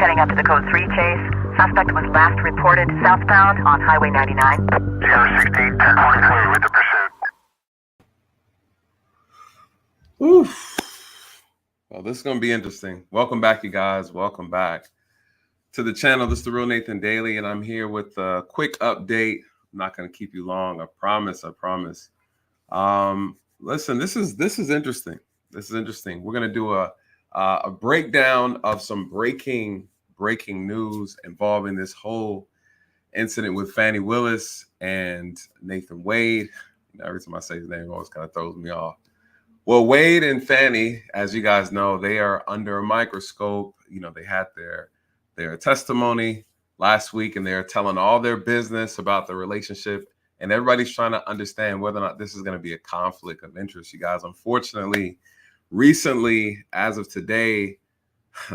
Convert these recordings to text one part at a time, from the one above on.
heading up to the code 3 chase. Suspect was last reported southbound on Highway 99. 016, 1023 with the pursuit. Oof. Well, this is going to be interesting. Welcome back, you guys. Welcome back to the channel. This is The Real Nathan Daily, and I'm here with a quick update. I'm not going to keep you long. I promise. Listen, this is interesting. This is interesting. We're going to do a breakdown of some breaking news involving this whole incident with Fani Willis and Nathan Wade. Every time I say his name, it always kind of throws me off. Well, Wade and Fani, as you guys know, they are under a microscope. You know, they had their testimony last week, and they're telling all their business about the relationship. And everybody's trying to understand whether or not this is going to be a conflict of interest, you guys. Unfortunately, recently, as of today,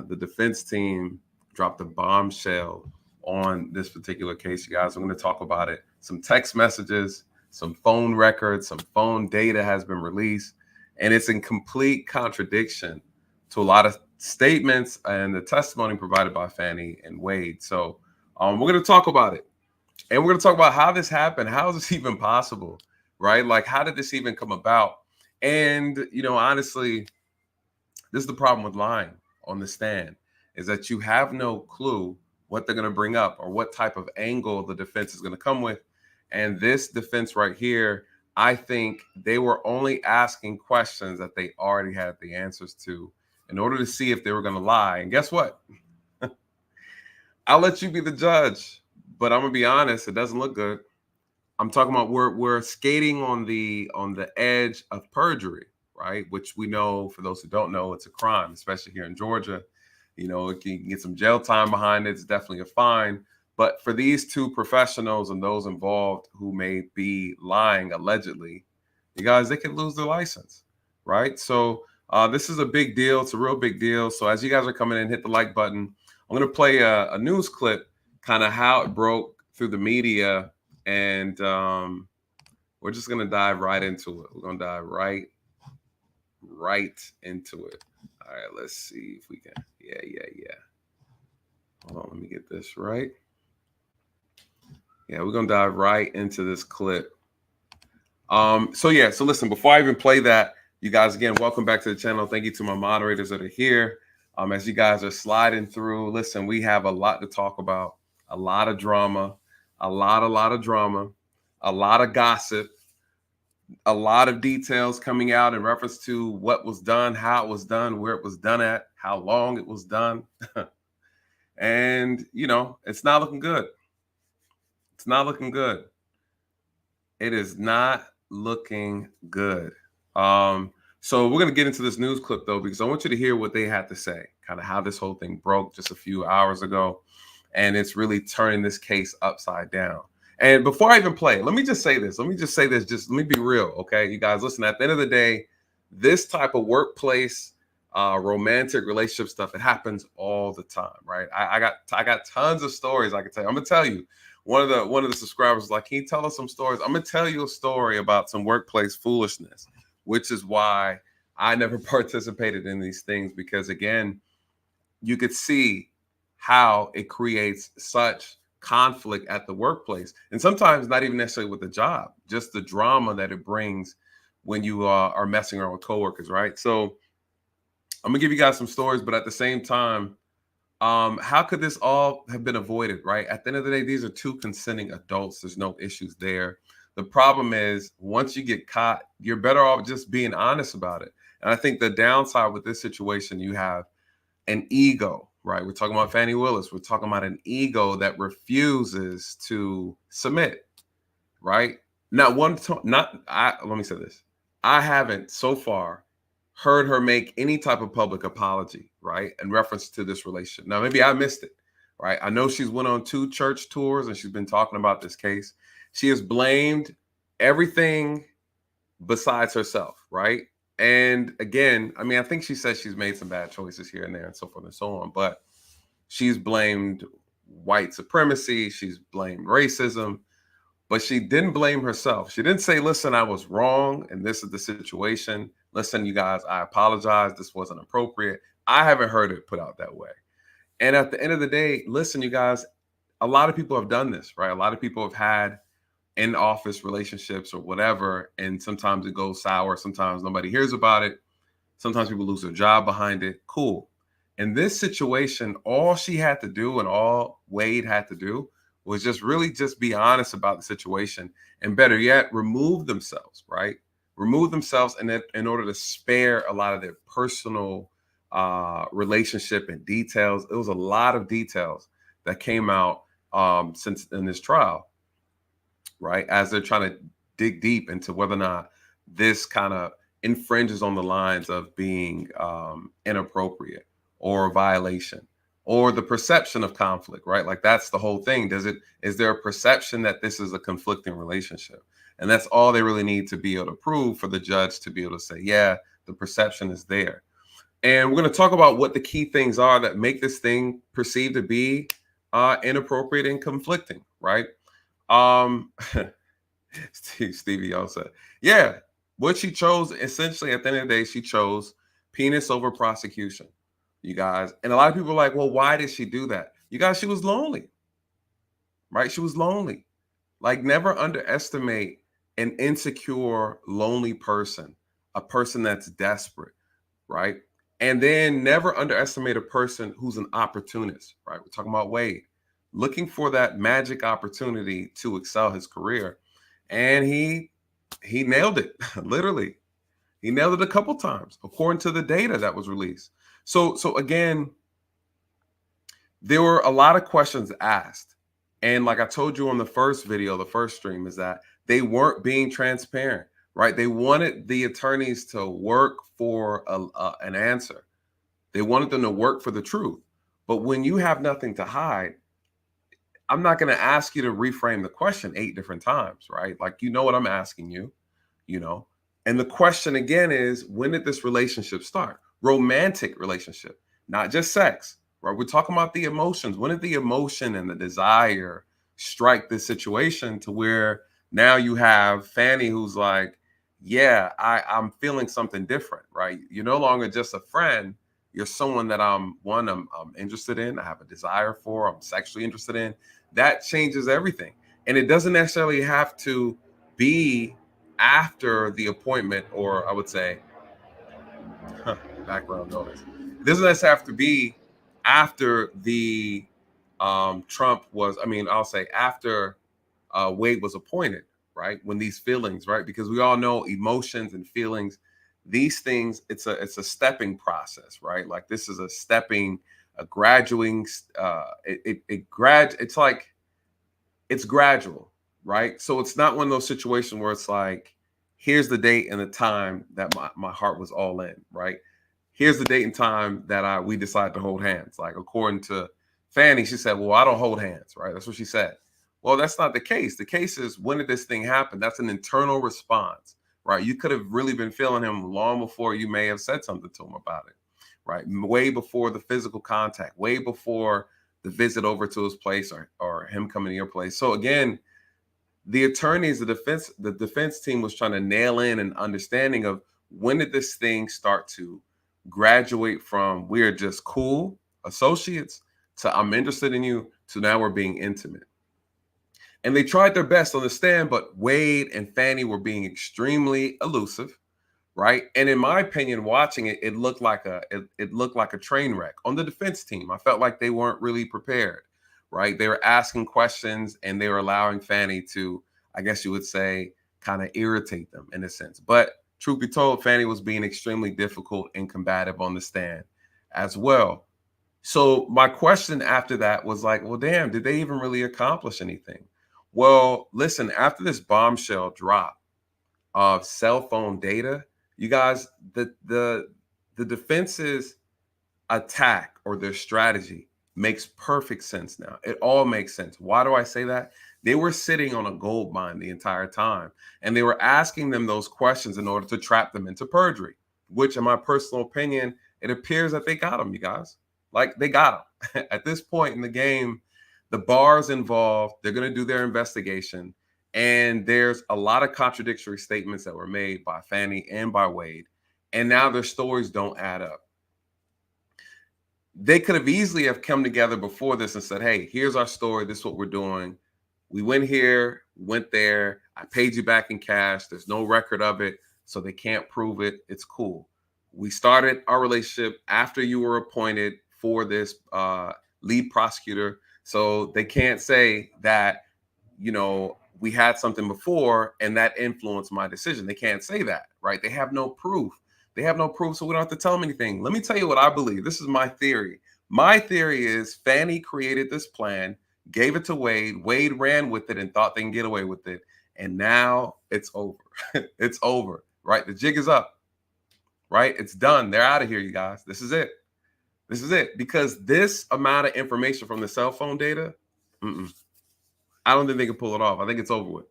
the defense team dropped a bombshell on this particular case, you guys. I'm going to talk about it. Some text messages, some phone records, some phone data has been released. And it's in complete contradiction to a lot of statements and the testimony provided by Fani and Wade. So we're going to talk about it. And we're going to talk about how this happened. How is this even possible, right? Like, how did this even come about? And, you know, honestly, this is the problem with lying on the stand, is that you have no clue what they're going to bring up or what type of angle the defense is going to come with. And this defense right here, I think they were only asking questions that they already had the answers to in order to see if they were going to lie. And guess what? I'll let you be the judge, but I'm going to be honest, it doesn't look good. I'm talking about we're skating on the edge of perjury, right? Which we know, for those who don't know, it's a crime, especially here in Georgia. You know, you can get some jail time behind it. It's definitely a fine. But for these two professionals and those involved who may be lying allegedly, you guys, they could lose their license, right? So this is a big deal. It's a real big deal. So as you guys are coming in, hit the like button. I'm going to play a news clip, kind of how it broke through the media. And we're just going to dive right into it. We're going to dive right into it. All right, let's see if we can. Yeah. Hold on, let me get this right. Yeah, we're going to dive right into this clip. So listen, before I even play that, you guys, again, welcome back to the channel. Thank you to my moderators that are here. As you guys are sliding through, listen, we have a lot to talk about, a lot of drama, a lot of drama, a lot of gossip, a lot of details coming out in reference to what was done, how it was done, where it was done at, how long it was done. And, you know, it's not looking good. It's not looking good. It is not looking good. So we're going to get into this news clip, though, because I want you to hear what they had to say, kind of how this whole thing broke just a few hours ago. And it's really turning this case upside down. And before I even play, let me just say this. Let me be real, okay? You guys, listen, at the end of the day, this type of workplace, romantic relationship stuff, it happens all the time, right? I got tons of stories I can tell you. I'm going to tell you. One of the subscribers was like, can you tell us some stories? I'm going to tell you a story about some workplace foolishness, which is why I never participated in these things, because, again, you could see how it creates such conflict at the workplace. And sometimes not even necessarily with the job, just the drama that it brings when you are messing around with coworkers, right? So I'm going to give you guys some stories, but at the same time, how could this all have been avoided, right? At the end of the day, these are two consenting adults. There's no issues there. The problem is, once you get caught, you're better off just being honest about it. And I think the downside with this situation, you have an ego, right? We're talking about Fani Willis. We're talking about an ego that refuses to submit, right? Let me say this. I haven't so far heard her make any type of public apology, right, in reference to this relationship. Now, maybe I missed it, right? I know she's went on 2 church tours and she's been talking about this case. She has blamed everything besides herself, right? And again, I mean, I think she says she's made some bad choices here and there and so forth and so on, but she's blamed white supremacy. She's blamed racism, but she didn't blame herself. She didn't say, listen, I was wrong and this is the situation. Listen, you guys, I apologize. This wasn't appropriate. I haven't heard it put out that way. And at the end of the day, listen, you guys, a lot of people have done this, right? A lot of people have had in-office relationships or whatever, and sometimes it goes sour. Sometimes nobody hears about it. Sometimes people lose their job behind it. Cool. In this situation, all she had to do and all Wade had to do was just be honest about the situation, and better yet, remove themselves, right? Remove themselves in order to spare a lot of their personal relationship and details. It was a lot of details that came out since in this trial, right? As they're trying to dig deep into whether or not this kind of infringes on the lines of being inappropriate or a violation or the perception of conflict, right? Like that's the whole thing. Is there a perception that this is a conflicting relationship? And that's all they really need to be able to prove for the judge to be able to say, yeah, the perception is there. And we're going to talk about what the key things are that make this thing perceived to be inappropriate and conflicting, right? Stevie also said, yeah, what she chose essentially at the end of the day, she chose penis over prosecution, you guys. And a lot of people are like, well, why did she do that? You guys, she was lonely, right? She was lonely. Like, never underestimate an insecure, lonely person, a person that's desperate, right? And then never underestimate a person who's an opportunist, right? We're talking about Wade, looking for that magic opportunity to excel his career. And he nailed it, literally. He nailed it a couple times, according to the data that was released. So again, there were a lot of questions asked. And like I told you on the first video, the first stream, is that they weren't being transparent, right? They wanted the attorneys to work for an answer. They wanted them to work for the truth. But when you have nothing to hide, I'm not going to ask you to reframe the question 8 different times, right? Like, you know what I'm asking you, you know? And the question again is, when did this relationship start? Romantic relationship, not just sex, right? We're talking about the emotions. When did the emotion and the desire strike this situation to where now you have Fani who's like, yeah, I'm feeling something different, right? You're no longer just a friend. You're someone that I'm interested in. I have a desire for. I'm sexually interested in. That changes everything. And it doesn't necessarily have to be after the appointment, or I would say, background noise. It doesn't necessarily have to be after the I'll say after Wade was appointed, right? When these feelings, right? Because we all know emotions and feelings, these things, it's a stepping process, right? Like this is a graduating, it's gradual, right? So it's not one of those situations where it's like, here's the date and the time that my heart was all in, right? Here's the date and time that we decided to hold hands. Like according to Fani, she said, well, I don't hold hands, right? That's what she said. Well, that's not the case. The case is, when did this thing happen? That's an internal response, right? You could have really been feeling him long before you may have said something to him about it, right? Way before the physical contact, way before the visit over to his place or him coming to your place. So again, the attorneys, the defense team was trying to nail in an understanding of, when did this thing start to graduate from we're just cool associates to I'm interested in you to now we're being intimate. And they tried their best on the stand, but Wade and Fani were being extremely elusive, right? And in my opinion, watching it, it looked like a train wreck on the defense team. I felt like they weren't really prepared, right? They were asking questions and they were allowing Fani to, I guess you would say, kind of irritate them in a sense. But truth be told, Fani was being extremely difficult and combative on the stand as well. So my question after that was like, well, damn, did they even really accomplish anything? Well, listen, after this bombshell drop of cell phone data, you guys, the defense's attack or their strategy makes perfect sense now. It all makes sense. Why do I say that? They were sitting on a gold mine the entire time, and they were asking them those questions in order to trap them into perjury, which in my personal opinion, it appears that they got them, you guys. Like, they got them. At this point in the game, the bar's involved. They're going to do their investigation. And there's a lot of contradictory statements that were made by Fani and by Wade. And now their stories don't add up. they could have easily have come together before this and said, hey, here's our story. This is what we're doing. We went here, went there. I paid you back in cash. There's no record of it, so they can't prove it. It's cool. We started our relationship after you were appointed for this lead prosecutor, so they can't say that, you know, we had something before and that influenced my decision. They can't say that, right? They have no proof. They have no proof, so we don't have to tell them anything. Let me tell you what I believe. This is my theory. My theory is Fani created this plan, gave it to Wade. Wade ran with it and thought they can get away with it. And now it's over. It's over, right? The jig is up, right? It's done. They're out of here, you guys. This is it. This is it. Because this amount of information from the cell phone data, I don't think they can pull it off. I think it's over with.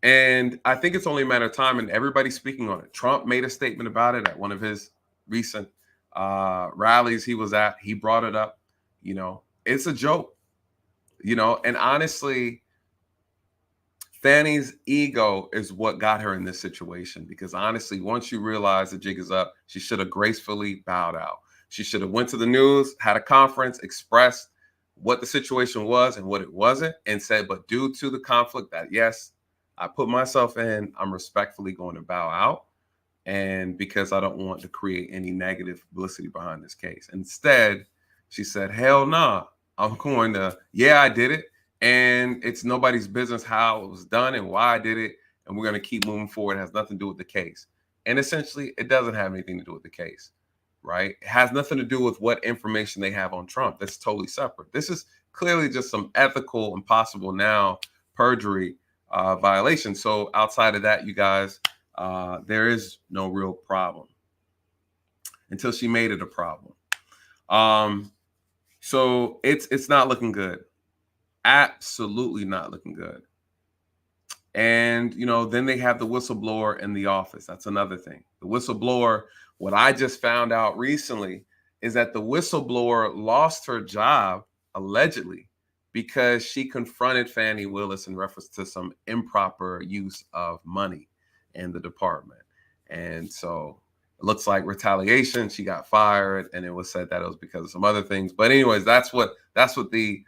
And I think it's only a matter of time, and everybody's speaking on it. Trump made a statement about it at one of his recent rallies he was at. He brought it up. You know, it's a joke, you know, and honestly, Fani's ego is what got her in this situation, because honestly, once you realize the jig is up, she should have gracefully bowed out. She should have went to the news, had a conference, expressed what the situation was and what it wasn't, and said, but due to the conflict that, yes, I put myself in, I'm respectfully going to bow out, and because I don't want to create any negative publicity behind this case. Instead, she said, hell nah, I'm going to, yeah, I did it, and it's nobody's business how it was done and why I did it, and we're going to keep moving forward. It has nothing to do with the case. And essentially, it doesn't have anything to do with the case, right? It has nothing to do with what information they have on Trump. That's totally separate. This is clearly just some ethical, impossible now perjury violation. So outside of that, you guys, there is no real problem until she made it a problem. So it's not looking good. Absolutely not looking good. And, you know, then they have the whistleblower in the office. That's another thing. The whistleblower, what I just found out recently is that the whistleblower lost her job, allegedly, because she confronted Fani Willis in reference to some improper use of money in the department. And so it looks like retaliation. She got fired, and it was said that it was because of some other things. But anyways, that's what the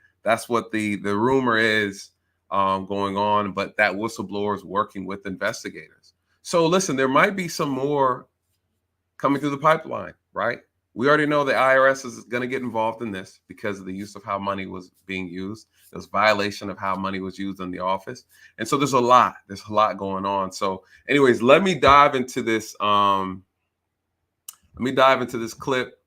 rumor is going on. But that whistleblower is working with investigators. So listen, there might be some more coming through the pipeline, right? We already know the IRS is going to get involved in this because of the use of how money was being used. There's violation of how money was used in the office. And so there's a lot going on. So anyways, let me dive into this. Let me dive into this clip,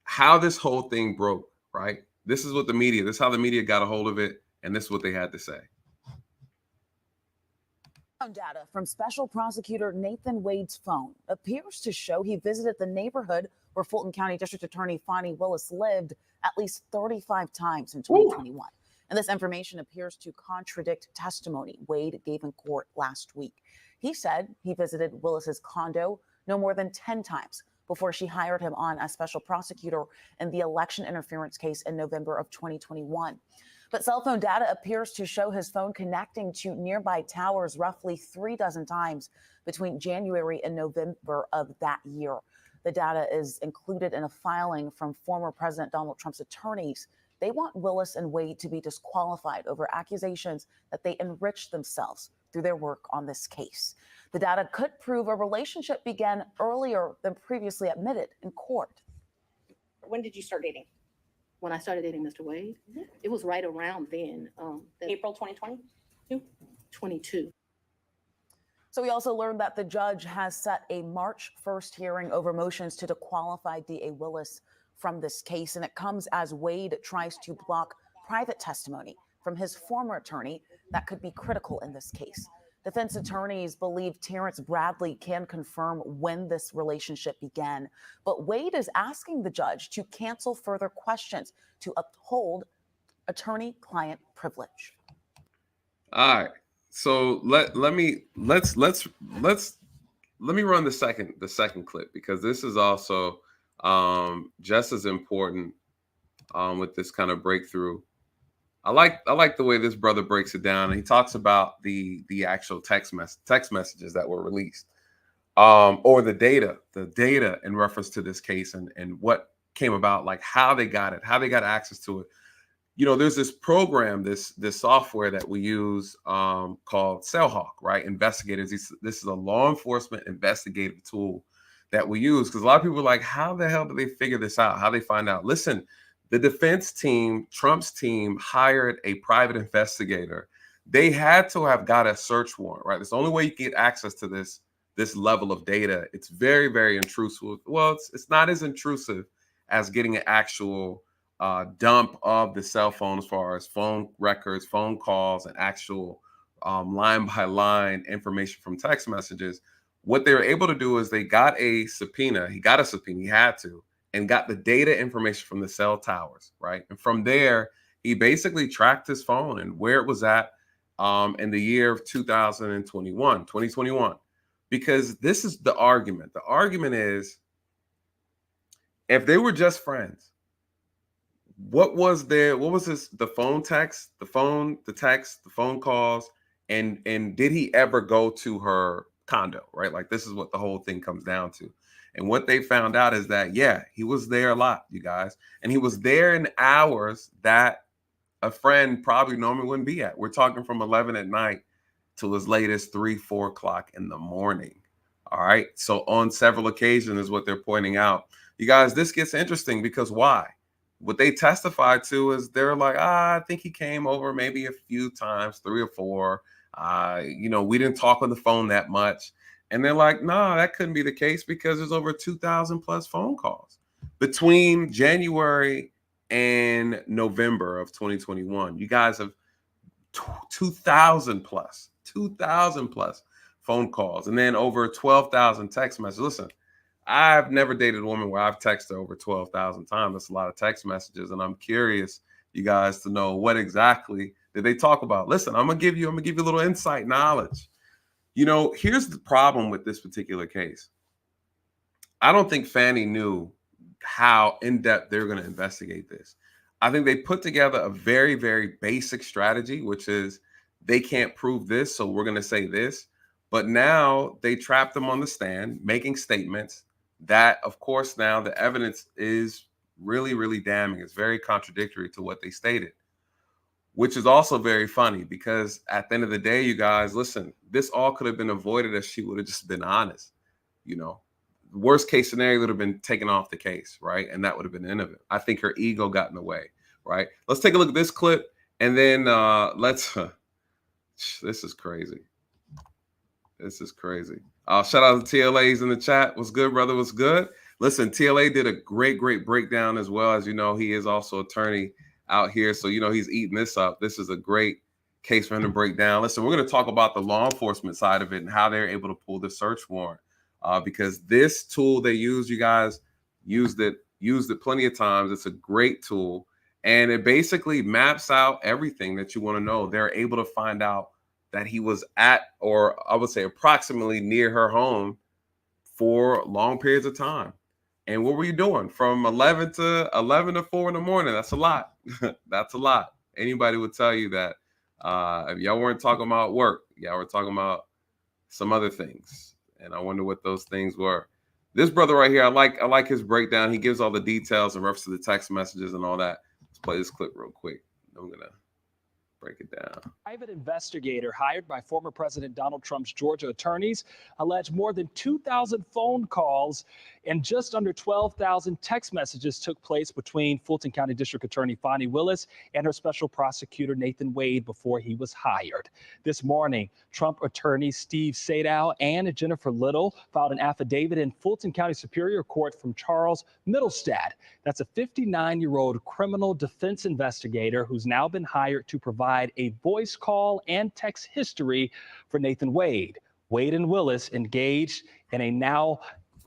how this whole thing broke, right? This is what the media, this is how the media got a hold of it. And this is what they had to say. Data from Special Prosecutor Nathan Wade's phone appears to show he visited the neighborhood where Fulton County District Attorney Fani Willis lived at least 35 times in 2021. And this information appears to contradict testimony Wade gave in court last week. He said he visited Willis's condo no more than 10 times before she hired him on as special prosecutor in the election interference case in November of 2021. But cell phone data appears to show his phone connecting to nearby towers roughly 36 times between January and November of that year. The data is included in a filing from former President Donald Trump's attorneys. They want Willis and Wade to be disqualified over accusations that they enriched themselves through their work on this case. The data could prove a relationship began earlier than previously admitted in court. When did you start dating? When I started dating Mr. Wade, it was right around then. April 2022? 22. So we also learned that the judge has set a March 1st hearing over motions to disqualify DA Willis from this case. And it comes as Wade tries to block private testimony from his former attorney that could be critical in this case. Defense attorneys believe Terrence Bradley can confirm when this relationship began, but Wade is asking the judge to cancel further questions to uphold attorney-client privilege. All right, so let me run the second clip, because this is also just as important with this kind of breakthrough. I like the way this brother breaks it down. And he talks about the actual text messages that were released, or the data in reference to this case, and what came about, like how they got it, how they got access to it. You know, there's this program, this software that we use called Cellhawk, right? Investigators. This is a law enforcement investigative tool that we use, because a lot of people are like, how the hell do they figure this out? How they find out? Listen, the defense team, Trump's team, hired a private investigator. They had to have got a search warrant, right? It's the only way you can get access to this level of data. It's very, very intrusive. Well, it's not as intrusive as getting an actual dump of the cell phone, as far as phone records, phone calls, and actual line by line information from text messages. What they were able to do is they got a subpoena. He got a subpoena. He had to, and got the data information from the cell towers, right? And from there, he basically tracked his phone and where it was at in the year of 2021, because this is the argument. The argument is, if they were just friends, what was the phone text, the text, the phone calls, and did he ever go to her condo, right? Like, this is what the whole thing comes down to. And what they found out is that, yeah, he was there a lot, you guys. And he was there in hours that a friend probably normally wouldn't be at. We're talking from 11 at night till as late as 3-4 o'clock in the morning. All right. So on several occasions is what they're pointing out. You guys, this gets interesting because why? What they testified to is they're like, I think he came over maybe a few times, 3 or 4. You know, we didn't talk on the phone that much. And they're like, no, that couldn't be the case, because there's over 2,000 plus phone calls between January and November of 2021. You guys have 2,000 plus phone calls, and then over 12,000 text messages. Listen, I've never dated a woman where I've texted her over 12,000 times. That's a lot of text messages. And I'm curious, you guys, to know what exactly did they talk about. Listen, I'm gonna give you a little insight knowledge. You know, here's the problem with this particular case. I don't think Fani knew how in-depth they're going to investigate this. I think they put together a very, very basic strategy, which is they can't prove this, so we're going to say this. But now they trapped them on the stand, making statements that, of course, now the evidence is really, really damning. It's very contradictory to what they stated, which is also very funny, because at the end of the day, you guys, listen, this all could have been avoided if she would have just been honest. You know, the worst case scenario would have been taken off the case, right? And that would have been the end of it. I think her ego got in the way, right? Let's take a look at this clip, and then this is crazy. This is crazy. Shout out to TLA's in the chat. What's good, brother? What's good? Listen, TLA did a great breakdown as well. As you know, he is also attorney out here, so you know he's eating this up. This is a great case for him to break down. Listen, we're going to talk about the law enforcement side of it and how they're able to pull the search warrant, because this tool they use, you guys used it plenty of times. It's a great tool, and it basically maps out everything that you want to know. They're able to find out that he was at, or I would say approximately near her home for long periods of time. And what were you doing from 11 to 4 in the morning? That's a lot. That's a lot. Anybody would tell you that. If y'all weren't talking about work, y'all were talking about some other things. And I wonder what those things were. This brother right here, I like his breakdown. He gives all the details in reference to the text messages and all that. Let's play this clip real quick. I'm gonna break it down. Private investigator hired by former President Donald Trump's Georgia attorneys alleged more than 2,000 phone calls and just under 12,000 text messages took place between Fulton County District Attorney Fani Willis and her special prosecutor Nathan Wade before he was hired. This morning, Trump attorneys Steve Sadow and Jennifer Little filed an affidavit in Fulton County Superior Court from Charles Middlestad. That's a 59-year-old criminal defense investigator who's now been hired to provide a voice call and text history for Nathan Wade. Wade and Willis engaged in a now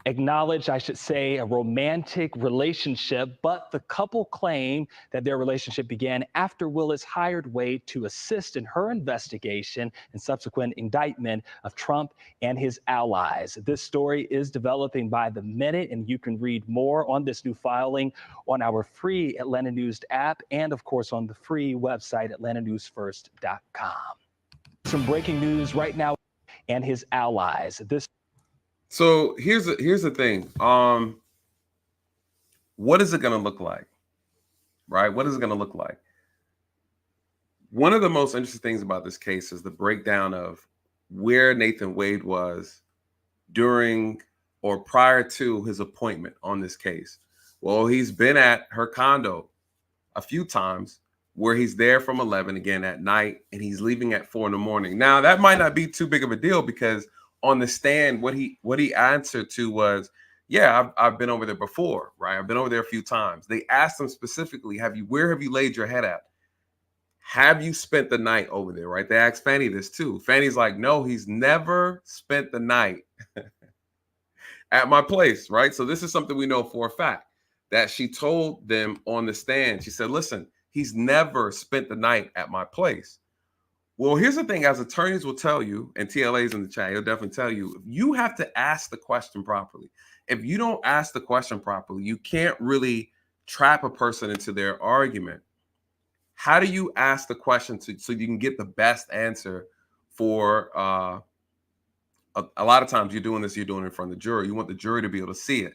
acknowledged, I should say, a romantic relationship, but the couple claim that their relationship began after Willis hired Wade to assist in her investigation and subsequent indictment of Trump and his allies. This story is developing by the minute, and you can read more on this new filing on our free Atlanta News app and, of course, on the free website, atlantanewsfirst.com. Some breaking news right now, and his allies. So here's the thing. what is it going to look like? Right? What is it going to look like? One of the most interesting things about this case is the breakdown of where Nathan Wade was during or prior to his appointment on this case. Well, he's been at her condo a few times where he's there from 11 again at night, and he's leaving at 4 in the morning. Now, that might not be too big of a deal because on the stand, what he answered to was, yeah, I've been over there before, right? I've been over there a few times. They asked him specifically, where have you laid your head at? Have you spent the night over there, right? They asked Fani this too. Fani's like, no, he's never spent the night at my place, right? So this is something we know for a fact that she told them on the stand. She said, listen, he's never spent the night at my place. Well, here's the thing, as attorneys will tell you, and TLA's in the chat, he'll definitely tell you, you have to ask the question properly. If you don't ask the question properly, you can't really trap a person into their argument. How do you ask the question so you can get the best answer for a lot of times you're doing it in front of the jury. You want the jury to be able to see it.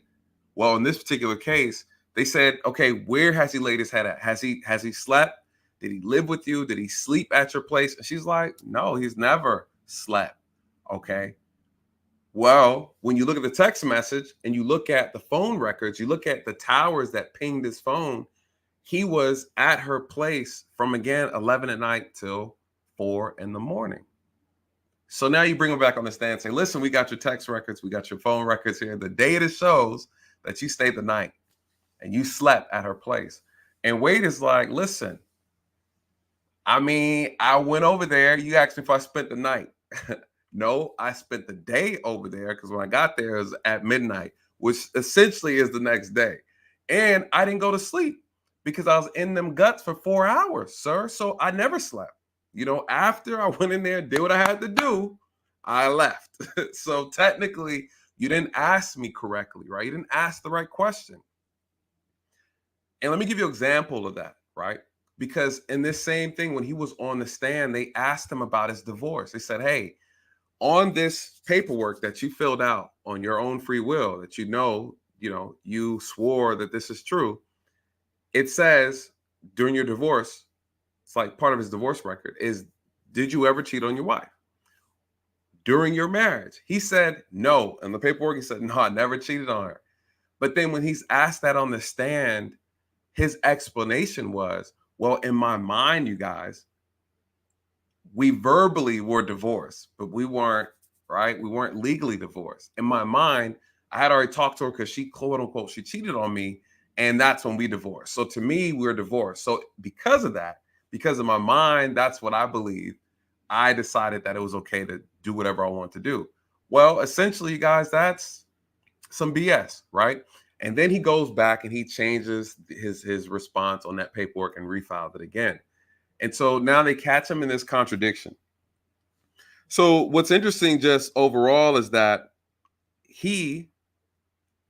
Well, in this particular case, they said, okay, where has he laid his head at? Has he slept? Did he live with you? Did he sleep at your place? And she's like, no, he's never slept. Okay. Well, when you look at the text message and you look at the phone records, you look at the towers that pinged his phone, he was at her place from, again, 11 at night till 4 in the morning. So now you bring him back on the stand and say, listen, we got your text records. We got your phone records here. The data shows that you stayed the night and you slept at her place. And Wade is like, listen, I mean, I went over there. You asked me if I spent the night. No, I spent the day over there because when I got there, it was at midnight, which essentially is the next day. And I didn't go to sleep because I was in them guts for 4 hours, sir. So I never slept. You know, after I went in there, did what I had to do, I left. So technically, you didn't ask me correctly, right? You didn't ask the right question. And let me give you an example of that, right? Because in this same thing, when he was on the stand, they asked him about his divorce. They said, hey, on this paperwork that you filled out on your own free will, that you swore that this is true, it says during your divorce, it's like part of his divorce record is, did you ever cheat on your wife? During your marriage, he said no. In the paperwork, he said, no, I never cheated on her. But then when he's asked that on the stand, his explanation was, well, in my mind, you guys, we verbally were divorced, but we weren't, right? We weren't legally divorced. In my mind, I had already talked to her because she, quote unquote, she cheated on me. And that's when we divorced. So to me, we're divorced. So because of that, because of my mind, that's what I believe, I decided that it was okay to do whatever I want to do. Well, essentially, you guys, that's some BS, right? And then he goes back and he changes his response on that paperwork and refiled it again. And so now they catch him in this contradiction. So what's interesting just overall is that he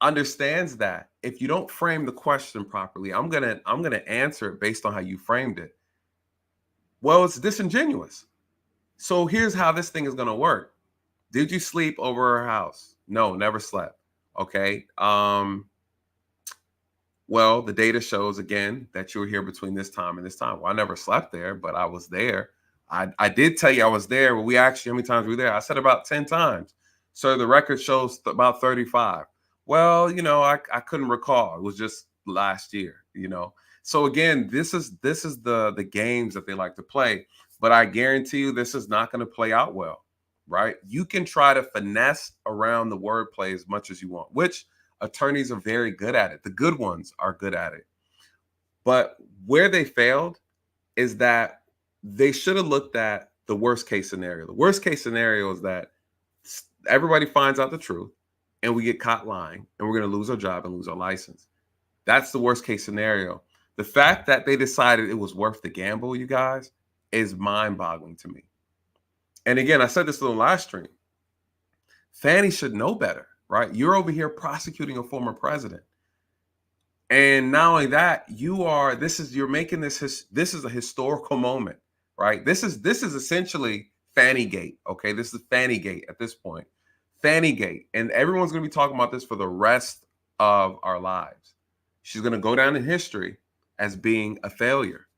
understands that if you don't frame the question properly, I'm gonna answer it based on how you framed it. Well, it's disingenuous. So here's how this thing is gonna work. Did you sleep over her house? No, never slept. Okay. Well, the data shows again that you were here between this time and this time. Well, I never slept there, but I was there. I did tell you I was there. Well, we asked you how many times we were there. I said about 10 times. So the record shows about 35. Well, I couldn't recall. It was just last year, So again, this is the games that they like to play. But I guarantee you this is not going to play out well, right? You can try to finesse around the wordplay as much as you want, which attorneys are very good at it. The good ones are good at it. But where they failed is that they should have looked at the worst case scenario. The worst case scenario is that everybody finds out the truth and we get caught lying and we're going to lose our job and lose our license. That's the worst case scenario. The fact that they decided it was worth the gamble, you guys, is mind-boggling to me. And again, I said this in the last stream. Fani should know better, right? You're over here prosecuting a former president. And not only that, this is a historical moment, right? This is essentially Fanigate, okay? This is Fanigate at this point. Fanigate. And everyone's going to be talking about this for the rest of our lives. she's going to go down in history as being a failure.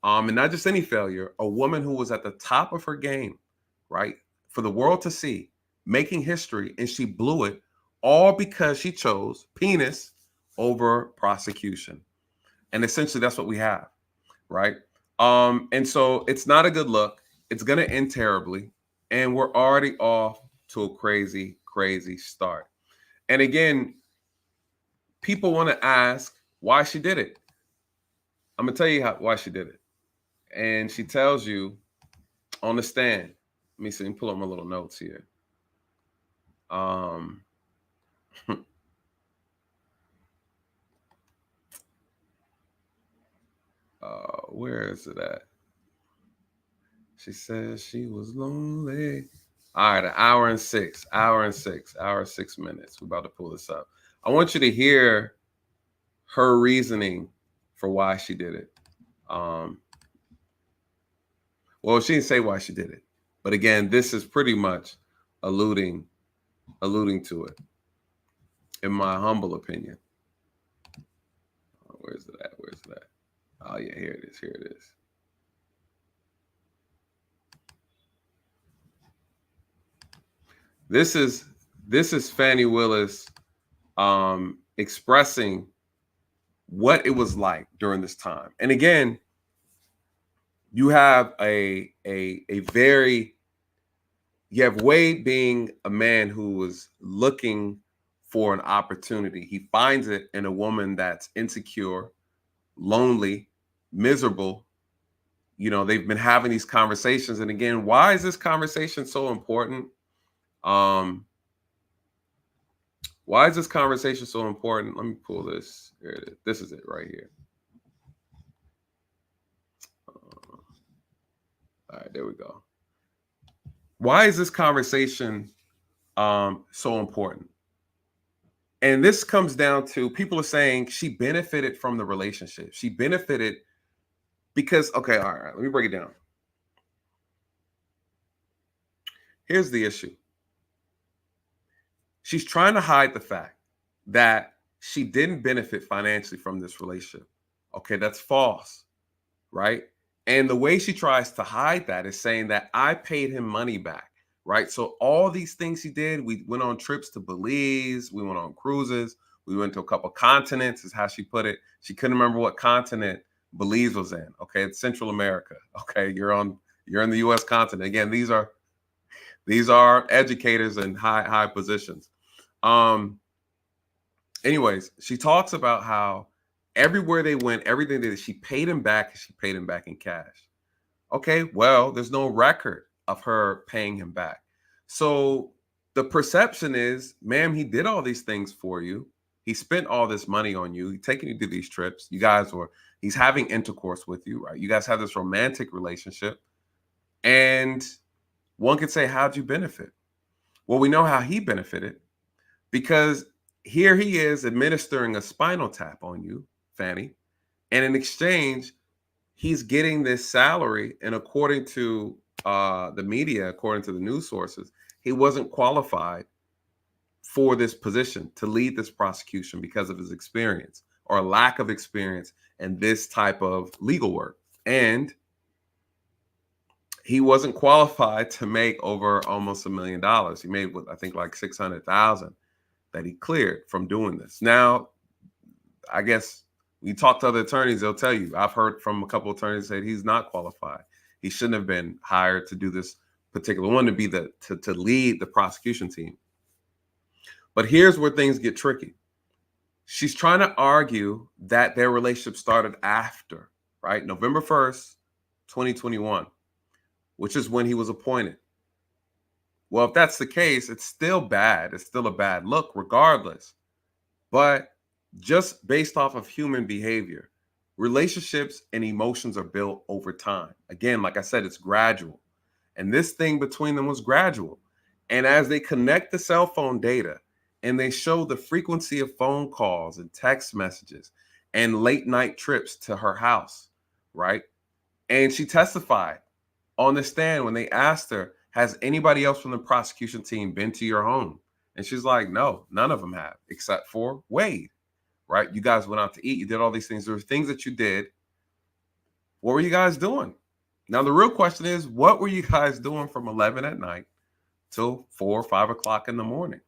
And not just any failure, a woman who was at the top of her game, right? For the world to see, making history, and she blew it all because she chose penis over prosecution. And essentially that's what we have, right? And so it's not a good look. It's going to end terribly. And we're already off to a crazy, crazy start. And again, people want to ask why she did it. I'm going to tell you why she did it. And she tells you on the stand. Let me see. Let me pull up my little notes here. Where is it at? She says she was lonely. All right, an hour and 6 minutes. We're about to pull this up. I want you to hear her reasoning for why she did it. Well, she didn't say why she did it, but again, this is pretty much alluding to it, in my humble opinion. Where's it at? Oh yeah, here it is. This is Fani Willis expressing what it was like during this time. And again, you have you have Wade being a man who was looking for an opportunity. He finds it in a woman that's insecure, lonely, miserable. You know, they've been having these conversations. And again, why is this conversation so important? Why is this conversation so important? Let me pull this. Here it is. This is it right here. All right, there we go. Why is this conversation so important? And this comes down to, people are saying she benefited from the relationship. She benefited because, okay, all right, let me break it down. Here's the issue. She's trying to hide the fact that she didn't benefit financially from this relationship. Okay, that's false, right? And the way she tries to hide that is saying that I paid him money back, right? So all these things he did, we went on trips to Belize, we went on cruises, we went to a couple continents, is how she put it. She couldn't remember what continent Belize was in. Okay, it's Central America. Okay, you're in the U.S. continent. Again, these are educators in high positions. Anyways, she talks about how everywhere they went, everything they did, she paid him back. She paid him back in cash. Okay, well, there's no record of her paying him back. So the perception is, ma'am, he did all these things for you. He spent all this money on you. He's taking you to these trips. He's having intercourse with you, right? You guys have this romantic relationship. And one could say, how'd you benefit? Well, we know how he benefited, because here he is administering a spinal tap on you, Fani, and in exchange, he's getting this salary. And according to the media, according to the news sources, he wasn't qualified for this position to lead this prosecution because of his experience or lack of experience in this type of legal work. And he wasn't qualified to make over almost $1 million. He made, I think, like $600,000 that he cleared from doing this. Now, I guess when you talk to other attorneys, they'll tell you. I've heard from a couple of attorneys say he's not qualified. He shouldn't have been hired to do this particular one, to be to lead the prosecution team. But here's where things get tricky. She's trying to argue that their relationship started after, right? November 1st, 2021, which is when he was appointed. Well, if that's the case, it's still bad. It's still a bad look regardless. But just based off of human behavior, relationships and emotions are built over time. Again, like I said, it's gradual. And this thing between them was gradual. And as they connect the cell phone data and they show the frequency of phone calls and text messages and late night trips to her house, right? And she testified on the stand when they asked her, has anybody else from the prosecution team been to your home? And she's like, no, none of them have, except for Wade. right? You guys went out to eat. You did all these things. There were things that you did. What were you guys doing? Now, the real question is, what were you guys doing from 11 at night till 4 or 5 o'clock in the morning?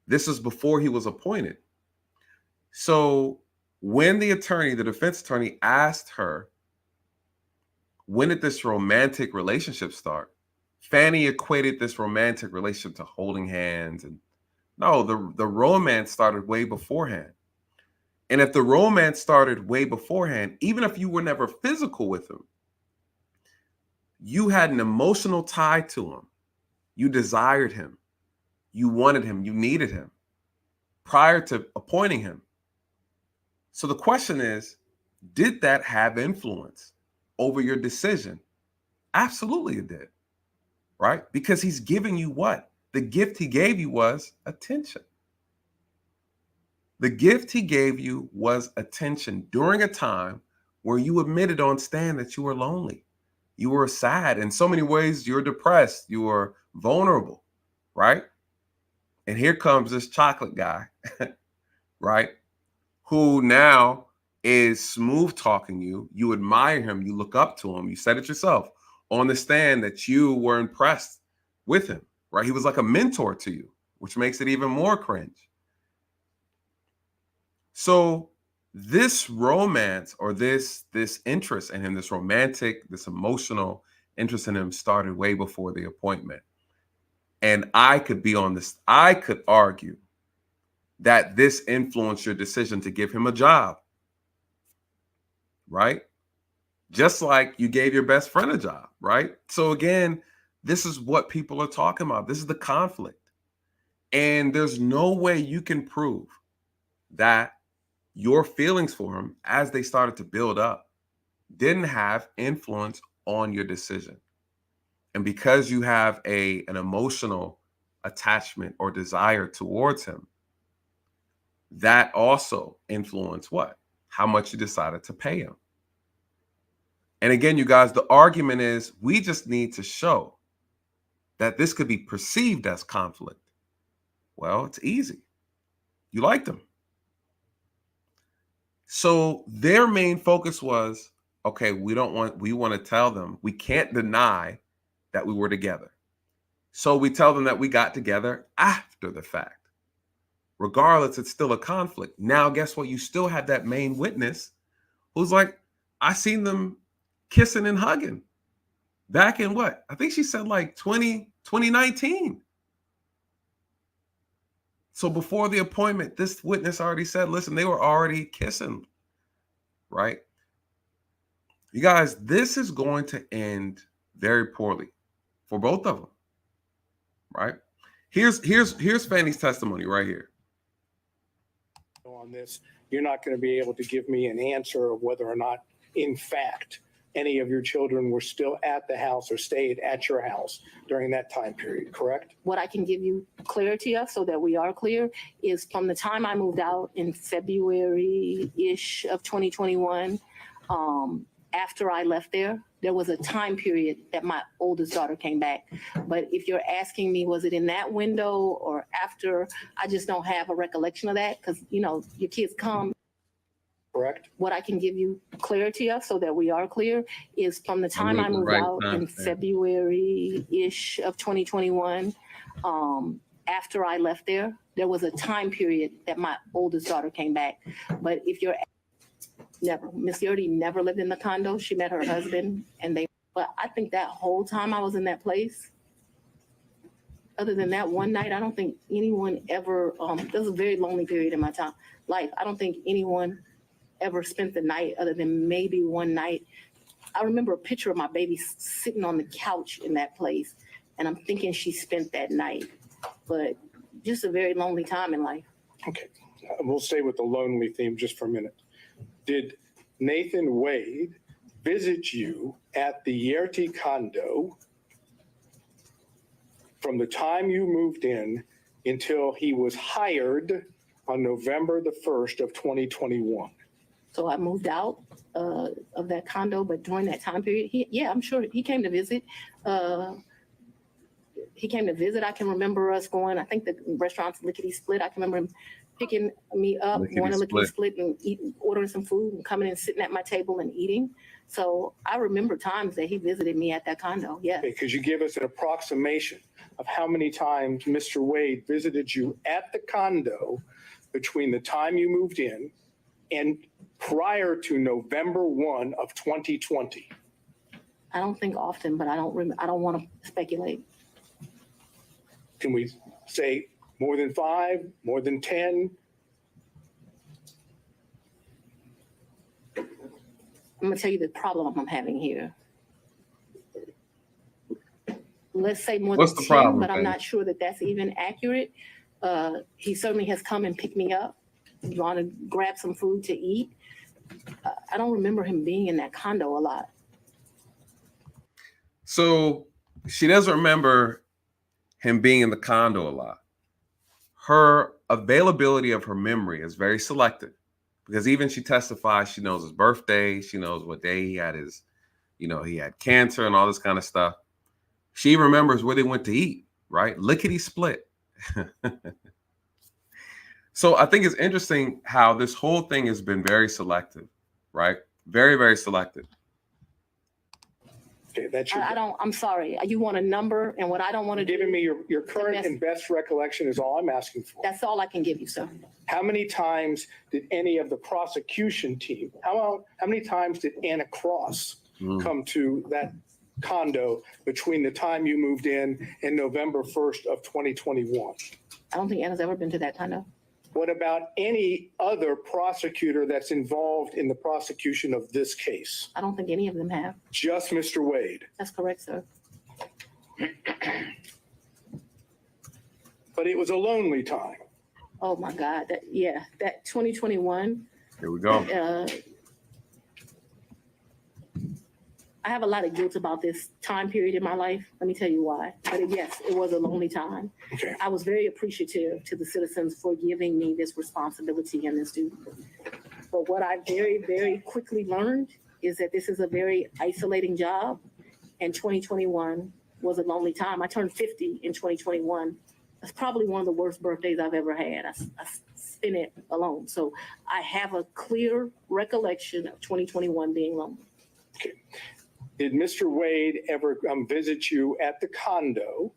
This is before he was appointed. So when the defense attorney asked her, when did this romantic relationship start? Fani equated this romantic relationship to holding hands. And no, the romance started way beforehand. And if the romance started way beforehand, even if you were never physical with him, you had an emotional tie to him. You desired him. You wanted him. You needed him prior to appointing him. So the question is, did that have influence over your decision? Absolutely it did, right? Because he's giving you what? The gift he gave you was attention. The gift he gave you was attention during a time where you admitted on stand that you were lonely. You were sad. In so many ways, you're depressed. You were vulnerable, right? And here comes this chocolate guy, right? Who now is smooth talking you. You admire him. You look up to him. You said it yourself on the stand that you were impressed with him, right? He was like a mentor to you, which makes it even more cringe. So this romance or this interest in him, this romantic, this emotional interest in him started way before the appointment. And I could argue that this influenced your decision to give him a job, right? Just like you gave your best friend a job, right? So again, this is what people are talking about. This is the conflict. And there's no way you can prove that your feelings for him as they started to build up didn't have influence on your decision. And because you have an emotional attachment or desire towards him, that also influenced what? How much you decided to pay him. And again, you guys, the argument is we just need to show that this could be perceived as conflict. Well, it's easy. You liked him. So their main focus was, okay, we want to tell them, we can't deny that we were together. So we tell them that we got together after the fact. Regardless, it's still a conflict. Now, guess what? You still have that main witness who's like, I seen them kissing and hugging back in what? I think she said like 2019. So before the appointment, this witness already said, listen, they were already kissing, right? You guys, this is going to end very poorly for both of them, right? Here's Fani's testimony right here. On this, you're not going to be able to give me an answer of whether or not, in fact, any of your children were still at the house or stayed at your house during that time period, correct? What I can give you clarity of, so that we are clear, is from the time I moved out in February-ish of 2021, after I left there was a time period that my oldest daughter came back. But if you're asking me, was it in that window or after, I just don't have a recollection of that because, you know, your kids come. Correct. What I can give you clarity of, so that we are clear, is from the time I moved out in February-ish of 2021, after I left there was a time period that my oldest daughter came back. But if you're Miss Yurdy never lived in the condo. She met her husband but I think that whole time I was in that place, other than that one night, I don't think anyone ever, there was a very lonely period in my life. I don't think anyone ever spent the night other than maybe one night. I remember a picture of my baby sitting on the couch in that place, and I'm thinking she spent that night, but just a very lonely time in life. Okay, we'll stay with the lonely theme just for a minute. Did Nathan Wade visit you at the Yerty condo from the time you moved in until he was hired on November the 1st of 2021? So I moved out of that condo, but during that time period, I'm sure he came to visit. I can remember us going, I think the restaurant's lickety split. I can remember picking me up, wanting to lickety split. split and ordering some food and coming and sitting at my table and eating. So I remember times that he visited me at that condo. Yeah. Okay, could you give us an approximation of how many times Mr. Wade visited you at the condo between the time you moved in and prior to November 1 of 2020? I don't think often, but I don't want to speculate. Can we say more than 5, more than 10? I'm going to tell you the problem I'm having here. Let's say more What's than the 10, problem, but I'm babe? not sure that that's even accurate. He certainly has come and picked me up, gone to grab some food to eat. I don't remember him being in that condo a lot. So she doesn't remember him being in the condo a lot. Her availability of her memory is very selective, because even she testifies, she knows his birthday, she knows what day he had his, he had cancer and all this kind of stuff. She remembers where they went to eat, right? Lickety split. So I think it's interesting how this whole thing has been very selective, right? Very, very selective. Okay, that's I'm sorry. You want a number, and what I don't want to do. giving me your current and best recollection is all I'm asking for. That's all I can give you, sir. How many times did any of the prosecution team, how many times did Anna Cross come to that condo between the time you moved in and November 1st of 2021? I don't think Anna's ever been to that condo. What about any other prosecutor that's involved in the prosecution of this case? I don't think any of them have. Just Mr. Wade. That's correct, sir. But it was a lonely time. Oh my God. That 2021. Here we go. I have a lot of guilt about this time period in my life. Let me tell you why. But yes, it was a lonely time. Okay. I was very appreciative to the citizens for giving me this responsibility and this duty. But what I very, very quickly learned is that this is a very isolating job, and 2021 was a lonely time. I turned 50 in 2021. That's probably one of the worst birthdays I've ever had. I spent it alone. So I have a clear recollection of 2021 being lonely. Okay. Did Mr. Wade ever visit you at the condo,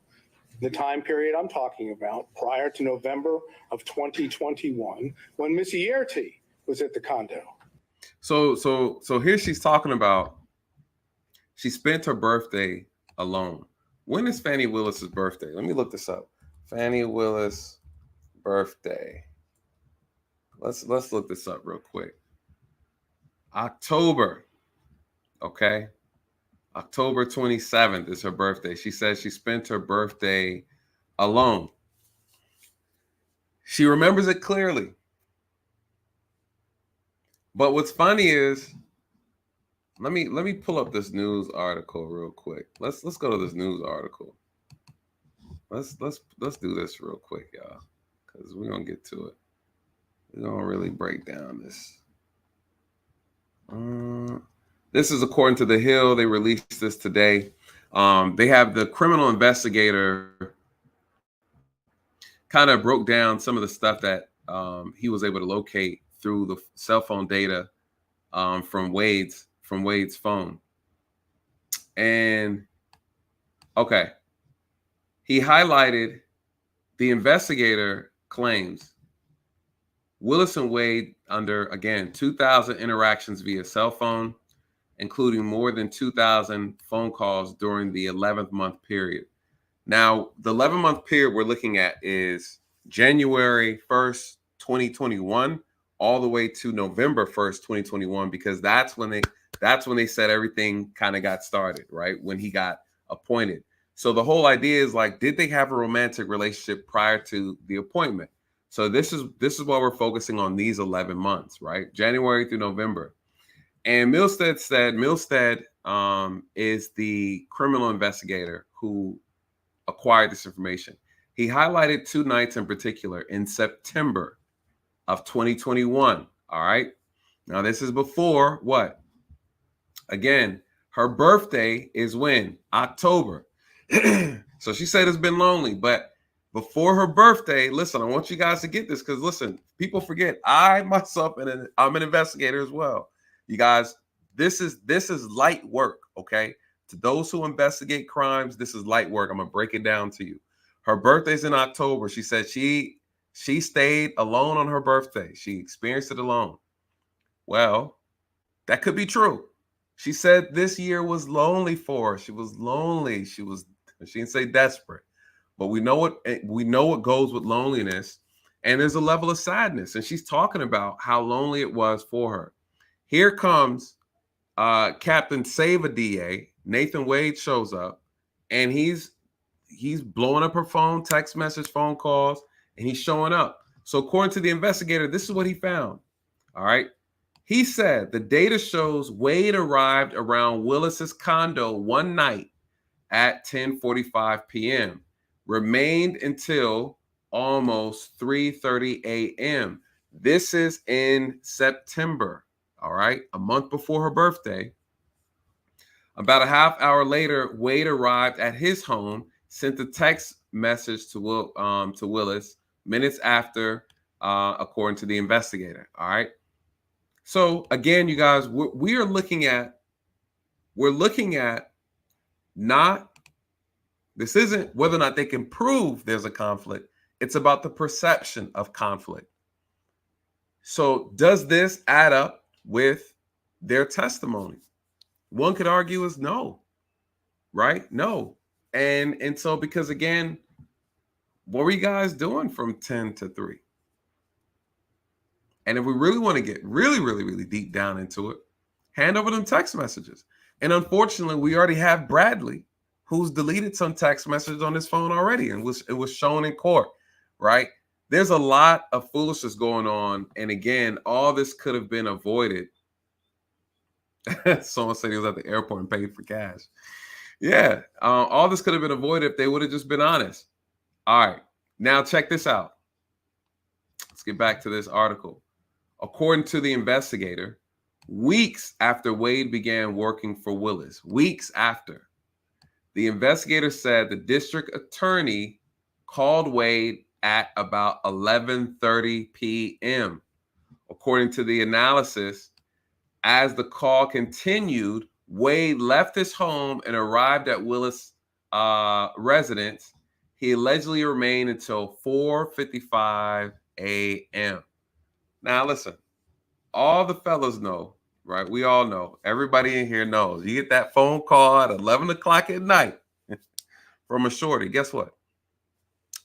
the time period I'm talking about, prior to November of 2021, when Miss Yerty was at the condo? So here she's talking about she spent her birthday alone. When is Fani Willis's birthday? Let me look this up. Fani Willis birthday. Let's look this up real quick. October. Okay. October 27th is her birthday. She says she spent her birthday alone. She remembers it clearly. But what's funny is, let me pull up this news article real quick. Let's go to this news article. Let's do this real quick, y'all, because we're gonna get to it. We're gonna really break down this. This is according to The Hill. They released this today. They have the criminal investigator kind of broke down some of the stuff that he was able to locate through the cell phone data from Wade's phone. And okay, he highlighted the investigator claims Willis and Wade under, again, 2,000 interactions via cell phone, including more than 2,000 phone calls during the 11th month period. Now, the 11-month period we're looking at is January 1st, 2021, all the way to November 1st, 2021, because that's when they said everything kind of got started, right? When he got appointed. So the whole idea is like, did they have a romantic relationship prior to the appointment? So this is why we're focusing on these 11 months, right? January through November. And Milstead said, is the criminal investigator who acquired this information. He highlighted 2 nights in particular in September of 2021. All right. Now this is before what? Again, her birthday is when? October. So she said it's been lonely, but before her birthday, listen, I want you guys to get this, because listen, People forget I myself I'm an investigator as well. You guys, this is light work, okay? To those who investigate crimes, this is light work. I'm gonna break it down to you. Her birthday's in October. She said she stayed alone on her birthday. She experienced it alone. Well, that could be true. She said this year was lonely for her. She was lonely. She didn't say desperate, but we know what goes with loneliness, and there's a level of sadness. And she's talking about how lonely it was for her. Here comes Captain Save a DA. Nathan Wade shows up, and he's blowing up her phone, text message, phone calls, and he's showing up. So according to the investigator, this is what he found. All right. He said the data shows Wade arrived around Willis's condo one night at 10:45 p.m., remained until almost 3:30 a.m. This is in September. All right. A month before her birthday. About a half hour later, Wade arrived at his home, sent a text message to Willis minutes after, according to the investigator. All right. So again, you guys, we're looking at not, this isn't whether or not they can prove there's a conflict. It's about the perception of conflict. So does this add up with their testimony? One could argue is no, right? No. And so, because again, what were you guys doing from 10 to 3? And if we really want to get really deep down into it, hand over them text messages. And unfortunately, we already have Bradley, who's deleted some text messages on his phone already, and it was shown in court, right? There's a lot of foolishness going on. And again, all this could have been avoided. Someone said he was at the airport and paid for cash. Yeah, all this could have been avoided if they would have just been honest. All right, now check this out. Let's get back to this article. According to the investigator, weeks after Wade began working for Willis, weeks after, the investigator said the district attorney called Wade at about 11:30 p.m. According to the analysis, as the call continued, Wade left his home and arrived at Willis' residence. He allegedly remained until 4:55 a.m. Now, listen, all the fellas know, right? We all know. Everybody in here knows. You get that phone call at 11 o'clock at night from a shorty. Guess what?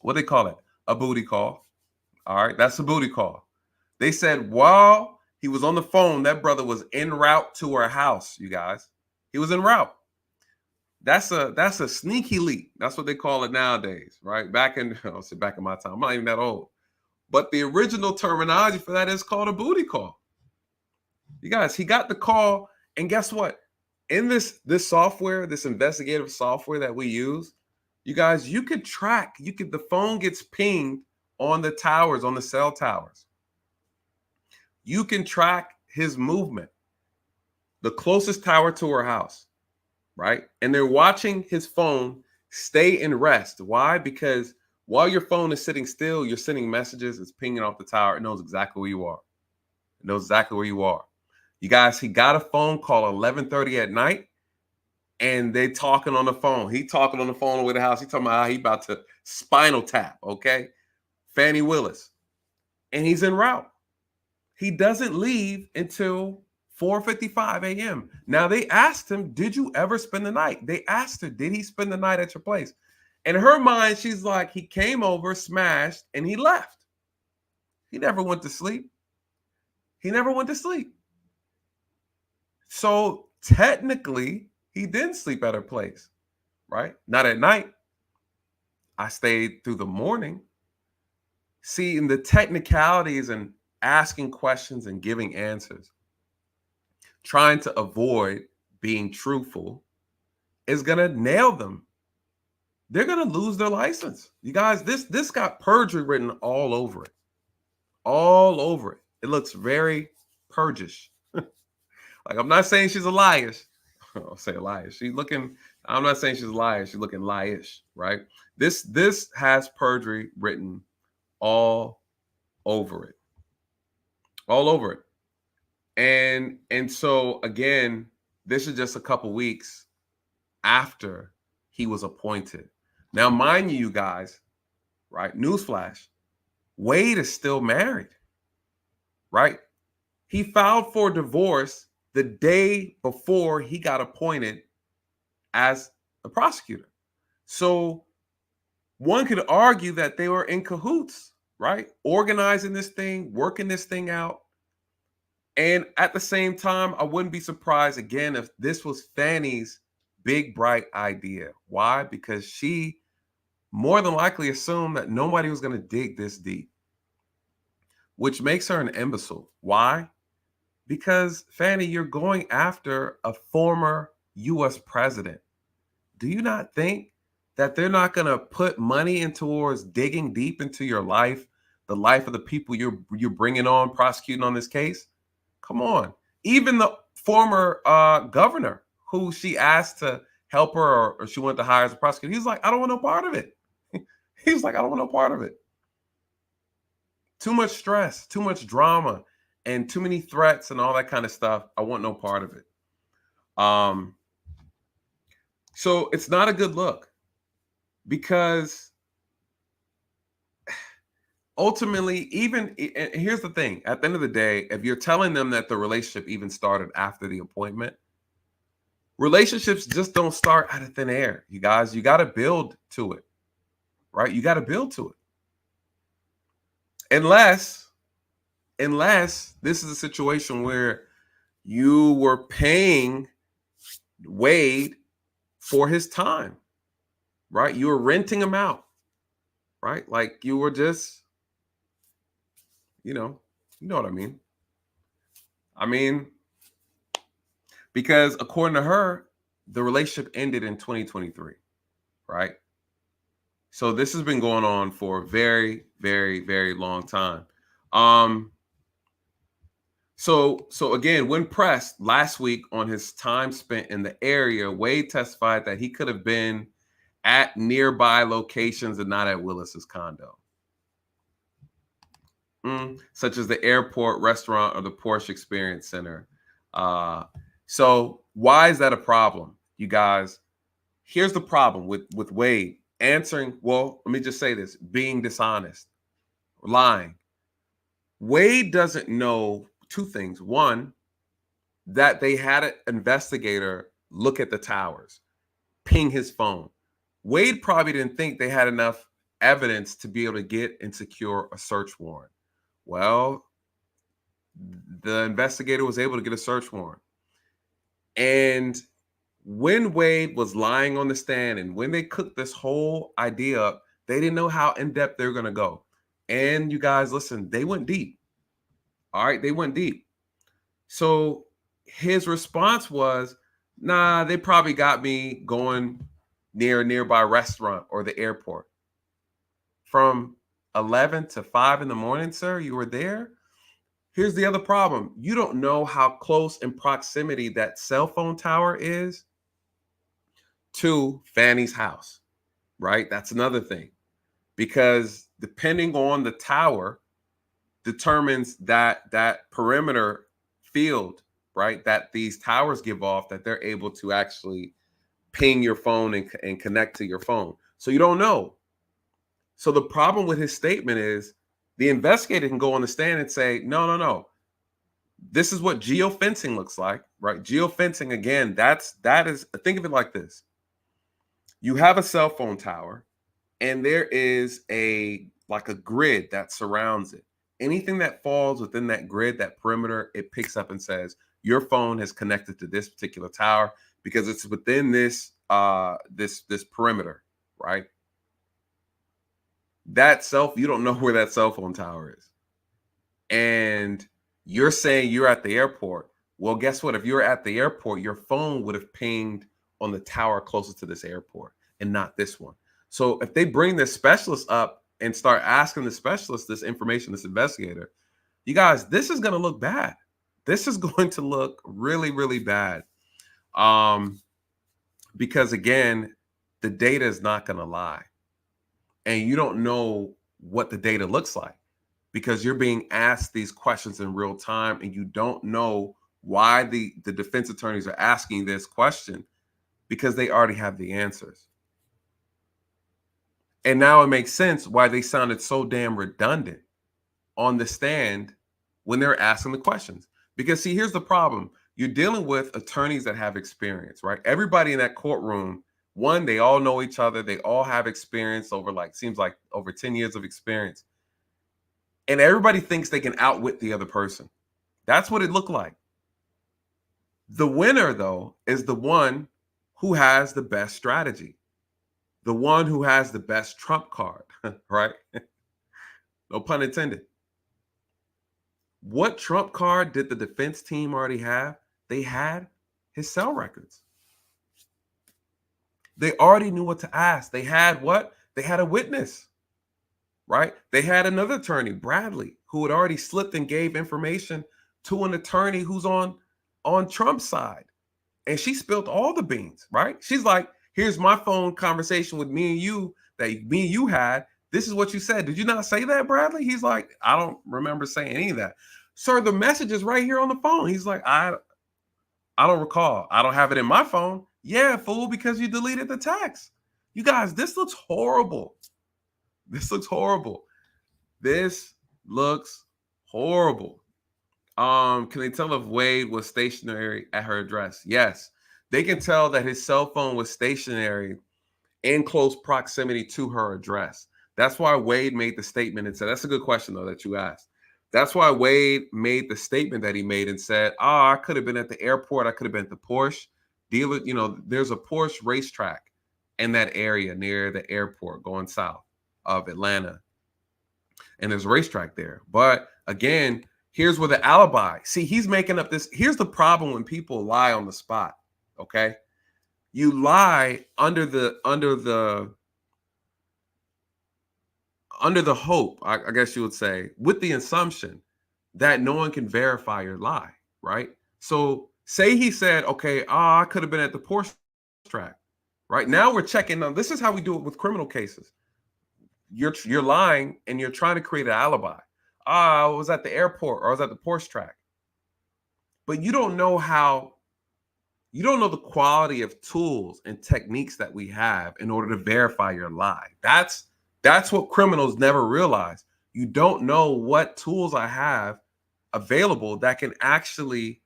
What do they call it? A booty call. All right, that's a booty call. They said while he was on the phone, that brother was en route to her house, you guys. He was en route. That's a sneaky leak. That's what they call it nowadays, right? Back in my time. I'm not even that old. But the original terminology for that is called a booty call. You guys, he got the call, and guess what? In this software, this investigative software that we use, you guys, you could track, the phone gets pinged on the towers, on the cell towers. You can track his movement, the closest tower to her house, right? And they're watching his phone stay in rest. Why? Because while your phone is sitting still, you're sending messages, it's pinging off the tower. It knows exactly where you are. It knows exactly where you are. You guys, he got a phone call at 11:30 at night, and they talking on the phone. He talking on the phone with the house. He talking about how he about to spinal tap, okay? Fani Willis. And he's en route. He doesn't leave until 4:55 a.m. Now, they asked him, did you ever spend the night? They asked her, did he spend the night at your place? In her mind, she's like, he came over, smashed, and he left. He never went to sleep. He never went to sleep. So technically, he didn't sleep at her place, right? Not at night. I stayed through the morning. See, in the technicalities and asking questions and giving answers, trying to avoid being truthful is going to nail them. They're going to lose their license. You guys, this got perjury written all over it. All over it. It looks very purgish. Like, I'm not saying she's a liar. I'll say a liar. I'm not saying she's a liar. She's looking liarish, right? This has perjury written all over it. all over it. And so again, this is just a couple weeks after he was appointed. Now, mind you guys, right? Newsflash, Wade is still married, right? He filed for divorce the day before he got appointed as a prosecutor. So one could argue that they were in cahoots, right? Organizing this thing, working this thing out. And at the same time, I wouldn't be surprised again if this was Fani's big, bright idea. Why? Because she more than likely assumed that nobody was going to dig this deep, which makes her an imbecile. Why? Because, Fani, you're going after a former U.S. president. Do you not think that they're not going to put money in towards digging deep into your life, the life of the people you're bringing on, prosecuting on this case? Come on. Even the former governor who she asked to help her or she wanted to hire as a prosecutor, he's like, I don't want no part of it. He's like, I don't want no part of it. Too much stress, too much drama, and too many threats and all that kind of stuff. I want no part of it. So it's not a good look because ultimately, even, and here's the thing, at the end of the day, if you're telling them that the relationship even started after the appointment, relationships just don't start out of thin air. You guys, you got to build to it, right? You got to build to it. Unless this is a situation where you were paying Wade for his time, right? You were renting him out, right? Like you were just, you know what I mean? I mean, because according to her, the relationship ended in 2023, right? So this has been going on for a very, very, very long time. So again, when pressed last week on his time spent in the area, Wade testified that he could have been at nearby locations and not at Willis's condo, such as the airport, restaurant, or the Porsche Experience Center. So why is that a problem, you guys? Here's the problem with Wade answering. Well, let me just say this: being dishonest, lying. Wade doesn't know two things. One, that they had an investigator look at the towers, ping his phone. Wade probably didn't think they had enough evidence to be able to get and secure a search warrant. Well, the investigator was able to get a search warrant. And when Wade was lying on the stand and when they cooked this whole idea up, they didn't know how in-depth they were going to go. And you guys, listen, they went deep. All right, they went deep. So his response was, nah, they probably got me going near a nearby restaurant or the airport. From 11 to 5 in the morning, sir, you were there? Here's the other problem. You don't know how close in proximity that cell phone tower is to Fani's house, right? That's another thing. Because depending on the tower determines that perimeter field, right, that these towers give off, that they're able to actually ping your phone and connect to your phone. So you don't know. So the problem with his statement is the investigator can go on the stand and say, no. This is what geofencing looks like, right? Geofencing, again, that is, think of it like this. You have a cell phone tower and there is like a grid that surrounds it. Anything that falls within that grid, that perimeter, it picks up and says, your phone has connected to this particular tower because it's within this this perimeter, right? You don't know where that cell phone tower is. And you're saying you're at the airport. Well, guess what? If you're at the airport, your phone would have pinged on the tower closest to this airport and not this one. So if they bring this specialist up and start asking the specialist this information, this investigator, you guys, this is going to look bad. This is going to look really, really bad. Because again, the data is not going to lie. And you don't know what the data looks like. because you're being asked these questions in real time and you don't know why the defense attorneys are asking this question, because they already have the answers. And now it makes sense why they sounded so damn redundant on the stand when they're asking the questions. Because see, here's the problem. You're dealing with attorneys that have experience, right? Everybody in that courtroom, one, they all know each other. They all have experience over seems like over 10 years of experience. And everybody thinks they can outwit the other person. That's what it looked like. The winner, though, is the one who has the best strategy. The one who has the best trump card, right? No pun intended. What trump card did the defense team already have? They had his cell records. They already knew what to ask. They had what? They had a witness, right? They had another attorney, Bradley, who had already slipped and gave information to an attorney who's on Trump's side. And she spilled all the beans, right? She's like, here's my phone conversation with me and you that me and you had. This is what you said. Did you not say that, Bradley? He's like, I don't remember saying any of that. Sir, the message is right here on the phone. He's like, I don't recall. I don't have it in my phone. Yeah, fool, because you deleted the text. You guys, this looks horrible. This looks horrible. This looks horrible. Can they tell if Wade was stationary at her address? Yes. They can tell that his cell phone was stationary in close proximity to her address. That's why Wade made the statement and said, that's a good question, though, that you asked. That's why Wade made the statement that he made and said, I could have been at the airport. I could have been at the Porsche dealer. You know, there's a Porsche racetrack in that area near the airport going south of Atlanta. And there's a racetrack there. But again, here's where the alibi. See, he's making up this. Here's the problem when people lie on the spot. Okay. You lie under the hope, I guess you would say, with the assumption that no one can verify your lie, right? So say he said, okay, I could have been at the Porsche track, right? Now we're checking on, this is how we do it with criminal cases. You're lying and you're trying to create an alibi. I was at the airport or I was at the Porsche track. But you don't know the quality of tools and techniques that we have in order to verify your lie. That's what criminals never realize. You don't know what tools I have available that can actually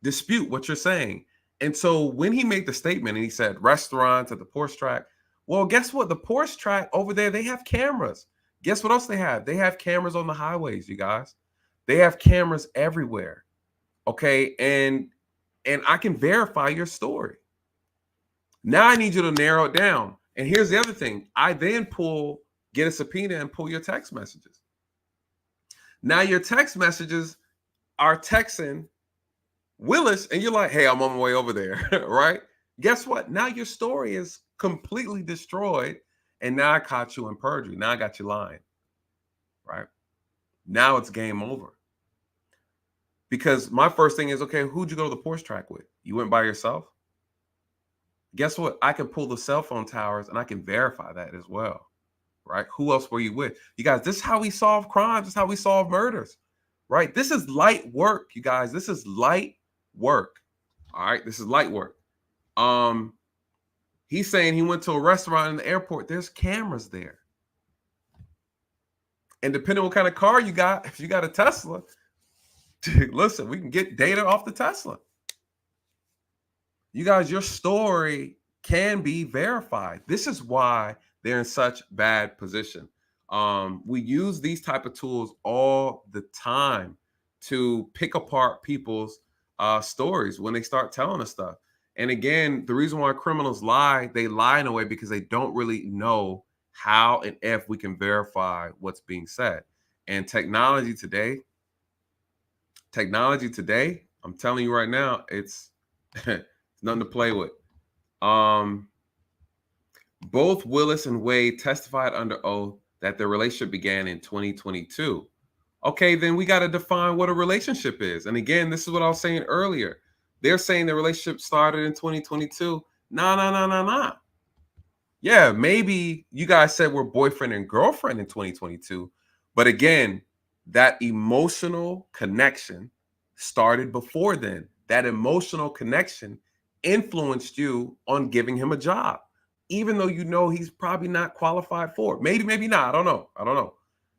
dispute what you're saying. And so when he made the statement and he said restaurants at the Porsche track, well, guess what? The Porsche track over there, they have cameras. Guess what else they have? They have cameras on the highways, you guys. They have cameras everywhere. Okay. And I can verify your story. Now I need you to narrow it down. And here's the other thing. I then get a subpoena and pull your text messages. Now your text messages are texting Willis and you're like, hey, I'm on my way over there, right? Guess what? Now your story is completely destroyed. And now I caught you in perjury. Now I got you lying, right? Now it's game over. Because my first thing is, okay, who'd you go to the Porsche track with? You went by yourself? Guess what? I can pull the cell phone towers and I can verify that as well, right? Who else were you with? You guys, this is how we solve crimes. This is how we solve murders, right? This is light work, you guys. This is light work, all right? This is light work. He's saying he went to a restaurant in the airport. There's cameras there. And depending on what kind of car you got, if you got a Tesla, listen, we can get data off the Tesla. You guys, your story can be verified. This is why they're in such bad position. We use these type of tools all the time to pick apart people's stories when they start telling us stuff. And again, the reason why criminals lie, they lie in a way because they don't really know how and if we can verify what's being said. And technology today, I'm telling you right now, it's nothing to play with. Both Willis and Wade testified under oath that their relationship began in 2022. Okay, then we got to define what a relationship is. And again, this is what I was saying earlier. They're saying the relationship started in 2022. No. yeah, maybe you guys said we're boyfriend and girlfriend in 2022, but again, that emotional connection started before then. That emotional connection influenced you on giving him a job, even though you know he's probably not qualified for it. Maybe, maybe not. I don't know. I don't know.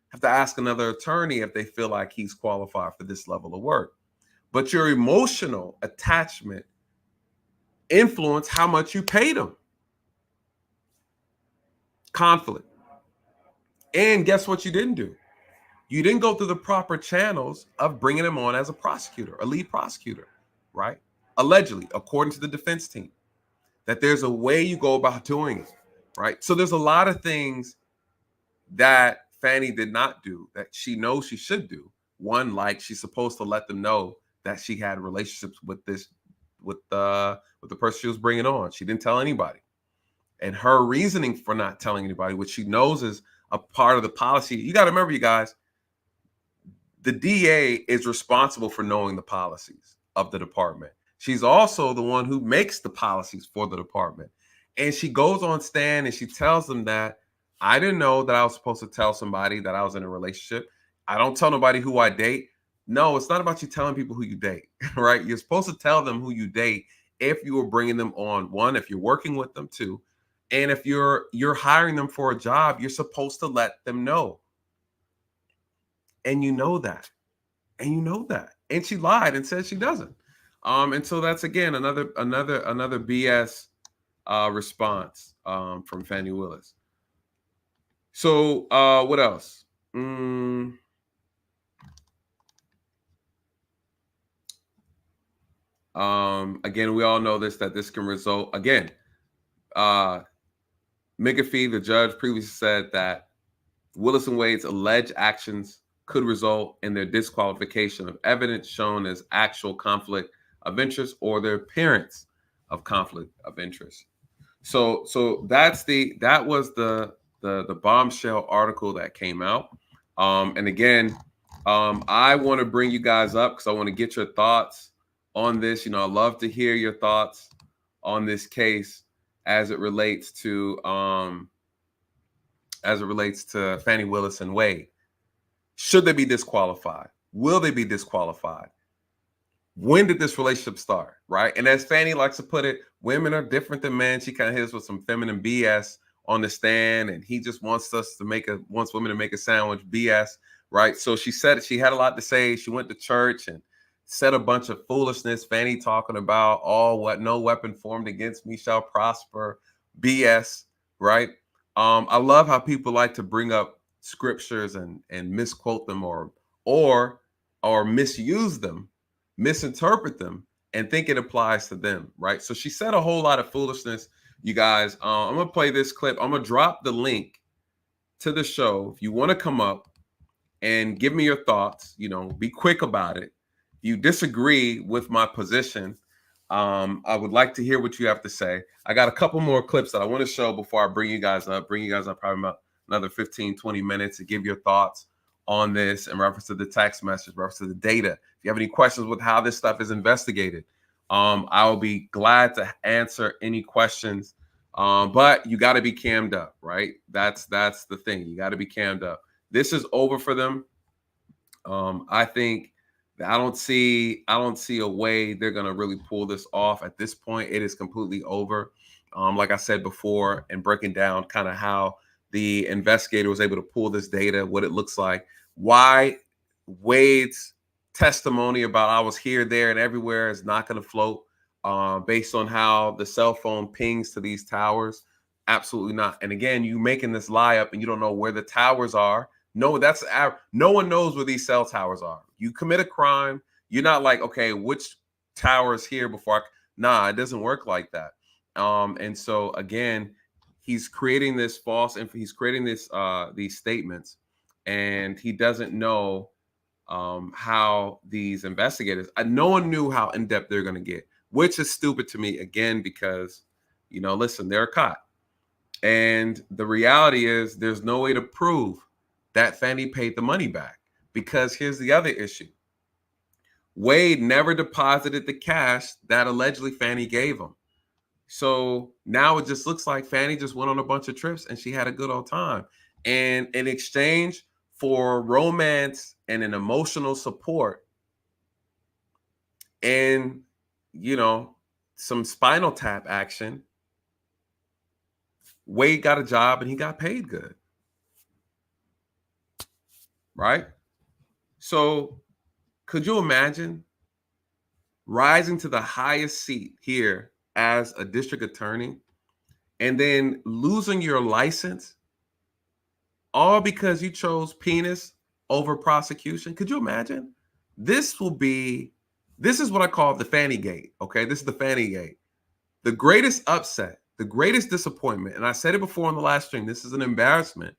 Have to ask another attorney if they feel like he's qualified for this level of work. But your emotional attachment influenced how much you paid him. Conflict. And guess what you didn't do? You didn't go through the proper channels of bringing him on as a prosecutor, a lead prosecutor, right? Allegedly, according to the defense team, that there's a way you go about doing it, right? So there's a lot of things that Fani did not do that she knows she should do. One, like she's supposed to let them know that she had relationships with the person she was bringing on. She didn't tell anybody. And her reasoning for not telling anybody, which she knows is a part of the policy. You got to remember, you guys, the DA is responsible for knowing the policies of the department. She's also the one who makes the policies for the department. And she goes on stand and she tells them that I didn't know that I was supposed to tell somebody that I was in a relationship. I don't tell nobody who I date. No, it's not about you telling people who you date, right? You're supposed to tell them who you date if you are bringing them on. One, if you're working with them. Two, and if you're hiring them for a job, you're supposed to let them know. And you know that. And you know that. And she lied and said she doesn't. And so that's again another BS response from Fani Willis. So what else? Again, we all know that this can result again. McAfee, the judge, previously said that Willis and Wade's alleged actions could result in their disqualification of evidence shown as actual conflict of interest or their appearance of conflict of interest. So that was the bombshell article that came out. And again, I want to bring you guys up because I want to get your thoughts on this. You know, I love to hear your thoughts on this case as it relates to Fani Willis and Wade. Should they be disqualified? Will they be disqualified? When did this relationship start? Right. And as Fani likes to put it, women are different than men. She kind of hits with some feminine BS on the stand, and he just wants women to make a sandwich BS. Right. So she said she had a lot to say. She went to church and said a bunch of foolishness. Fani talking about no weapon formed against me shall prosper BS. Right. I love how people like to bring up scriptures and misquote them or misuse them, misinterpret them, and think it applies to them, right? So she said a whole lot of foolishness, you guys. I'm gonna play this clip. I'm gonna drop the link to the show. If you want to come up and give me your thoughts, you know, be quick about it. If you disagree with my position, I would like to hear what you have to say. I got a couple more clips that I want to show before I bring you guys up probably about another 15, 20 minutes to give your thoughts on this in reference to the text message, reference to the data. If you have any questions with how this stuff is investigated, I'll be glad to answer any questions. But you got to be cammed up, right? That's the thing. You got to be cammed up. This is over for them. I think I don't see a way they're gonna really pull this off at this point. It is completely over. Like I said before, and breaking down kind of how the investigator was able to pull this data, what it looks like, why Wade's testimony about I was here, there, and everywhere is not going to float based on how the cell phone pings to these towers. Absolutely not. And again, you making this lie up and you don't know where the towers are. No, no one knows where these cell towers are. You commit a crime. You're not like, okay, which tower is here before nah, it doesn't work like that. And so again, he's creating this he's creating these statements, and he doesn't know how these investigators, no one knew how in-depth they're going to get, which is stupid to me again, because, you know, listen, they're caught. And the reality is there's no way to prove that Fani paid the money back, because here's the other issue. Wade never deposited the cash that allegedly Fani gave him. So now it just looks like Fani just went on a bunch of trips and she had a good old time. And in exchange for romance and an emotional support and, you know, some spinal tap action, Wade got a job and he got paid good. Right? So could you imagine rising to the highest seat here as a district attorney and then losing your license all because you chose penis over prosecution? Could you imagine? This is what I call the Fani Gate. Okay, this is the Fani Gate. The greatest upset, the greatest disappointment, and I said it before on the last stream, this is an embarrassment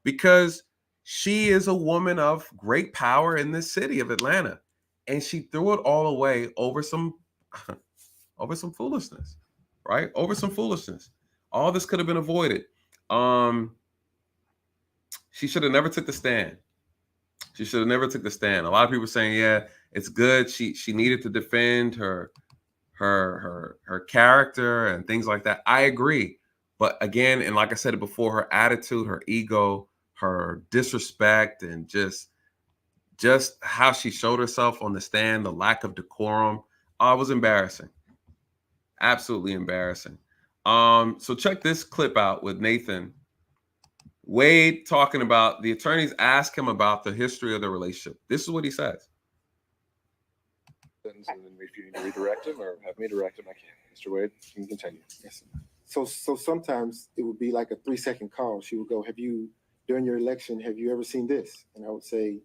because she is a woman of great power in this city of Atlanta, and she threw it all away over some foolishness, right? Over some foolishness. All this could have been avoided. She should have never took the stand. She should have never took the stand. A lot of people saying, yeah, it's good. She needed to defend her character and things like that. I agree. But again, and like I said before, her attitude, her ego, her disrespect, and just how she showed herself on the stand, the lack of decorum, it was embarrassing. Absolutely embarrassing. So check this clip out with Nathan Wade talking about the attorneys ask him about the history of the relationship. This is what he says. And then if you need to redirect him or have me direct him, I can. Mr. Wade, you can continue. Yes. So sometimes it would be like a 3-second call. She would go, during your election, have you ever seen this? And I would say,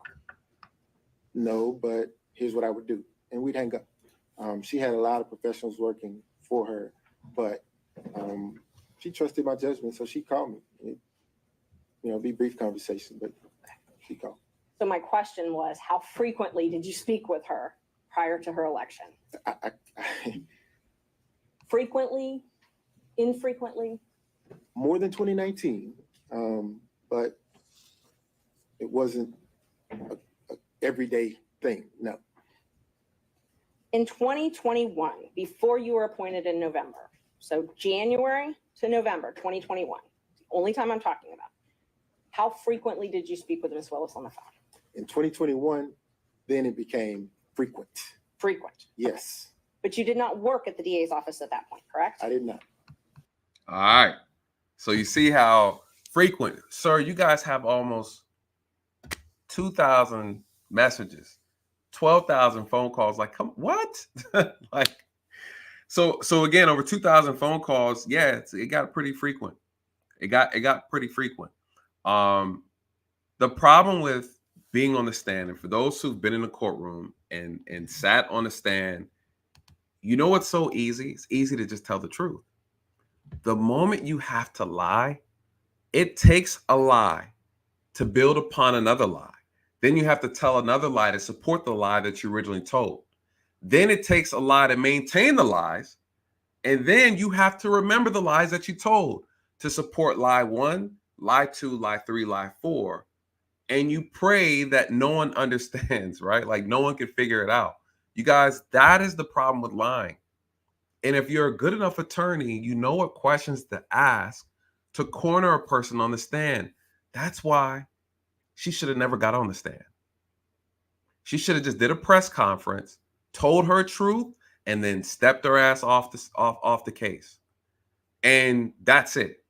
no, but here's what I would do. And we'd hang up. She had a lot of professionals working for her, but she trusted my judgment. So she called me. Be brief conversation, but she called. So my question was, how frequently did you speak with her prior to her election? Frequently? Infrequently? More than 2019, but it wasn't a everyday thing, no. In 2021, before you were appointed in November, so January to November 2021, the only time I'm talking about, how frequently did you speak with Ms. Willis on the phone? In 2021, then it became frequent. Frequent? Yes. But you did not work at the DA's office at that point, correct? I did not. All right. So you see how frequent, sir, you guys have almost 2,000 messages, 12,000 phone calls. Like, come, what? So again, over 2,000 phone calls. Yeah, it got pretty frequent. It got pretty frequent. The problem with being on the stand, and for those who've been in the courtroom and sat on the stand, you know what's so easy? It's easy to just tell the truth. The moment you have to lie, it takes a lie to build upon another lie. Then you have to tell another lie to support the lie that you originally told. Then it takes a lie to maintain the lies. And then you have to remember the lies that you told to support lie 1, lie 2, lie 3, lie 4. And you pray that no one understands, right? Like no one can figure it out. You guys, that is the problem with lying. And if you're a good enough attorney, you know what questions to ask to corner a person on the stand. That's why she should have never got on the stand. She should have just did a press conference, told her truth, and then stepped her ass off the case. And that's it.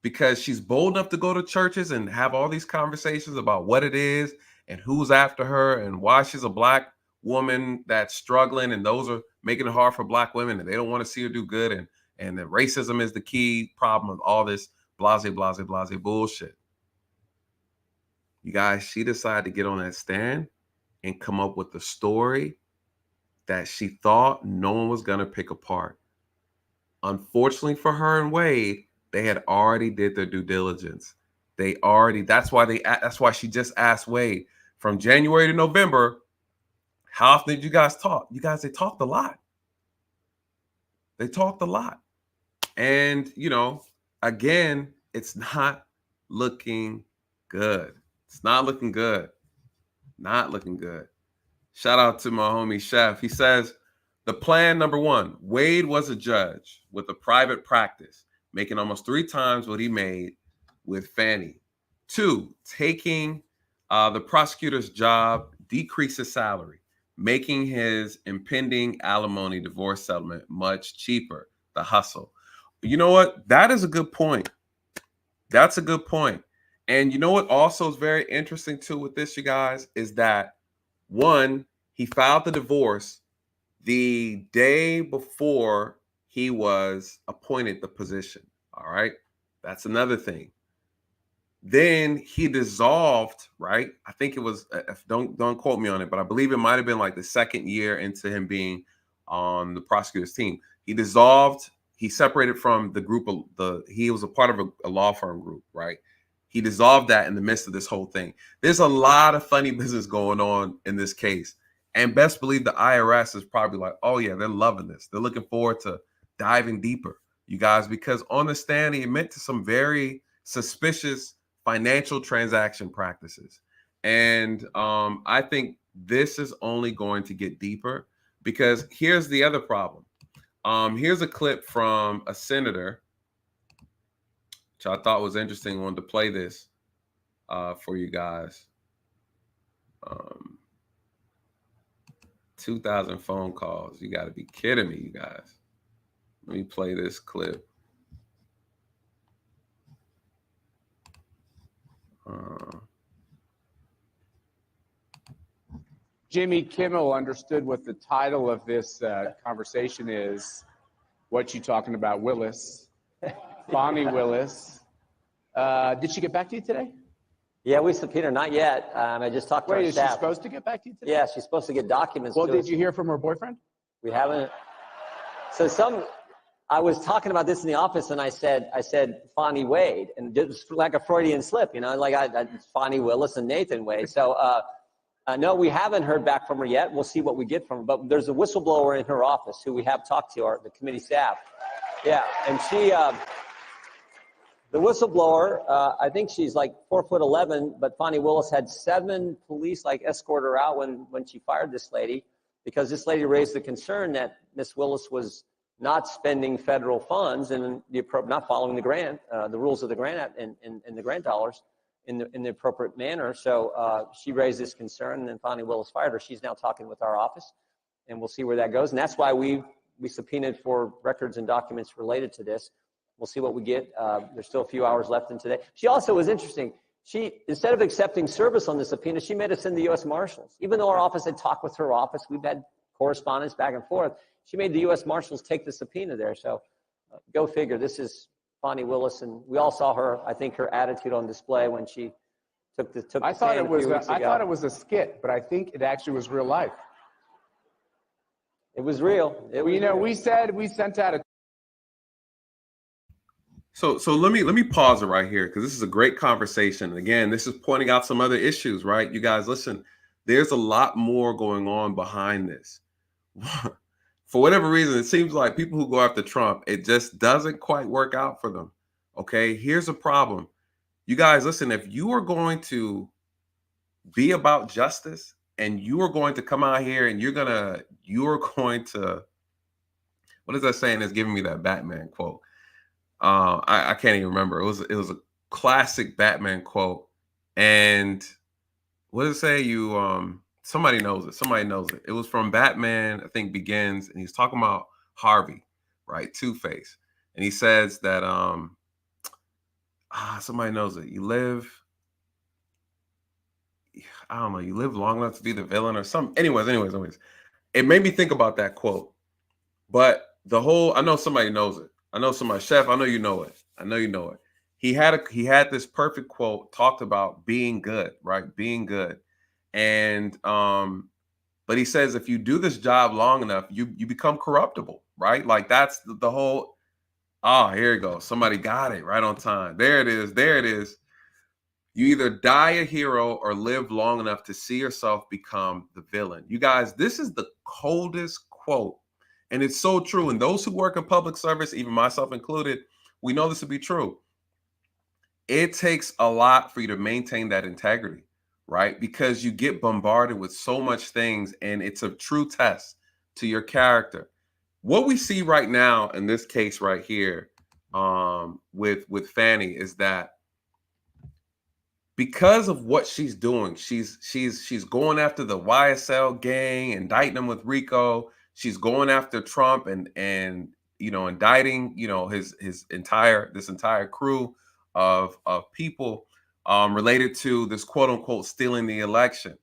Because she's bold enough to go to churches and have all these conversations about what it is and who's after her and why she's a Black woman that's struggling, and those are making it hard for Black women, and they don't want to see her do good, and that racism is the key problem of all this blase bullshit. You guys, she decided to get on that stand and come up with the story that she thought no one was going to pick apart. Unfortunately for her and Wade, they had already did their due diligence. That's why she just asked Wade from January to November, how often did you guys talk? You guys, they talked a lot. They talked a lot. And, again, it's not looking good. It's not looking good. Not looking good. Shout out to my homie Chef. He says, The plan number one, Wade was a judge with a private practice, making almost 3 times what he made with Fani. 2, taking the prosecutor's job, decrease his salary, making his impending alimony divorce settlement much cheaper, the hustle. You know what? That is a good point. That's a good point. And you know what also is very interesting too with this, you guys, is that one, he filed the divorce the day before he was appointed the position. All right. That's another thing. Then he dissolved, right? I think it was, don't quote me on it, but I believe it might have been like the 2nd year into him being on the prosecutor's team. He dissolved. He separated from the group he was a part of a law firm group, right? He dissolved that in the midst of this whole thing. There's a lot of funny business going on in this case. And best believe the IRS is probably like, oh yeah, they're loving this. They're looking forward to diving deeper, you guys, because on the stand, he admitted to some very suspicious financial transaction practices. And I think this is only going to get deeper, because here's the other problem. Here's a clip from a senator, which I thought was interesting. I wanted to play this for you guys. 2,000 phone calls. You got to be kidding me, you guys. Let me play this clip. Jimmy Kimmel understood what the title of this conversation is. What you talking about, Willis? Fani Willis. Did she get back to you today? Yeah, we subpoenaed her. Not yet. I just talked to her Wait, staff. is she supposed to get back to you today? Yeah, she's supposed to get documents. Well, to did us. you hear from her boyfriend? We haven't. So I was talking about this in the office, and I said Fani Wade, and it was like a Freudian slip, you know, like Fani Willis and Nathan Wade. So no, we haven't heard back from her yet. We'll see what we get from her. But there's a whistleblower in her office who we have talked to, the committee staff. Yeah, and she, the whistleblower, I think she's like 4'11", but Fani Willis had 7 police escort her out when she fired this lady, because this lady raised the concern that Miss Willis was not spending federal funds and not following the grant, the rules of the grant and the grant dollars in the appropriate manner. So she raised this concern, and then Fani Willis fired her. She's now talking with our office, and we'll see where that goes. And that's why we subpoenaed for records and documents related to this. We'll see what we get. There's still a few hours left in today. She also was interesting. She, instead of accepting service on the subpoena, she made us send the U.S. Marshals. Even though our office had talked with her office, we've had correspondence back and forth. She made the U.S. Marshals take the subpoena there. So go figure. This is Fani Willis, and we all saw her. I think her attitude on display when she took the stand. I thought it was a skit, but I think it actually was real life. It was real. We sent out a. So let me pause it right here, because this is a great conversation. Again, this is pointing out some other issues, right? You guys, listen, there's a lot more going on behind this. For whatever reason, it seems like people who go after Trump, it just doesn't quite work out for them. Okay, here's a problem. You guys, listen, if you are going to be about justice and you are going to come out here and you're going to, what is that saying that's giving me that Batman quote? I can't even remember. It was a classic Batman quote. And what does it say? Somebody knows it. Somebody knows it. It was from Batman, I think Begins, and he's talking about Harvey, right? Two-Face. And he says that somebody knows it. You live long enough to be the villain or something. Anyways. It made me think about that quote. But I know somebody knows it. I know somebody, Chef, I know you know it. He had this perfect quote, talked about being good, right? Being good. And but he says if you do this job long enough, you become corruptible, right? Like that's the whole. Here you go. Somebody got it right on time. There it is. You either die a hero or live long enough to see yourself become the villain. You guys, this is the coldest quote, and it's so true. And those who work in public service, even myself included, we know this to be true. It takes a lot for you to maintain that integrity, right? Because you get bombarded with so much things, and it's a true test to your character. What we see right now in this case right here with Fani is that because of what she's doing, she's going after the YSL gang, indicting them with RICO. She's going after Trump and you know, indicting, you know, this entire crew of people related to this quote unquote stealing the election.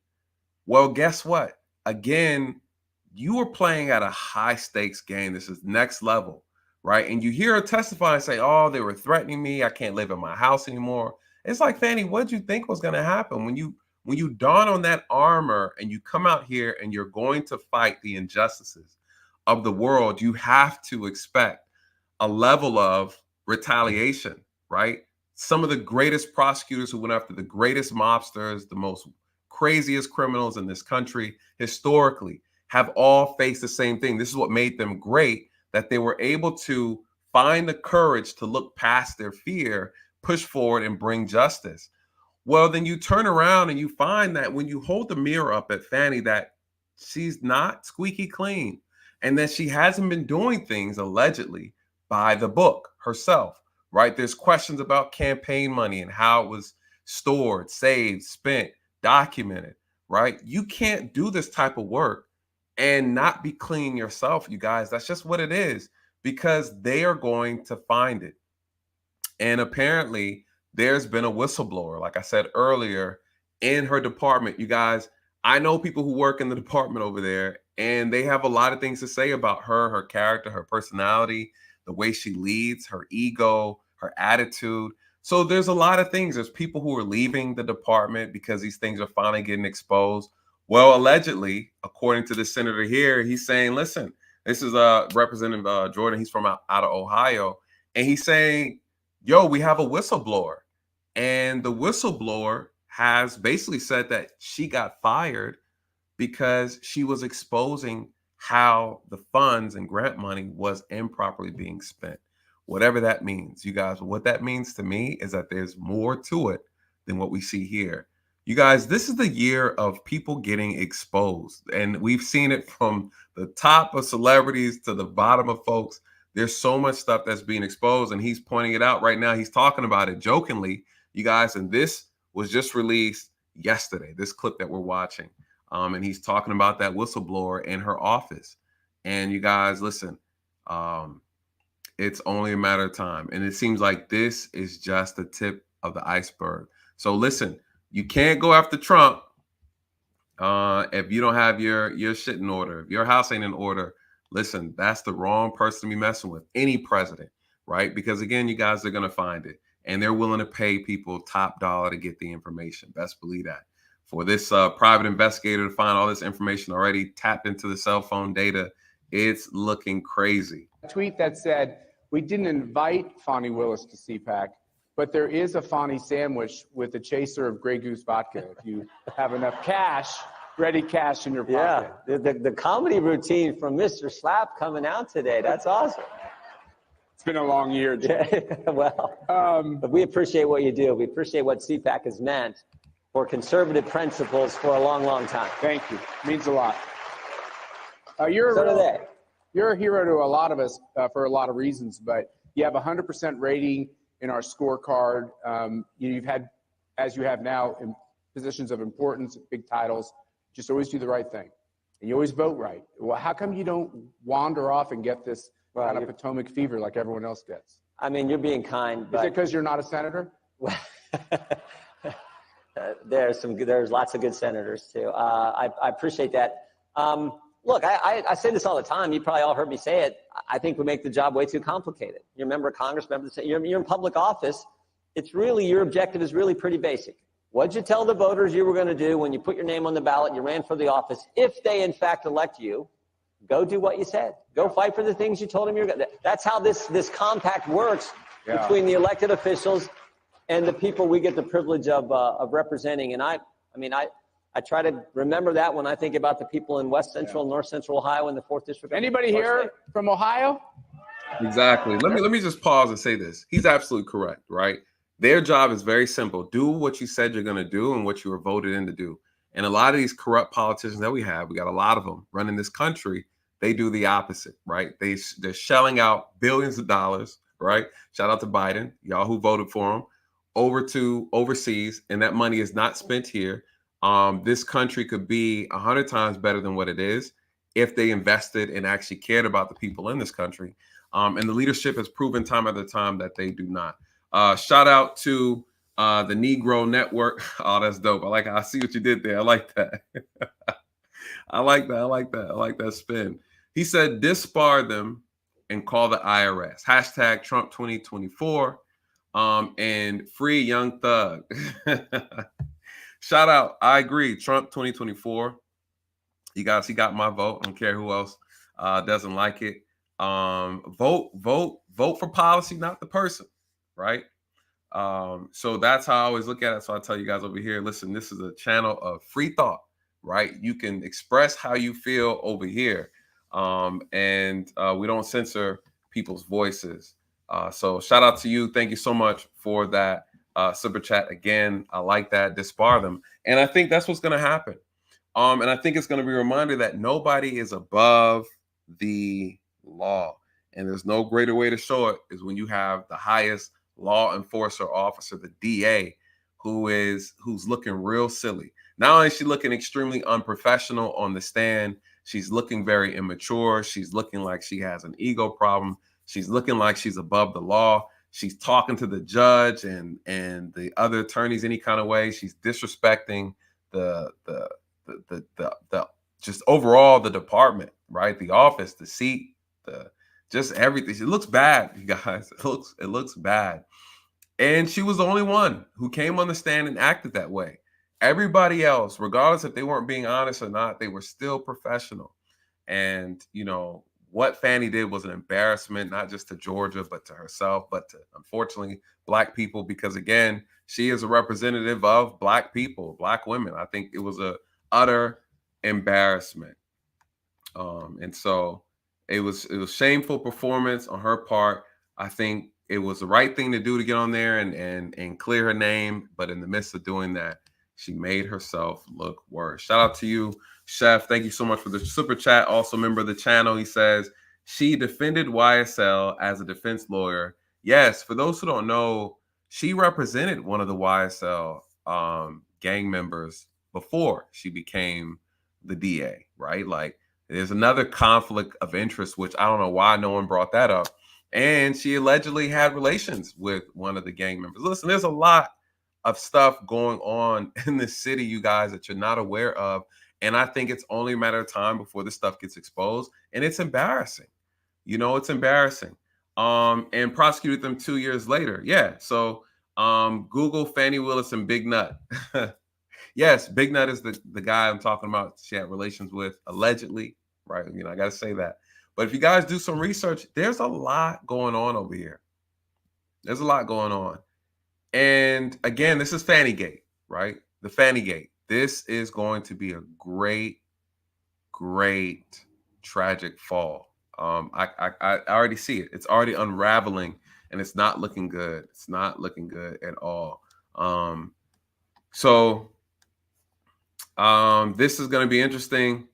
Well, guess what? Again, you are playing at a high stakes game. This is next level, right? And you hear her testify and say, "Oh, they were threatening me. I can't live in my house anymore." It's like, Fani, what did you think was going to happen when you don on that armor and you come out here and you're going to fight the injustices of the world? You have to expect a level of retaliation, right? Some of the greatest prosecutors who went after the greatest mobsters, the most craziest criminals in this country historically have all faced the same thing. This is what made them great, that they were able to find the courage to look past their fear, push forward, and bring justice. Well, then you turn around and you find that when you hold the mirror up at Fani, that she's not squeaky clean and that she hasn't been doing things allegedly by the book herself, right? There's questions about campaign money and how it was stored, saved, spent, documented, right? You can't do this type of work and not be clean yourself, you guys. That's just what it is, because they are going to find it. And apparently there's been a whistleblower, like I said earlier, in her department. You guys, I know people who work in the department over there, and they have a lot of things to say about her, her character, her personality, the way she leads, her ego, her attitude. So there's a lot of things. There's people who are leaving the department because these things are finally getting exposed. Well, allegedly, according to the senator here, he's saying, listen, this is Representative Jordan. He's from out of Ohio. And he's saying, yo, we have a whistleblower. And the whistleblower has basically said that she got fired because she was exposing how the funds and grant money was improperly being spent. Whatever that means, you guys, what that means to me is that there's more to it than what we see here. You guys, this is the year of people getting exposed. And we've seen it from the top of celebrities to the bottom of folks. There's so much stuff that's being exposed, and he's pointing it out right now. He's talking about it jokingly, you guys, and this was just released yesterday, this clip that we're watching. And he's talking about that whistleblower in her office. And you guys, listen, it's only a matter of time. And it seems like this is just the tip of the iceberg. So listen, you can't go after Trump if you don't have your shit in order. If your house ain't in order, listen, that's the wrong person to be messing with, any president, right? Because again, you guys are going to find it, and they're willing to pay people top dollar to get the information. Best believe that. For this private investigator to find all this information already tapped into the cell phone data, it's looking crazy. A tweet that said, we didn't invite Fani Willis to CPAC, but there is a Fani sandwich with a chaser of Grey Goose vodka if you have enough cash, ready cash in your pocket. Yeah, the comedy routine from Mr. Slap coming out today. That's awesome. It's been a long year, Jay. Well, but we appreciate what you do. We appreciate what CPAC has meant for conservative principles for a long, long time. Thank you. It means a lot. So do they. You're a hero to a lot of us for a lot of reasons, but you have 100% rating in our scorecard. You've had, as you have now, in positions of importance, big titles, just always do the right thing. And you always vote right. Well, how come you don't wander off and get this kind of Potomac fever like everyone else gets? I mean, you're being kind. Is it because you're not a senator? There's lots of good senators too. I appreciate that. Look, I say this all the time. You probably all heard me say it. I think we make the job way too complicated. You're a member of Congress, you're in public office. It's really, your objective is really pretty basic. What'd you tell the voters you were going to do when you put your name on the ballot, you ran for the office? If they in fact elect you, go do what you said. Go fight for the things you told them you're going to. That's how this compact works between the elected officials and the people we get the privilege of representing. And I try to remember that when I think about the people in West Central, North Central Ohio, and the 4th District. Anybody here from Ohio? Exactly. Let me just pause and say this. He's absolutely correct, right? Their job is very simple. Do what you said you're going to do and what you were voted in to do. And a lot of these corrupt politicians that we got a lot of them running this country, they do the opposite, right? They're shelling out billions of dollars, right? Shout out to Biden, y'all who voted for him, over to overseas, and that money is not spent here. This country could be 100 times better than what it is if they invested and actually cared about the people in this country. And the leadership has proven time after time that they do not. Shout out to the Negro Network. Oh, that's dope. I see what you did there. I like that. I like that spin. He said, disbar them and call the IRS. Hashtag Trump 2024 and free Young Thug. Shout out. I agree. Trump 2024. You guys, he got my vote. I don't care who else doesn't like it. Vote for policy, not the person, right? So that's how I always look at it. So I tell you guys over here, listen, this is a channel of free thought, right? You can express how you feel over here. And we don't censor people's voices. So shout out to you. Thank you so much for that super chat. Again, I like that. Disbar them. And I think that's what's going to happen. And I think it's going to be a reminder that nobody is above the law. And there's no greater way to show it is when you have the highest law enforcer officer, the DA, who's looking real silly. Not only is she looking extremely unprofessional on the stand, she's looking very immature. She's looking like she has an ego problem. She's looking like she's above the law. She's talking to the judge and the other attorneys any kind of way. She's disrespecting the just overall the department, right? The office, the seat, just everything. It looks bad, you guys. It looks bad. And she was the only one who came on the stand and acted that way. Everybody else, regardless if they weren't being honest or not, they were still professional. And, you know, what Fani did was an embarrassment, not just to Georgia, but to herself, but to, unfortunately, Black people, because, again, she is a representative of Black people, Black women. I think it was a utter embarrassment. And so it was shameful performance on her part. I think it was the right thing to do to get on there and clear her name. But in the midst of doing that, she made herself look worse. Shout out to you, Chef. Thank you so much for the super chat. Also member of the channel. He says she defended YSL as a defense lawyer. Yes, for those who don't know, she represented one of the YSL gang members before she became the DA, right? Like, there's another conflict of interest, which I don't know why no one brought that up. And she allegedly had relations with one of the gang members. Listen, there's a lot of stuff going on in this city, you guys, that you're not aware of. And I think it's only a matter of time before this stuff gets exposed. And it's embarrassing. You know, it's embarrassing. And prosecuted them 2 years later. Yeah. So Google Fani Willis and Big Nut. Yes, Big Nut is the guy I'm talking about. She had relations with, allegedly, right? You know, I got to say that. But if you guys do some research, there's a lot going on over here. There's a lot going on. And again, this is Fanigate, right? The Fanigate. This is going to be a great, great, tragic fall. I already see it. It's already unraveling, and it's not looking good. It's not looking good at all. This is going to be interesting.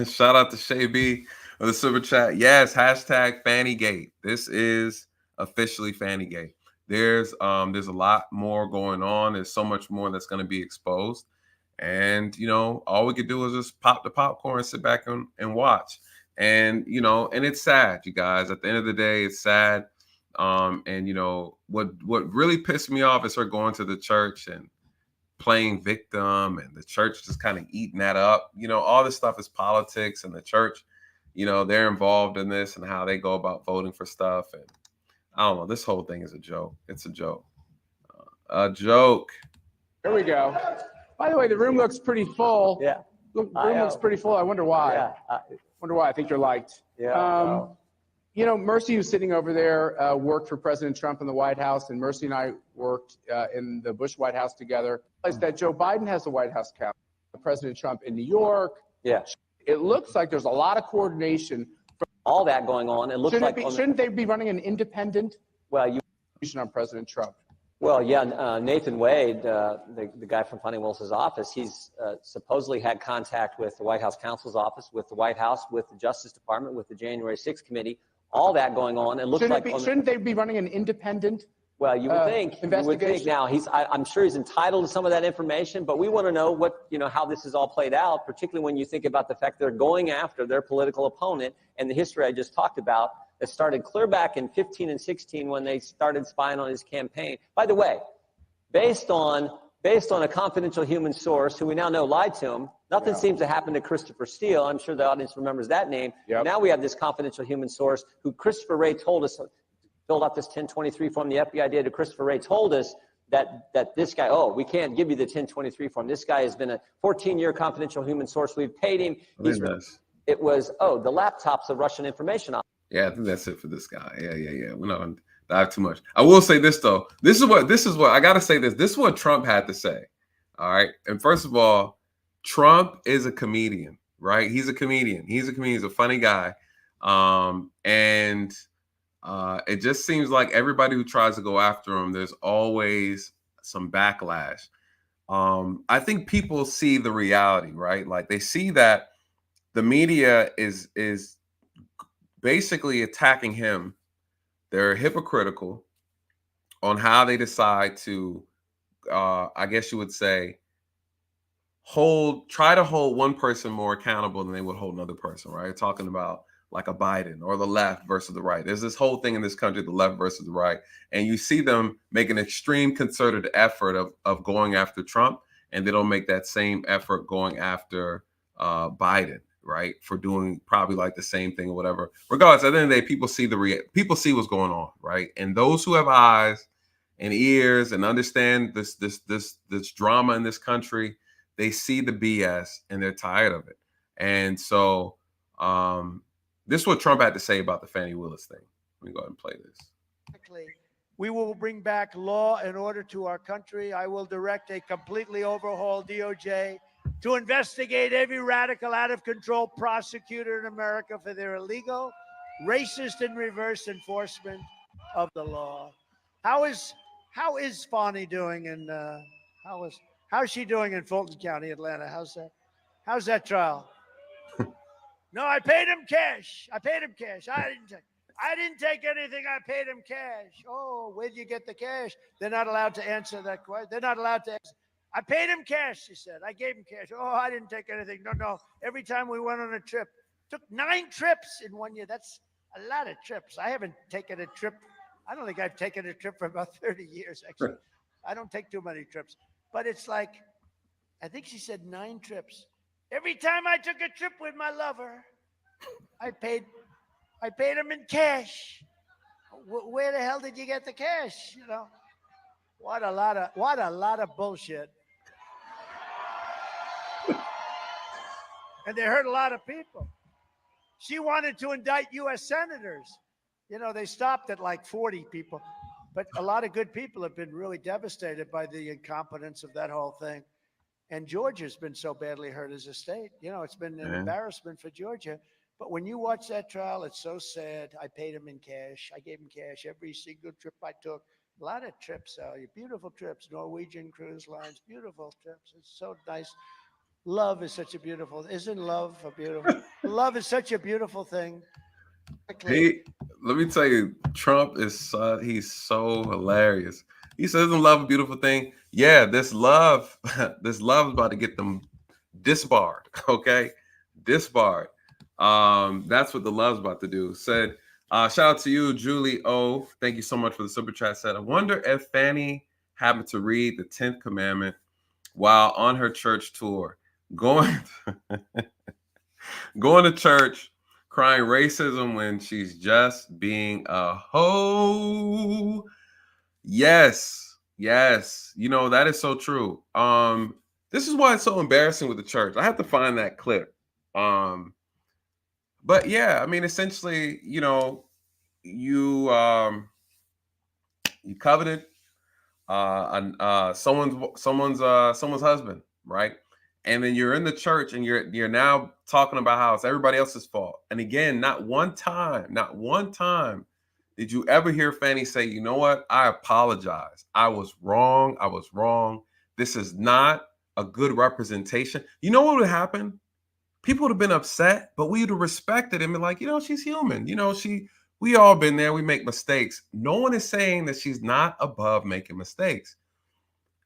Shout out to Shay B of the super chat. Yes, hashtag Fanigate. This is officially Fanigate. There's a lot more going on. There's so much more that's going to be exposed. And, you know, all we could do is just pop the popcorn, sit back and watch. And, you know, and it's sad, you guys. At the end of the day, it's sad. And, you know, what really pissed me off is her going to the church and playing victim, and the church just kind of eating that up. You know, all this stuff is politics, and the church, you know, they're involved in this and how they go about voting for stuff. And I don't know, this whole thing is a joke. It's a joke. A joke. Here we go. By the way, the room looks pretty full. Yeah. The room looks pretty full. I wonder why. Yeah. Wonder why. I think you're liked. Yeah. You know, Mercy, who's sitting over there, worked for President Trump in the White House, and Mercy and I worked in the Bush White House together. Is that Joe Biden has the White House count, President Trump in New York. Yeah. It looks like there's a lot of coordination. All that going on. It looks Shouldn't like shouldn't they be running an independent you on President Trump? Well, yeah, Nathan Wade, the guy from Fani Willis's office, he's supposedly had contact with the White House counsel's office, with the White House, with the Justice Department, with the January 6th committee, all that going on. It looks shouldn't they be running an independent Well, you would think. Now, I'm sure he's entitled to some of that information, but we want to know how this is all played out, particularly when you think about the fact they're going after their political opponent and the history I just talked about that started clear back in 15 and 16 when they started spying on his campaign. By the way, based on a confidential human source who we now know lied to him, nothing seems to happen to Christopher Steele. I'm sure the audience remembers that name. Yep. Now we have this confidential human source who Christopher Wray told us, filled out this 1023 form the FBI did, to Christopher Wray told us that this guy, we can't give you the 1023 form. This guy has been a 14-year confidential human source. We've paid him. It was, the laptop's of Russian information. Yeah, I think that's it for this guy. Yeah. We're not going to dive too much. I will say this, though. This is what I got to say this. This is what Trump had to say. All right. And first of all, Trump is a comedian, right? He's a comedian. He's a funny guy. It just seems like everybody who tries to go after him, there's always some backlash. I think people see the reality, right? Like they see that the media is basically attacking him. They're hypocritical on how they decide to, I guess you would say, try to hold one person more accountable than they would hold another person, right? Talking about like a Biden or the left versus the right. There's this whole thing in this country, the left versus the right. And you see them make an extreme concerted effort of going after Trump, and they don't make that same effort going after Biden, right? For doing probably like the same thing or whatever. Regardless, at the end of the day, people see what's going on, right? And those who have eyes and ears and understand this drama in this country, they see the BS and they're tired of it. And so this is what Trump had to say about the Fani Willis thing. Let me go ahead and play this. We will bring back law and order to our country. I will direct a completely overhauled DOJ to investigate every radical, out of control prosecutor in America for their illegal, racist, and reverse enforcement of the law. How is Fani doing in how's she doing in Fulton County, Atlanta? How's that trial? No, I paid him cash. I didn't take anything. I paid him cash. Oh, where'd you get the cash? They're not allowed to answer that question. They're not allowed to answer. I paid him cash, she said. I gave him cash. Oh, I didn't take anything. No. Every time we went on a trip, took 9 trips in 1 year. That's a lot of trips. I haven't taken a trip. I don't think I've taken a trip for about 30 years, actually. I don't take too many trips. But it's like, I think she said 9 trips. Every time I took a trip with my lover, I paid him in cash. Where the hell did you get the cash? What a lot of bullshit. And they hurt a lot of people. She wanted to indict U.S. senators. They stopped at like 40 people. But a lot of good people have been really devastated by the incompetence of that whole thing. And Georgia's been so badly hurt as a state. It's been an embarrassment for Georgia. But when you watch that trial, it's so sad. I paid him in cash. I gave him cash every single trip I took. A lot of trips, beautiful trips. Norwegian Cruise Lines, beautiful trips. It's so nice. Love is such a beautiful, isn't love a beautiful? Love is such a beautiful thing. Let me tell you, Trump he's so hilarious. He says, isn't love a beautiful thing? Yeah, this love is about to get them disbarred, okay? Disbarred. That's what the love's about to do. Said, shout out to you, Julie O. Thank you so much for the super chat. Said, I wonder if Fani happened to read the 10th commandment while on her church tour, going to church, crying racism when she's just being a hoe. Yes. That is so true. This is why it's so embarrassing with the church. I have to find that clip. But yeah, I mean, essentially, you coveted someone's husband, right? And then you're in the church and you're now talking about how it's everybody else's fault. And again, not one time Did you ever hear Fani say, you know what? I apologize. I was wrong. I was wrong. This is not a good representation. You know what would happen? People would have been upset, but we would have respected him and like, you know, she's human. You know, we all been there. We make mistakes. No one is saying that she's not above making mistakes.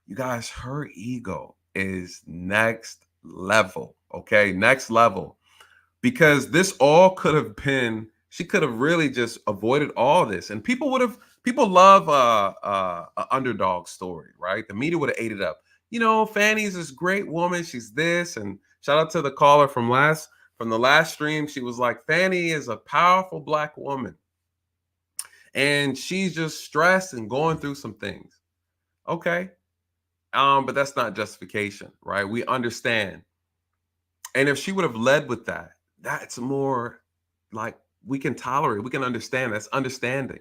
You guys, her ego is next level. Okay, next level. Because this all could have been, she could have really just avoided all this. And people love a underdog story, right? The media would have ate it up. You know, Fani's this great woman. She's this. And shout out to the caller from the last stream. She was like, Fani is a powerful Black woman. And she's just stressed and going through some things. Okay. But that's not justification, right? We understand. And if she would have led with that, that's more like we can tolerate, we can understand. That's understanding.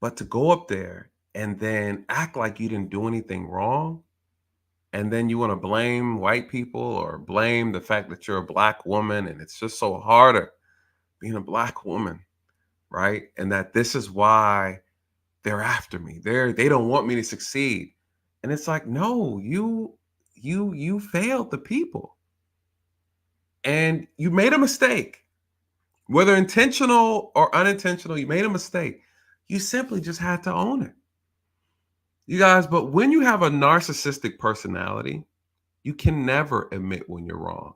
But to go up there and then act like you didn't do anything wrong, and then you want to blame white people or blame the fact that you're a Black woman and it's just so harder being a Black woman, right? And that this is why they're after me. They don't want me to succeed. And it's like, no, you failed the people. And you made a mistake. Whether intentional or unintentional, you made a mistake. You simply just had to own it. You guys, but when you have a narcissistic personality, you can never admit when you're wrong.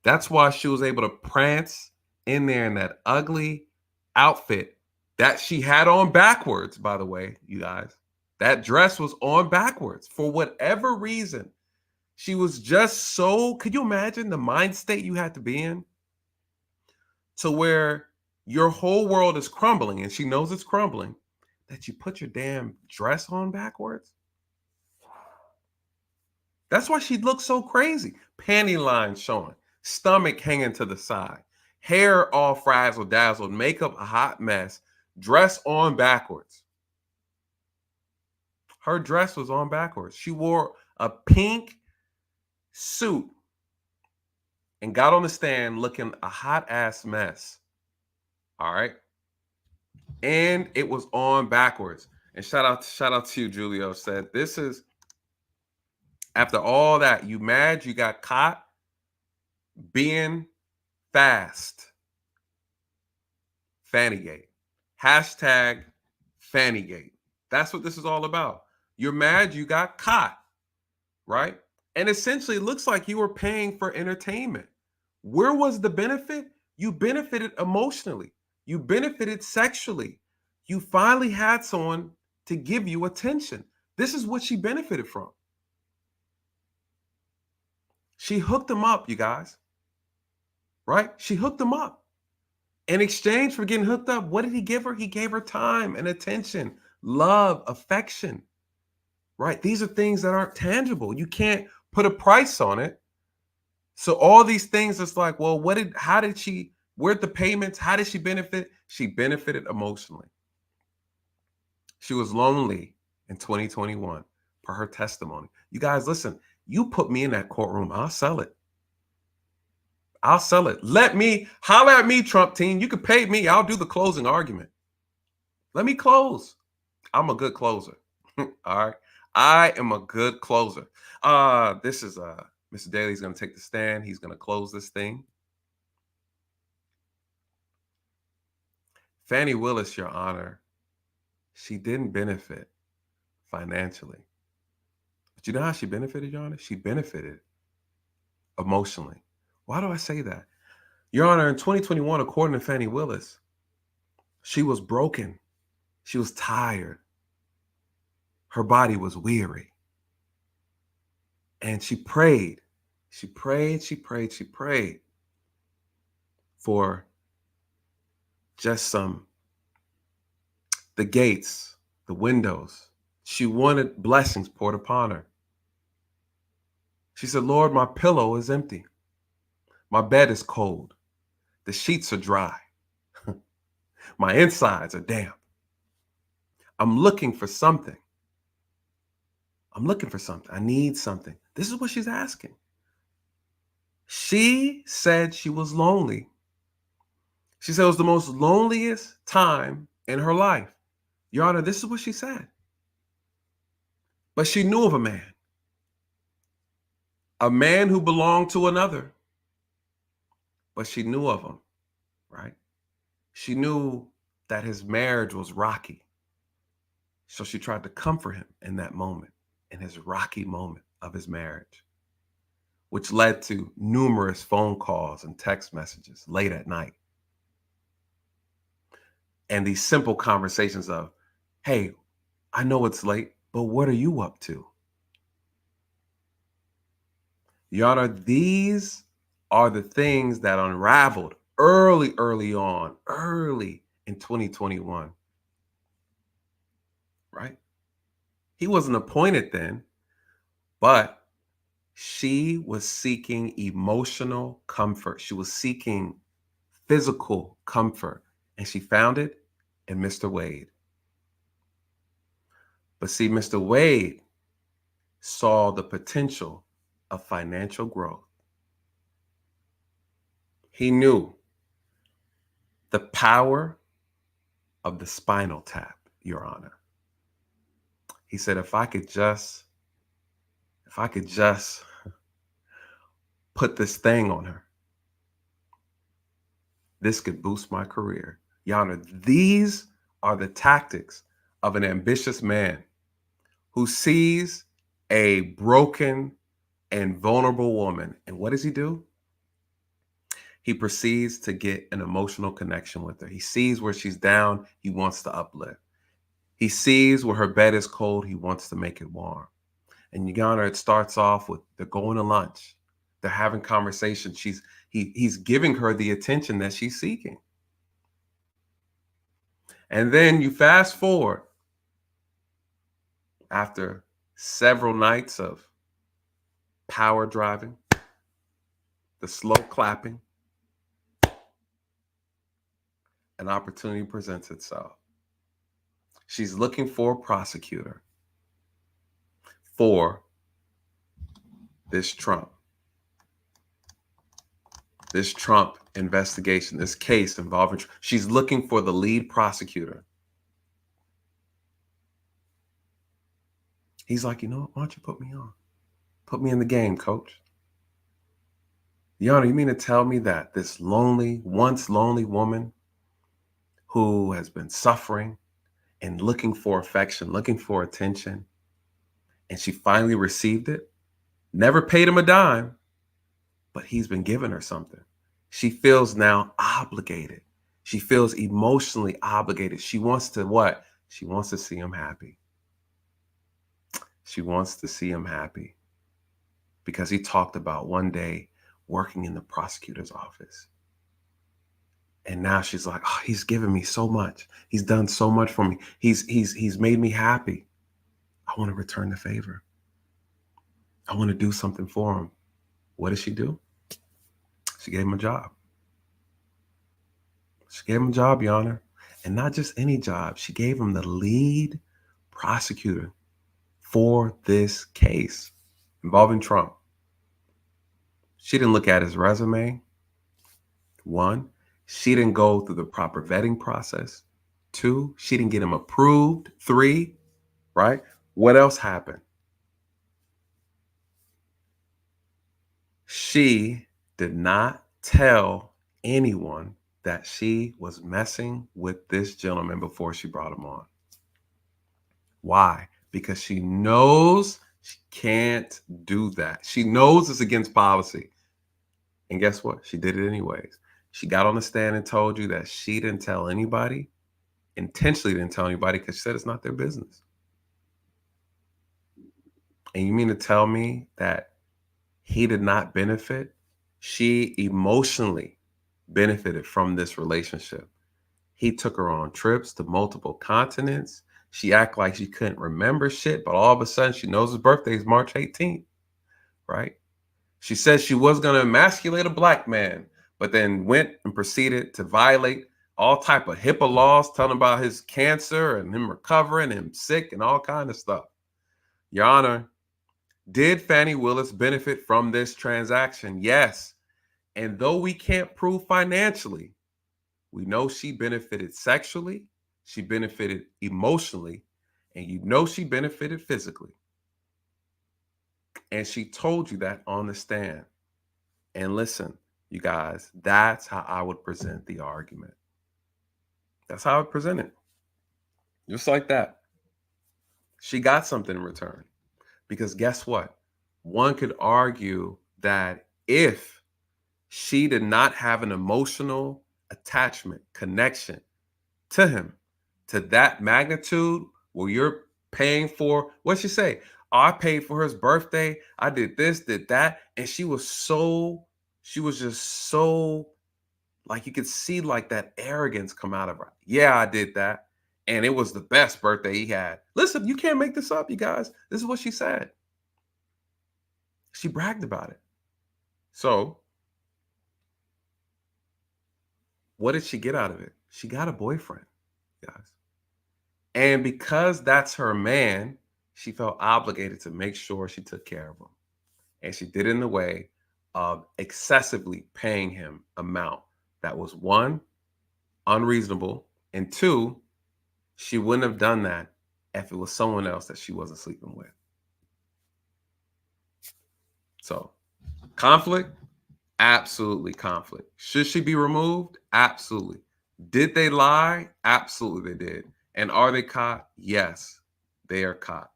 That's why she was able to prance in there in that ugly outfit that she had on backwards, by the way, you guys. That dress was on backwards for whatever reason. She was just so, could you imagine the mind state you had to be in? To where your whole world is crumbling and she knows it's crumbling, that you put your damn dress on backwards? That's why she looks so crazy. Panty lines showing, stomach hanging to the side, hair all frazzled, dazzled, makeup a hot mess, dress on backwards. Her dress was on backwards. She wore a pink suit and got on the stand looking a hot ass mess. All right. And it was on backwards. And shout out to you, Julio, said, this is, after all that, you mad you got caught being fast. Fanigate. Hashtag Fanigate. That's what this is all about. You're mad you got caught, right? And essentially it looks like you were paying for entertainment. Where was the benefit? You benefited emotionally. You benefited sexually. You finally had someone to give you attention. This is what she benefited from. She hooked him up, you guys. Right? She hooked him up. In exchange for getting hooked up, what did he give her? He gave her time and attention, love, affection. Right? These are things that aren't tangible. You can't put a price on it. So all these things, it's like, well, where'd the payments? How did she benefit? She benefited emotionally. She was lonely in 2021 per her testimony. You guys, listen, you put me in that courtroom, I'll sell it. I'll sell it. Holler at me, Trump team. You can pay me. I'll do the closing argument. Let me close. I'm a good closer. All right. I am a good closer. This is Mr. Daly's going to take the stand. He's going to close this thing. Fani Willis, Your Honor, she didn't benefit financially. But you know how she benefited, Your Honor? She benefited emotionally. Why do I say that? Your Honor, in 2021, according to Fani Willis, she was broken. She was tired. Her body was weary. And she prayed. She prayed for just the gates, the windows. She wanted blessings poured upon her. She said, Lord, my pillow is empty. My bed is cold. The sheets are dry. My insides are damp. I'm looking for something. I need something. This is what she's asking. She said she was lonely. She said it was the most loneliest time in her life. Your Honor, this is what she said. But she knew of a man who belonged to another, but she knew of him, right? She knew that his marriage was rocky. So she tried to comfort him in that moment, in his rocky moment of his marriage, which led to numerous phone calls and text messages late at night. And these simple conversations of, hey, I know it's late, but what are you up to? Your Honor, these are the things that unraveled early in 2021, right? He wasn't appointed then, but she was seeking emotional comfort. She was seeking physical comfort, and she found it in Mr. Wade. But see, Mr. Wade saw the potential of financial growth. He knew the power of the spinal tap, Your Honor. He said, if I could just put this thing on her, this could boost my career. Your Honor, these are the tactics of an ambitious man who sees a broken and vulnerable woman. And what does he do? He proceeds to get an emotional connection with her. He sees where she's down. He wants to uplift. He sees where her bed is cold. He wants to make it warm. And Your Honor, it starts off with they're going to lunch. They're having conversation. He's giving her the attention that she's seeking. And then you fast forward after several nights of power driving, the slow clapping, an opportunity presents itself. She's looking for a prosecutor for this Trump investigation, this case involving, she's looking for the lead prosecutor. He's like, you know what, why don't you put me on? Put me in the game, coach. Your Honor, you mean to tell me that this once lonely woman who has been suffering and looking for affection, looking for attention, and she finally received it, never paid him a dime, but he's been giving her something. She feels now obligated. She feels emotionally obligated. She wants to what? She wants to see him happy. She wants to see him happy because he talked about one day working in the prosecutor's office. And now she's like, oh, he's given me so much. He's done so much for me. He's made me happy. I want to return the favor. I want to do something for him. What did she do? She gave him a job. She gave him a job, Your Honor. And not just any job. She gave him the lead prosecutor for this case involving Trump. She didn't look at his resume. 1, she didn't go through the proper vetting process. 2, she didn't get him approved. 3, right? What else happened? She did not tell anyone that she was messing with this gentleman before she brought him on. Why? Because she knows she can't do that. She knows it's against policy. And guess what? She did it anyways. She got on the stand and told you that she didn't tell anybody, intentionally didn't tell anybody because she said it's not their business. And you mean to tell me that he did not benefit? She emotionally benefited from this relationship. He took her on trips to multiple continents. She acted like she couldn't remember shit, but all of a sudden she knows his birthday is March 18th, right? She said she was going to emasculate a black man, but then went and proceeded to violate all type of HIPAA laws, telling about his cancer and him recovering and him sick and all kind of stuff. Your Honor, did Fani Willis benefit from this transaction? Yes. And though we can't prove financially, we know she benefited sexually she benefited emotionally, and you know she benefited physically. And she told you that on the stand. And listen, you guys, that's how I would present the argument. That's how I would present it. Just like that. She got something in return. Because guess what? One could argue that if she did not have an emotional attachment, connection to him, to that magnitude where you're paying for, what'd she say? Oh, I paid for his birthday. I did this, did that. And she was just so, like, you could see like that arrogance come out of her. Yeah, I did that. And it was the best birthday he had. Listen, you can't make this up, you guys. This is what she said. She bragged about it. So what did she get out of it? She got a boyfriend, guys. And because that's her man, she felt obligated to make sure she took care of him. And she did it in the way of excessively paying him amount that was, one, unreasonable, and two, she wouldn't have done that if it was someone else that she wasn't sleeping with. So, conflict? Absolutely conflict. Should she be removed? Absolutely. Did they lie? Absolutely they did. And are they caught? Yes, they are caught.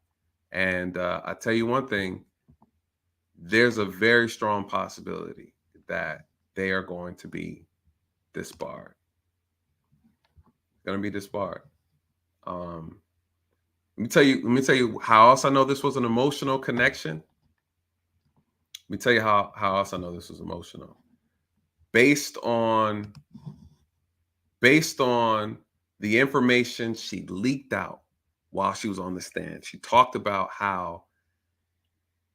And I tell you one thing, there's a very strong possibility that they are going to be disbarred. Going to be disbarred. Let me tell you how else I know this was an emotional connection. Let me tell you how else I know this was emotional. Based on the information she leaked out while she was on the stand. She talked about how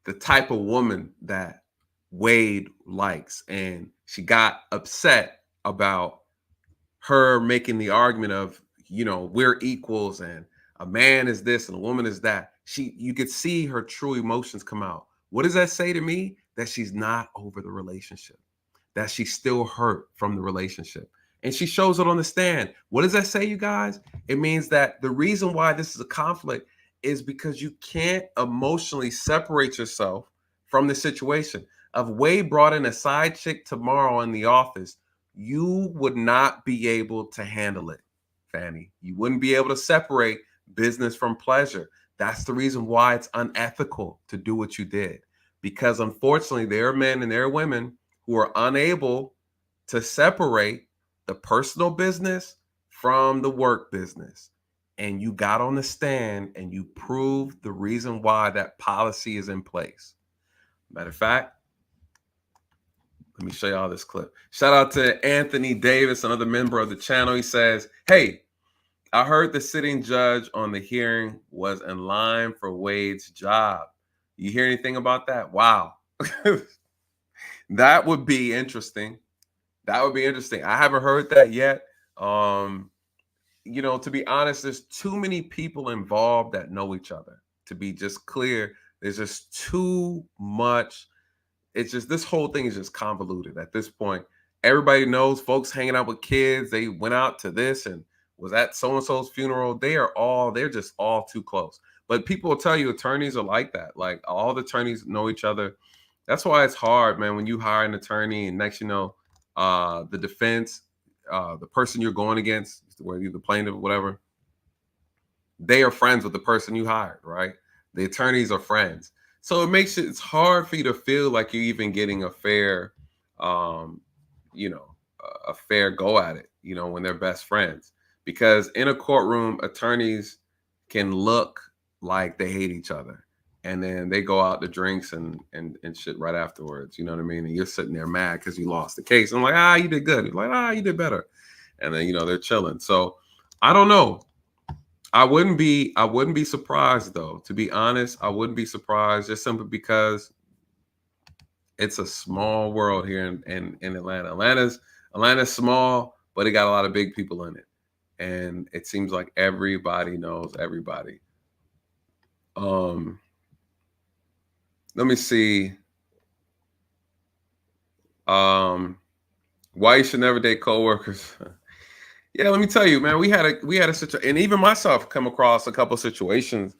the type of woman that Wade likes, and she got upset about her making the argument of, you know, we're equals and a man is this and a woman is that. You could see her true emotions come out. What does that say to me? That she's not over the relationship, that she's still hurt from the relationship. And she shows it on the stand. What does that say, you guys? It means that the reason why this is a conflict is because you can't emotionally separate yourself from the situation. If Wade brought in a side chick tomorrow in the office, you would not be able to handle it, Fani. You wouldn't be able to separate business from pleasure. That's the reason why it's unethical to do what you did. Because unfortunately, there are men and there are women who are unable to separate the personal business from the work business. And you got on the stand and you proved the reason why that policy is in place. Matter of fact, let me show y'all this clip. Shout out to Anthony Davis, another member of the channel. He says, hey, I heard the sitting judge on the hearing was in line for Wade's job. You hear anything about that? Wow. That would be interesting. That would be interesting. I haven't heard that yet. You know, to be honest, there's too many people involved that know each other. To be just clear, there's just too much. It's just, this whole thing is just convoluted at this point. Everybody knows folks hanging out with kids. They went out to this and was at so-and-so's funeral. They're just all too close. But people will tell you attorneys are like that. Like, all the attorneys know each other. That's why it's hard, man, when you hire an attorney and next you know, the defense, the person you're going against, whether you're the plaintiff or whatever, they are friends with the person you hired, right? The attorneys are friends. So it's hard for you to feel like you're even getting a fair, you know, a fair go at it, you know, when they're best friends. Because in a courtroom, attorneys can look like they hate each other. And then they go out to drinks and shit right afterwards. You know what I mean? And you're sitting there mad because you lost the case. I'm like, you did good. You're like, you did better. And then, you know, they're chilling. So I don't know. I wouldn't be surprised though. To be honest, I wouldn't be surprised, just simply because it's a small world here in Atlanta. Atlanta's small, but it got a lot of big people in it. And it seems like everybody knows everybody. Let me see. Why you should never date coworkers. Yeah, let me tell you, man, we had a situation, and even myself come across a couple situations.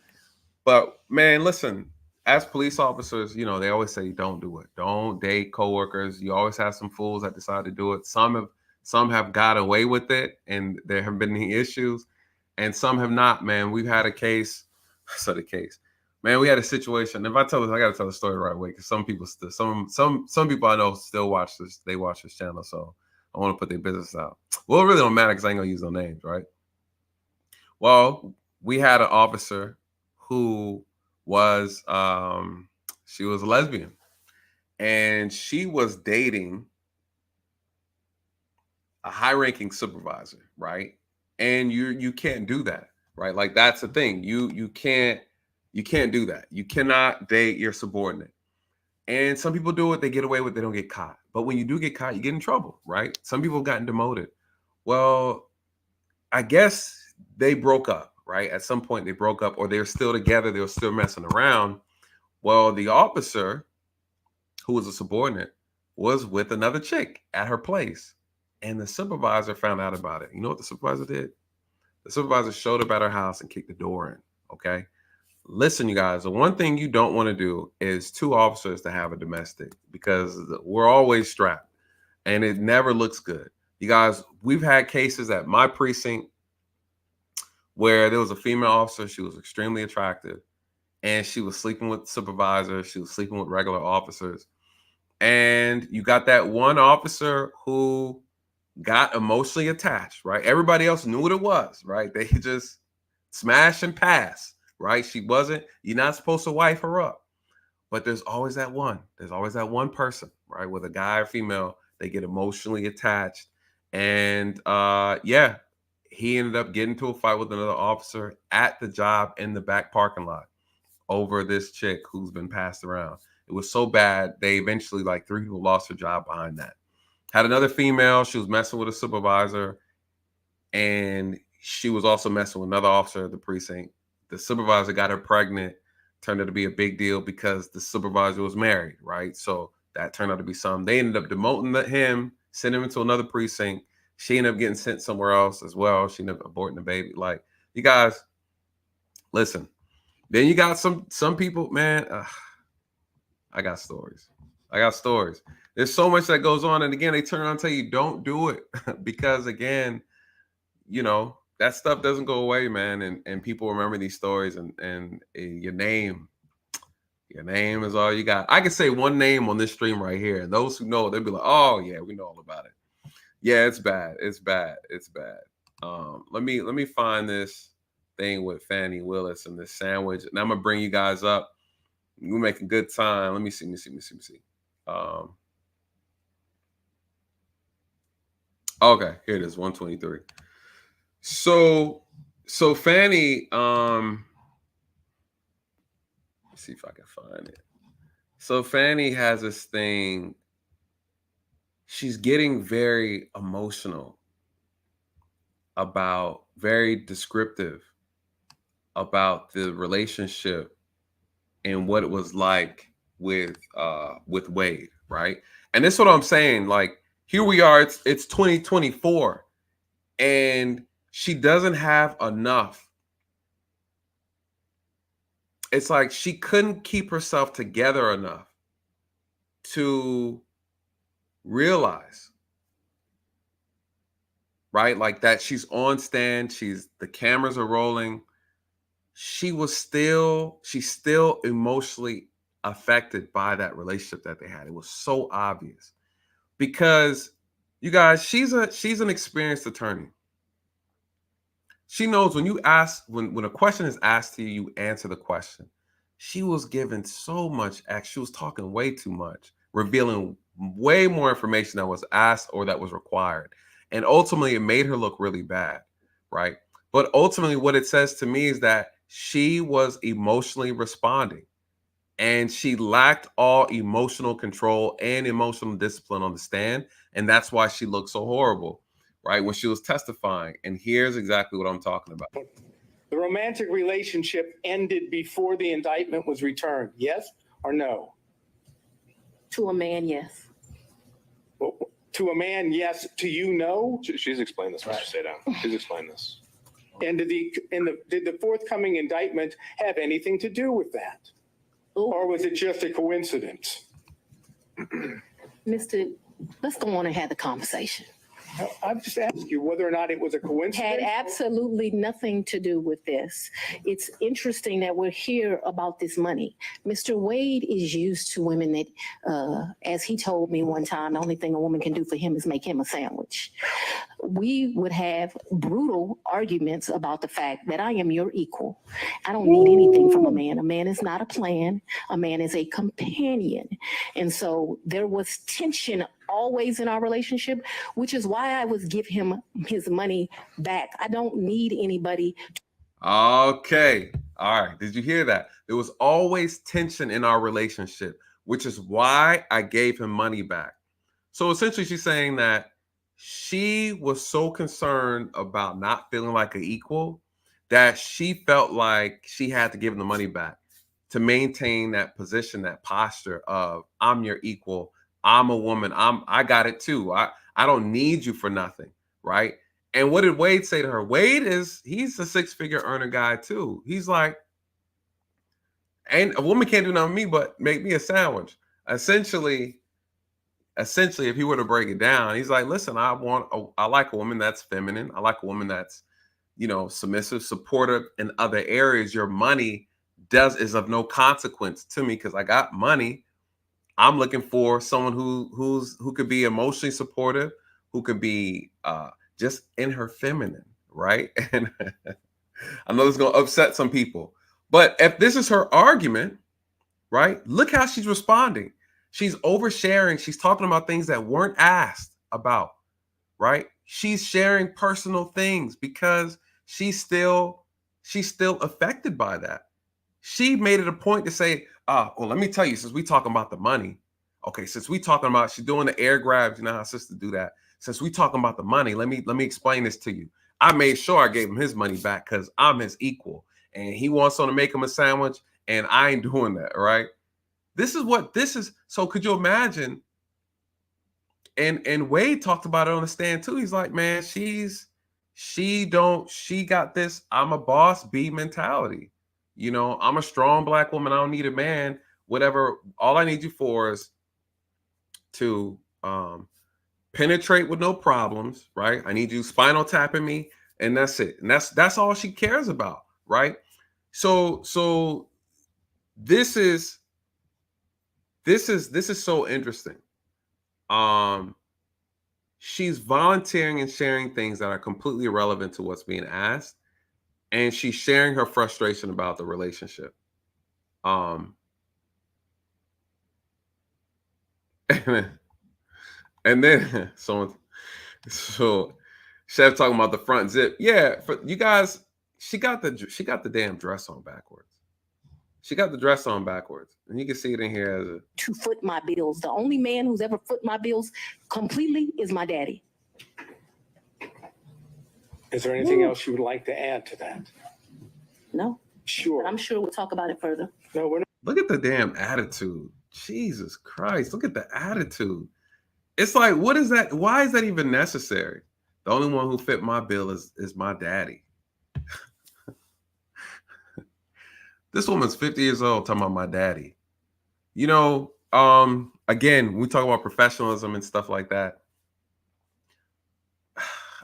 But man, listen, as police officers, you know, they always say don't do it. Don't date coworkers. You always have some fools that decide to do it. Some have got away with it and there have been any issues, and some have not, man. We've had a case, Man, we had a situation. If I tell this, I gotta tell the story right away because some people still some people I know still watch this, they watch this channel, so I want to put their business out. Well, it really don't matter because I ain't gonna use no names, right? Well, we had an officer who was she was a lesbian, and she was dating a high-ranking supervisor, right? And you can't do that, right? Like that's the thing. You can't do that. You cannot date your subordinate. And some people do it, they get away with it, they don't get caught. But when you do get caught, you get in trouble, right? Some people have gotten demoted. Well, I guess they broke up, right? At some point they broke up, or they were still together, they were still messing around. Well, the officer, who was a subordinate, was with another chick at her place. And the supervisor found out about it. You know what the supervisor did? The supervisor showed up at her house and kicked the door in, okay? Listen, you guys, the one thing you don't want to do is two officers to have a domestic, because we're always strapped and it never looks good. You guys, we've had cases at my precinct where there was a female officer. She was extremely attractive and she was sleeping with supervisors. She was sleeping with regular officers. And you got that one officer who got emotionally attached, right? Everybody else knew what it was, right? They just smash and pass, right? You're not supposed to wife her up. But there's always that one. There's always that one person, right? With a guy or female, they get emotionally attached. And yeah, he ended up getting into a fight with another officer at the job in the back parking lot over this chick who's been passed around. It was so bad, they eventually, like 3 people lost their job behind that. Had another female, she was messing with a supervisor, and she was also messing with another officer at the precinct. The supervisor got her pregnant, turned out to be a big deal because the supervisor was married, right? So that turned out to be something. They ended up demoting him, sent him into another precinct. She ended up getting sent somewhere else as well. She ended up aborting the baby. Like, you guys, listen. Then you got some people, man. I got stories. There's so much that goes on. And again, they turn around and tell you, don't do it. Because again, you know, that stuff doesn't go away, man. And people remember these stories, and your name is all you got. I can say one name on this stream right here, and those who know, they'll be like, oh yeah, we know all about it. Yeah, it's bad. Let me find this thing with Fani Willis and this sandwich, and I'm gonna bring you guys up. We're making good time. Let me see. Okay, here it is, 123. So Fani, let's see if I can find it. So Fani has this thing. She's getting very emotional very descriptive about the relationship and what it was like with Wade, right? And this is what I'm saying. Like, here we are, it's 2024, and she doesn't have enough. It's like she couldn't keep herself together enough to realize, right? Like that she's on stand, the cameras are rolling. She's still emotionally affected by that relationship that they had. It was so obvious because, you guys, she's an experienced attorney. She knows when when a question is asked to you, you answer the question. She was given so much, she was talking way too much, revealing way more information that was asked or that was required. And ultimately, it made her look really bad, right? But ultimately, what it says to me is that she was emotionally responding, and she lacked all emotional control and emotional discipline on the stand. And that's why she looked so horrible, right, when she was testifying. And here's exactly what I'm talking about. The romantic relationship ended before the indictment was returned. Yes or no? To a man, yes. To a man, yes. To you, no. She's explained this, Mr. Stay Down. She's explained this. And did the forthcoming indictment have anything to do with that? Or was it just a coincidence? Mr. Let's go on and have the conversation. I've just asked you whether or not it was a coincidence. Had absolutely nothing to do with this. It's interesting that we're here about this money. Mr. Wade is used to women that, as he told me one time, the only thing a woman can do for him is make him a sandwich. We would have brutal arguments about the fact that I am your equal. I don't need anything from a man. A man is not a plan. A man is a companion. And so there was tension always in our relationship, which is why I would give him his money back. I don't need anybody. Okay. All right. Did you hear that? There was always tension in our relationship, which is why I gave him money back. So essentially she's saying that she was so concerned about not feeling like an equal that she felt like she had to give him the money back to maintain that position, that posture of I'm your equal. I'm a woman. I got it too. I don't need you for nothing, right? And what did Wade say to her? Wade he's a six-figure earner guy too. He's like, and a woman can't do nothing with me but make me a sandwich. Essentially, if he were to break it down, he's like, listen, I like a woman that's feminine. I like a woman that's, submissive, supportive in other areas. Your money is of no consequence to me because I got money. I'm looking for someone who could be emotionally supportive, who could be just in her feminine, right? And I know this is going to upset some people, but if this is her argument, right? Look how she's responding. She's oversharing. She's talking about things that weren't asked about, right? She's sharing personal things because she's still affected by that. She made it a point to say, well, let me tell you, since we talking about the money, okay, since we talking about, she's doing the air grabs, you know how sisters do that. Since we talking about the money, let me explain this to you. I made sure I gave him his money back because I'm his equal. And he wants someone to make him a sandwich, and I ain't doing that, right? This is what this is. So could you imagine? And Wade talked about it on the stand too. He's like, man, she got this I'm a boss B mentality. I'm a strong black woman. I don't need a man. Whatever. All I need you for is to penetrate with no problems, right? I need you spinal tapping me, and that's it. And that's all she cares about, right? So this is so interesting. She's volunteering and sharing things that are completely irrelevant to what's being asked. And she's sharing her frustration about the relationship. And then so Chef talking about the front zip. Yeah, for you guys, she got the damn dress on backwards. She got the dress on backwards. And you can see it in here as To foot my bills. The only man who's ever foot my bills completely is my daddy. Is there anything else you would like to add to that? No. Sure. But I'm sure we'll talk about it further. No, we're not. Look at the damn attitude. Jesus Christ. Look at the attitude. It's like, what is that? Why is that even necessary? The only one who fit my bill is my daddy. This woman's 50 years old talking about my daddy. Again, we talk about professionalism and stuff like that.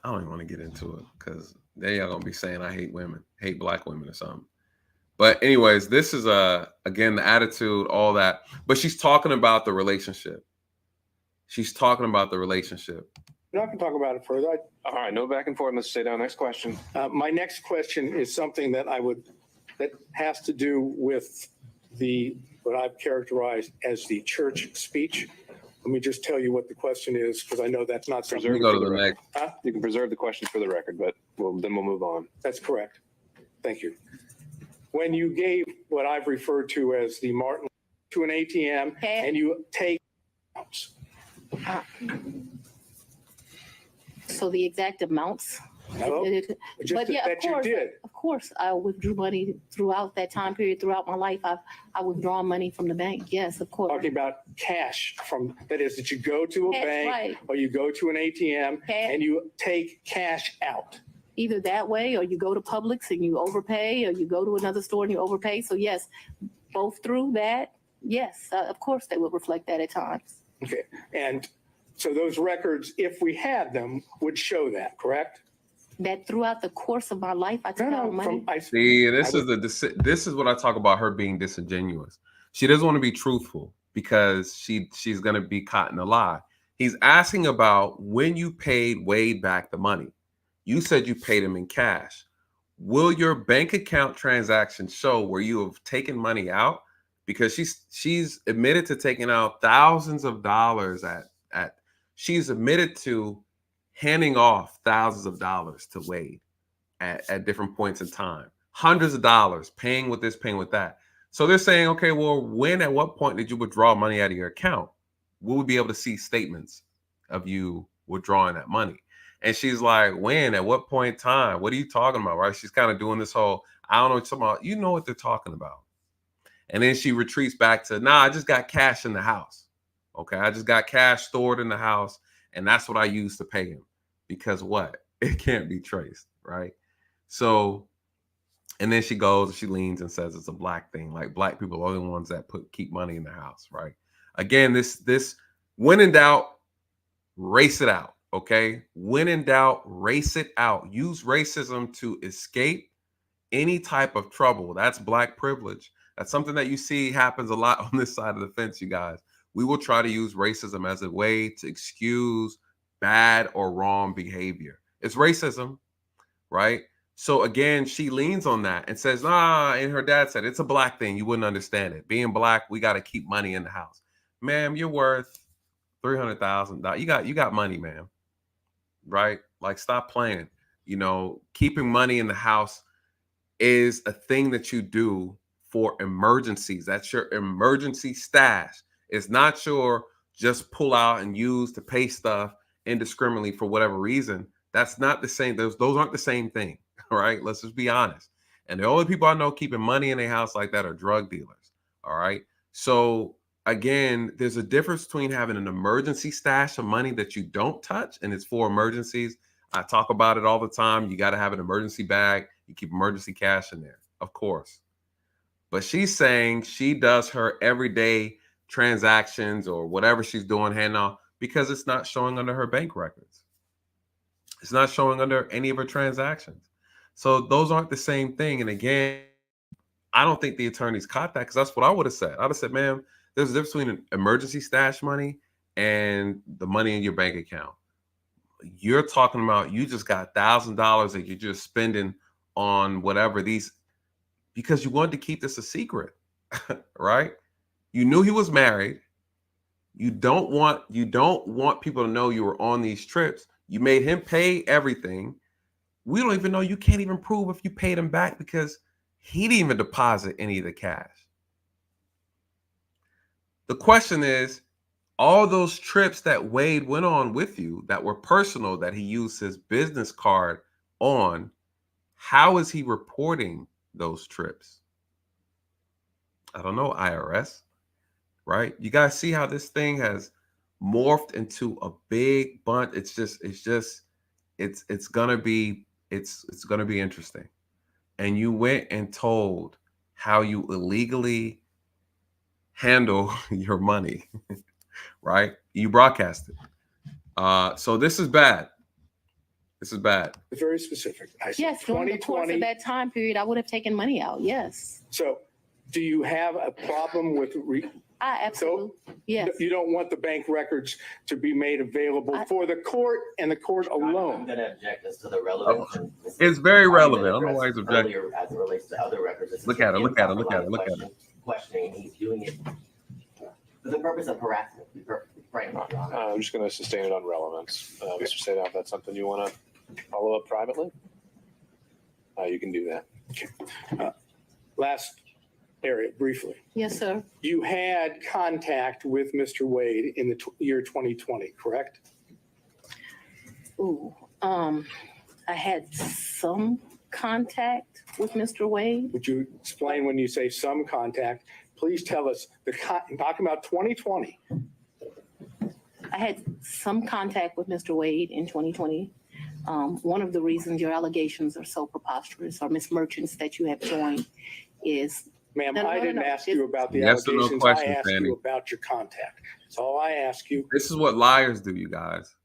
I don't even want to get into it because they are going to be saying I hate women, hate black women or something. But anyways, this is again, the attitude, all that. But she's talking about the relationship. She's talking about the relationship. We're not going to talk about it further. All right, no back and forth. Let's stay down. Next question. My next question is something that has to do with what I've characterized as the church speech. Let me just tell you what the question is, because I know that's not something. You can preserve the questions for the record, but then we'll move on. That's correct. Thank you. When you gave what I've referred to as the Martin to an ATM, and you take So the exact amounts No, just But yeah, that you did. of course, I withdrew money throughout that time period. Throughout my life, I withdrawn money from the bank. Yes, of course. Talking about cash that is that you go to a Cash, bank right. or you go to an ATM Cash. and you take cash out. Either that way, or you go to Publix and you overpay, or you go to another store and you overpay. So yes, both through that. Yes, of course they would reflect that at times. Okay, and so those records, if we had them, would show that, correct? That throughout the course of my life, I took out money. See, this is what I talk about her being disingenuous. She doesn't want to be truthful because she's going to be caught in a lie. He's asking about when you paid Wade back the money. You said you paid him in cash. Will your bank account transaction show where you have taken money out? Because she's admitted to taking out thousands of dollars she's admitted to handing off thousands of dollars to Wade at different points in time, hundreds of dollars, paying with this, paying with that. So they're saying, okay, well, at what point did you withdraw money out of your account? Will we be able to see statements of you withdrawing that money? And she's like, when, at what point in time? What are you talking about? Right? She's kind of doing this whole, I don't know what you're talking about. You know what they're talking about. And then she retreats back to, I just got cash in the house. Okay, I just got cash stored in the house, and that's what I use to pay him. Because what? It can't be traced, right? So, and then she goes, she leans and says it's a black thing. Like black people are the ones that keep money in the house, right? Again, this when in doubt, race it out, okay? When in doubt, race it out. Use racism to escape any type of trouble. That's black privilege. That's something that you see happens a lot on this side of the fence, you guys. We will try to use racism as a way to excuse bad or wrong behavior. It's racism, right? So again, she leans on that and says, and her dad said, it's a black thing. You wouldn't understand it. Being black, we got to keep money in the house. Ma'am, you're worth $300,000. You got money, ma'am, right? Like, stop playing. Keeping money in the house is a thing that you do for emergencies. That's your emergency stash. It's not your just pull out and use to pay stuff indiscriminately for whatever reason. That's not the same. Those aren't the same thing. All right. Let's just be honest. And the only people I know keeping money in their house like that are drug dealers. All right. So again, there's a difference between having an emergency stash of money that you don't touch and it's for emergencies. I talk about it all the time. You got to have an emergency bag. You keep emergency cash in there, of course. But she's saying she does her everyday transactions or whatever she's doing hand off because it's not showing under her bank records. It's not showing under any of her transactions. So those aren't the same thing. And again, I don't think the attorneys caught that because that's what I would have said. I'd have said, ma'am, there's a difference between an emergency stash money and the money in your bank account. You're talking about you just got $1,000 that you're just spending on whatever because you wanted to keep this a secret, right? You knew he was married. You don't want people to know you were on these trips. You made him pay everything. We don't even know. You can't even prove if you paid him back because he didn't even deposit any of the cash. The question is, all those trips that Wade went on with you that were personal, that he used his business card on, how is he reporting those trips? I don't know, IRS. Right? You guys see how this thing has morphed into a big bunch. It's gonna be interesting. And you went and told how you illegally handle your money, right? You broadcast it. So this is bad. This is bad. It's very specific. Yes, during the course of that time period, I would have taken money out. Yes. So do you have a problem with absolutely. Yes. You don't want the bank records to be made available for the court and the court alone. I'm going to object as to the relevance. It's very relevant. I don't know why he's objecting. As it relates to other records. Look at it. Questioning, he's doing it for the purpose of harassment. To be perfectly frank, I'm just going to sustain it on relevance. Mr. Sadov, if that's something you want to follow up privately, you can do that. Okay. Last area, briefly. Yes, sir. You had contact with Mr. Wade in the year 2020, correct? I had some contact with Mr. Wade. Would you explain when you say some contact? Please tell us, talking about 2020. I had some contact with Mr. Wade in 2020. One of the reasons your allegations are so preposterous, or Ms. Merchants, that you have joined is... Ma'am, I didn't ask you about the Yes or no allegations. question, I asked Fanny. you about your contact. That's all I ask you. This is what liars do, you guys.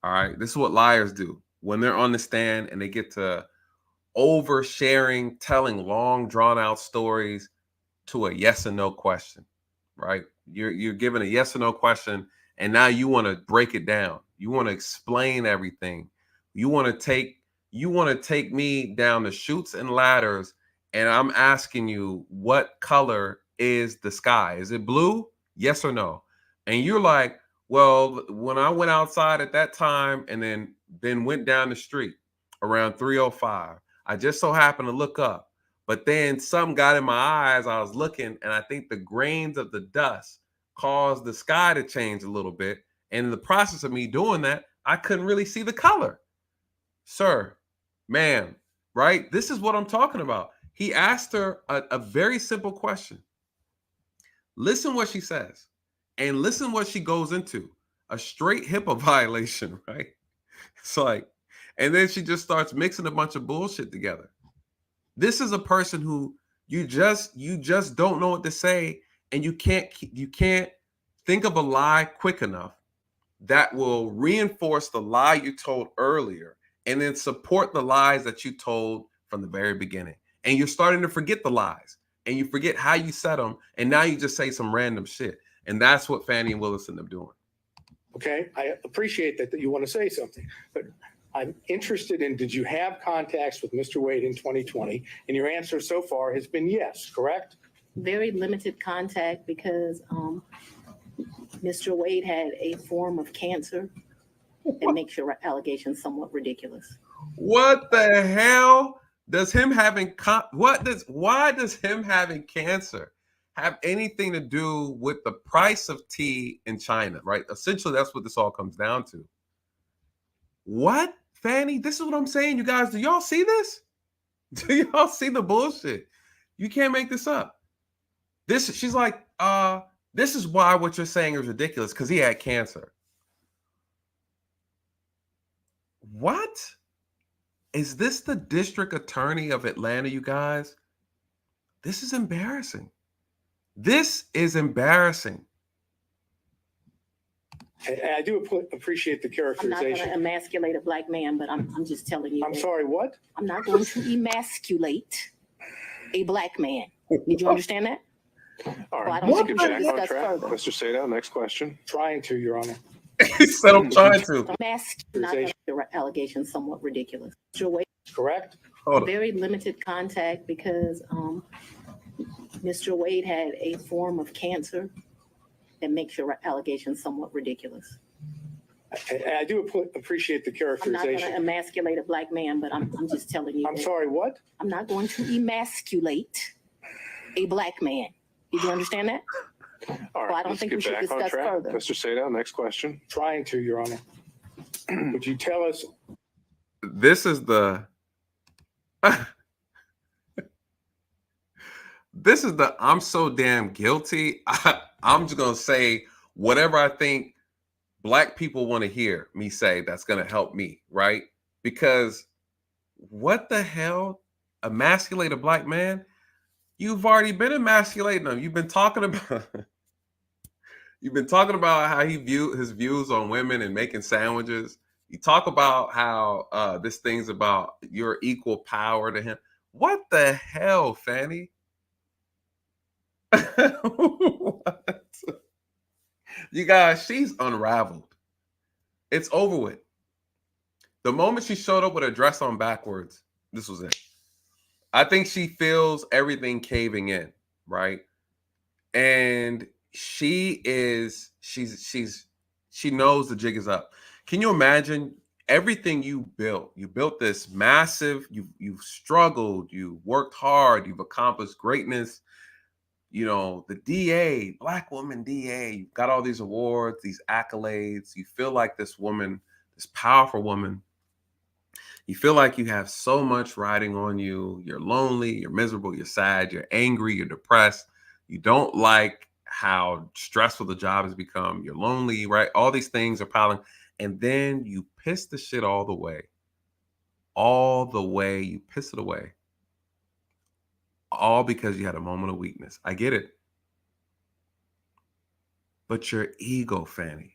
All right. This is what liars do when they're on the stand and they get to oversharing, telling long, drawn out stories to a yes or no question. Right? You're given a yes or no question, and now you want to break it down. You want to explain everything. You want to take me down the chutes and ladders, and I'm asking you, what color is the sky? Is it blue? Yes or no? And you're like, well, when I went outside at that time and then went down the street around 3:05, I just so happened to look up. But then something got in my eyes. I was looking, and I think the grains of the dust caused the sky to change a little bit. And in the process of me doing that, I couldn't really see the color. Sir, ma'am, right? This is what I'm talking about. He asked her a very simple question. Listen what she says, and listen what she goes into. A straight HIPAA violation, right? It's like, and then she just starts mixing a bunch of bullshit together. This is a person who you just don't know what to say, and you can't think of a lie quick enough that will reinforce the lie you told earlier and then support the lies that you told from the very beginning. And you're starting to forget the lies, and you forget how you said them, and now you just say some random shit. And that's what Fani and Willis end up doing. Okay, I appreciate that you want to say something, but I'm interested in, did you have contacts with Mr. Wade in 2020? And your answer so far has been yes, correct? Very limited contact because Mr. Wade had a form of cancer that makes your allegations somewhat ridiculous. What the hell does him having why does him having cancer have anything to do with the price of tea in China, right? Essentially, that's what this all comes down to. What, Fani? This is what I'm saying, you guys. Do y'all see this? Do y'all see the bullshit? You can't make this up. She's like, this is why what you're saying is ridiculous, because he had cancer. What? Is this the district attorney of Atlanta, you guys? This is embarrassing. This is embarrassing. I do appreciate the characterization. I'm not going to emasculate a black man, but I'm just telling you. I'm sorry, what? I'm not going to emasculate a black man. Did you understand that? All Well, I right, don't let's think get we should back on discuss track. further. Mr. Sato, next question. Trying to, Your Honor. He said I'm trying to. Your allegations somewhat ridiculous. Mr. Wade, correct? Very limited contact because Mr. Wade had a form of cancer that makes your allegations somewhat ridiculous. I do appreciate the I'm not characterization. going to emasculate a black man, but I'm just telling you. I'm sorry, what? I'm not going to emasculate a black man. Did you understand that? All right, Well, I don't let's think get we should back on discuss track. further. Mr. Sato, next question. Trying to, Your Honor. Would you tell us? This is the I'm so damn guilty. I'm just gonna say whatever I think black people want to hear me say that's gonna help me, right? Because what the hell? Emasculate a black man? You've already been emasculating them. You've been talking about how his views on women and making sandwiches. You talk about how this thing's about your equal power to him. What the hell, Fani? What? You guys, she's unraveled. It's over with. The moment she showed up with her dress on backwards, this was it. I think she feels everything caving in, right? And she knows the jig is up. Can you imagine everything you built? You built this massive, you've struggled, you worked hard, you've accomplished greatness. You know, the DA, Black woman DA, you've got all these awards, these accolades. You feel like this woman, this powerful woman. You feel like you have so much riding on you. You're lonely, you're miserable, you're sad, you're angry, you're depressed. You don't like how stressful the job has become. You're lonely, right? All these things are piling. And then you piss the shit all the way. All the way, you piss it away. All because you had a moment of weakness. I get it. But your ego, Fani,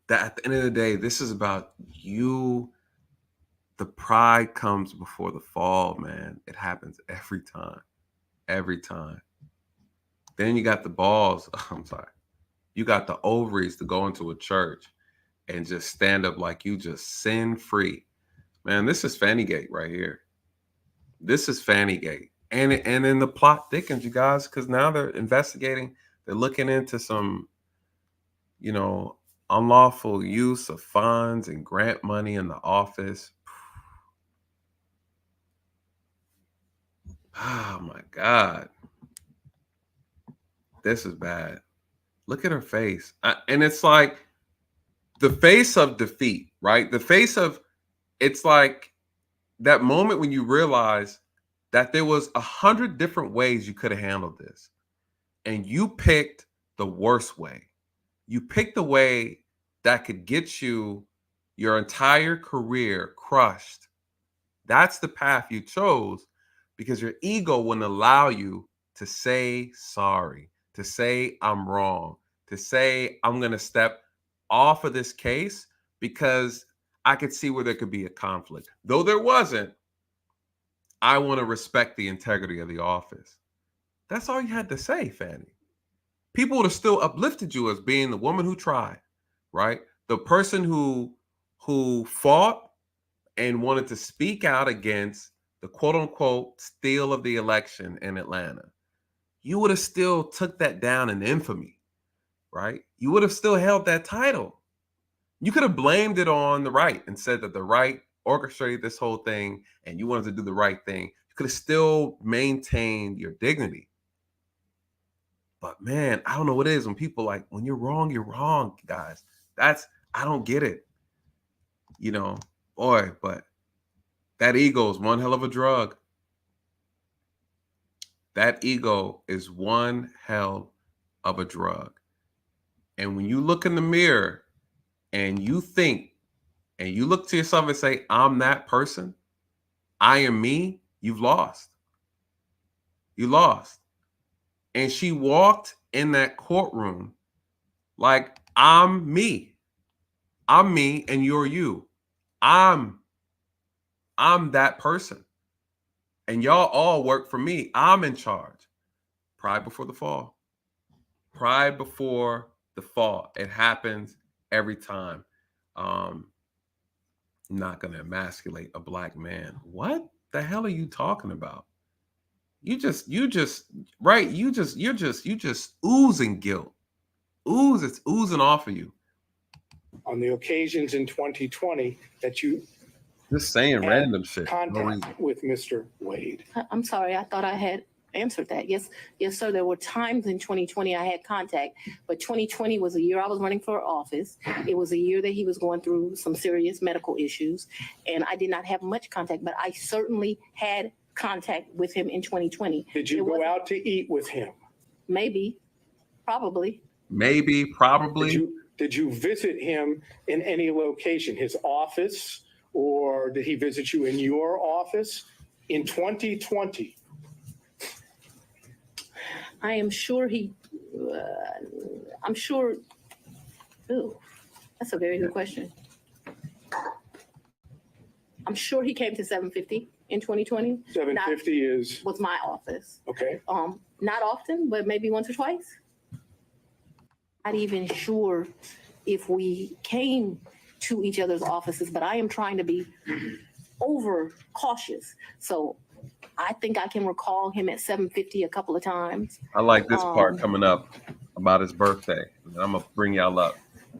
that at the end of the day, this is about you. The pride comes before the fall, man. It happens every time. Every time. Then you got the balls. I'm sorry. You got the ovaries to go into a church and just stand up like you just sin free. Man, this is Fanigate right here. This is Fanigate. And then the plot thickens, you guys, because now they're investigating. They're looking into some, unlawful use of funds and grant money in the office. Oh my God. This is bad. Look at her face. And it's like the face of defeat, right? The face of, it's like that moment when you realize that there was 100 different ways you could have handled this. And you picked the worst way. You picked the way that could get you your entire career crushed. That's the path you chose because your ego wouldn't allow you to say sorry, to say I'm wrong, to say I'm going to step off of this case because I could see where there could be a conflict. Though there wasn't, I want to respect the integrity of the office. That's all you had to say, Fani. People would have still uplifted you as being the woman who tried, right? The person who fought and wanted to speak out against the quote unquote steal of the election in Atlanta. You would have still took that down in infamy, right? You would have still held that title. You could have blamed it on the right and said that the right orchestrated this whole thing and you wanted to do the right thing. You could have still maintained your dignity. But man, I don't know what it is when people like, when you're wrong, guys. I don't get it. Boy, but that ego is one hell of a drug. That ego is one hell of a drug. And when you look in the mirror and you think, and you look to yourself and say, I'm that person, I am me, you've lost. You lost. And she walked in that courtroom like, I'm me. I'm me and you're you. I'm that person. And y'all all work for me. I'm in charge. Pride before the fall. Pride before the fall. It happens every time. I'm not going to emasculate a black man. What the hell are you talking about? You're just oozing guilt. It's oozing off of you. On the occasions in 2020 that you just saying random shit. Contact with Mr. Wade. I'm sorry, I thought I had answered that. Yes, sir. There were times in 2020 I had contact, but 2020 was a year I was running for office. It was a year that he was going through some serious medical issues, and I did not have much contact, but I certainly had contact with him in 2020. Did you go out to eat with him? Maybe, probably. Maybe, probably. Did you visit him in any location, his office, or did he visit you in your office in 2020? I am sure I'm sure. Ooh, that's a very good question. I'm sure he came to 750 in 2020. 750 was my office. Okay. Not often, but maybe once or twice. Not even sure if we came to each other's offices, but I am trying to be over cautious. So I think I can recall him at 750 a couple of times. I like this part coming up about his birthday. I'm going to bring y'all up.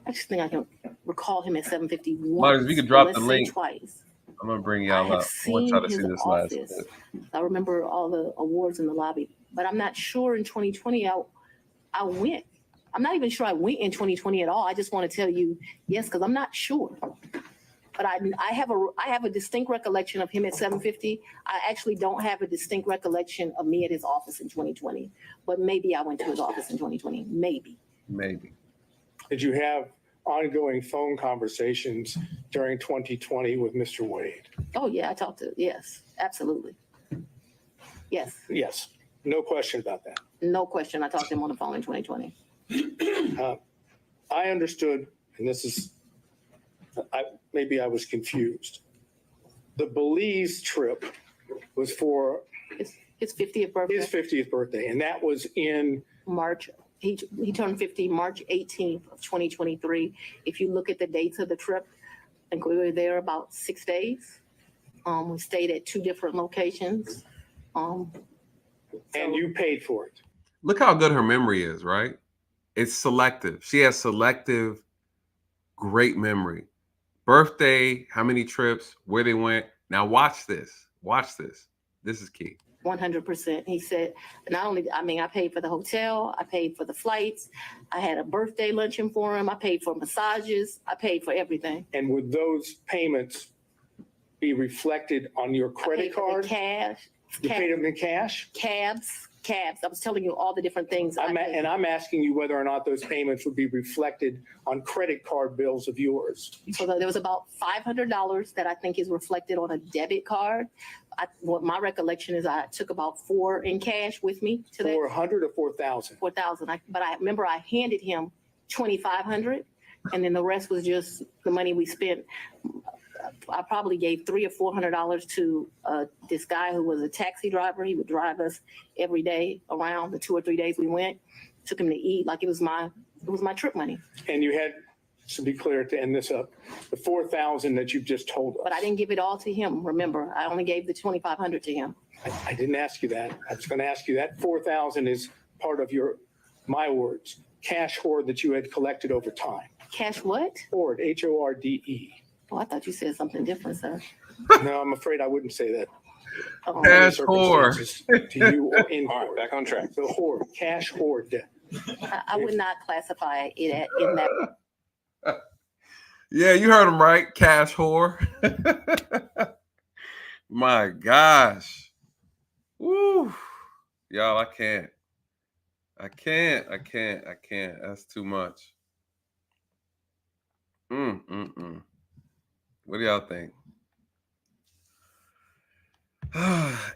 I just think I can recall him at 750 once. Marcus, if you could drop the link. Twice. I'm going to bring y'all up. I want y'all to see this last clip. I remember all the awards in the lobby, but I'm not sure in 2020 I went. I'm not even sure I went in 2020 at all. I just want to tell you yes, because I'm not sure. But I have a distinct recollection of him at 750. I actually don't have a distinct recollection of me at his office in 2020. But maybe I went to his office in 2020. Maybe. Did you have ongoing phone conversations during 2020 with Mr. Wade? Oh yeah, I talked to. Yes, absolutely. Yes. Yes. No question about that. No question. I talked to him on the phone in 2020. I understood, and this is, maybe I was confused. The Belize trip was for his 50th birthday. His 50th birthday, and that was in March. He turned 50 March 18th of 2023. If you look at the dates of the trip, I think we were there about 6 days. We stayed at 2 different locations. And you paid for it. Look how good her memory is, right? It's selective. She has selective, great memory. Birthday, how many trips, where they went. Now watch this. Watch this. This is key. 100%. He said, not only, I paid for the hotel, I paid for the flights, I had a birthday luncheon for him, I paid for massages, I paid for everything. And would those payments be reflected on your credit card? Cash. You paid them in cash? Cabs. I was telling you all the different things. I'm asking you whether or not those payments would be reflected on credit card bills of yours. So there was about $500 that I think is reflected on a debit card. What my recollection is, I took about $4 in cash with me to that. 400 or 4,000? 4,000. But I remember I handed him 2,500, and then the rest was just the money we spent. I probably gave $300 or $400 to this guy who was a taxi driver. He would drive us every day around the 2 or 3 days we went. Took him to eat like it was my trip money. And you had, to be clear, to end this up, the 4,000 that you've just told us. But I didn't give it all to him. Remember, I only gave the 2,500 to him. I didn't ask you that. I was going to ask you that 4,000 is part of your, my words, cash hoard that you had collected over time. Cash what? Hoard, H-O-R-D-E. Oh, I thought you said something different, sir. No, I'm afraid I wouldn't say that. Cash hoard. To you or in All right, back on track. So hoard, cash hoard debt. I would not classify it in that. Yeah, you heard him right. Cash whore. My gosh. Woo. Y'all, I can't. That's too much. What do y'all think?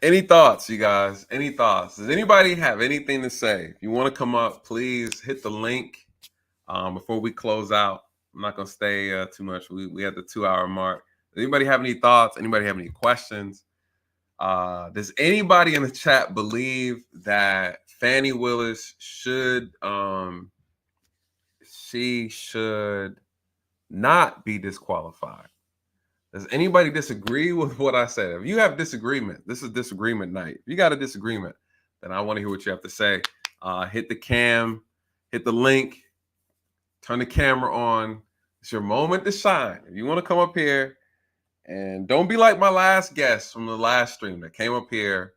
Any thoughts, you guys? Any thoughts? Does anybody have anything to say? If you want to come up, please hit the link before we close out. I'm not going to stay too much. We at the 2-hour mark. Does anybody have any thoughts? Anybody have any questions? Does anybody in the chat believe that Fani Willis should she should not be disqualified? Does anybody disagree with what I said? If you have disagreement, this is disagreement night. If you got a disagreement, then I want to hear what you have to say. Hit the cam, hit the link, turn the camera on. It's your moment to shine. If you want to come up here, and don't be like my last guest from the last stream that came up here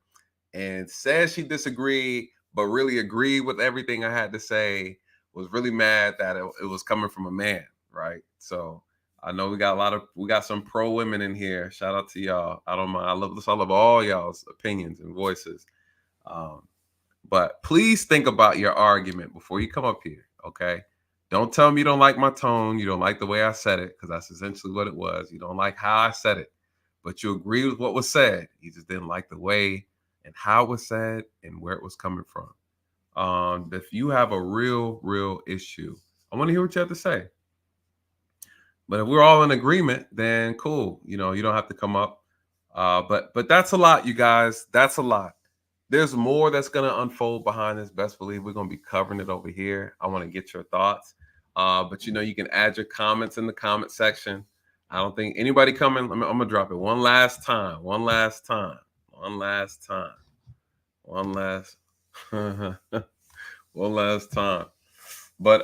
and said she disagreed, but really agreed with everything I had to say, was really mad that it was coming from a man, right? So I know we got some pro women in here. Shout out to y'all. I don't mind. I love all y'all's opinions and voices. But please think about your argument before you come up here, okay? Don't tell me you don't like my tone. You don't like the way I said it, because that's essentially what it was. You don't like how I said it, but you agree with what was said. You just didn't like the way and how it was said and where it was coming from. If you have a real issue, I want to hear what you have to say. But if we're all in agreement, then cool. You know, you don't have to come up. But that's a lot, you guys. That's a lot. There's more that's going to unfold behind this. Best believe we're going to be covering it over here. I want to get your thoughts. But, you know, you can add your comments in the comment section. I don't think anybody coming. I'm going to drop it one last time. One last time. But,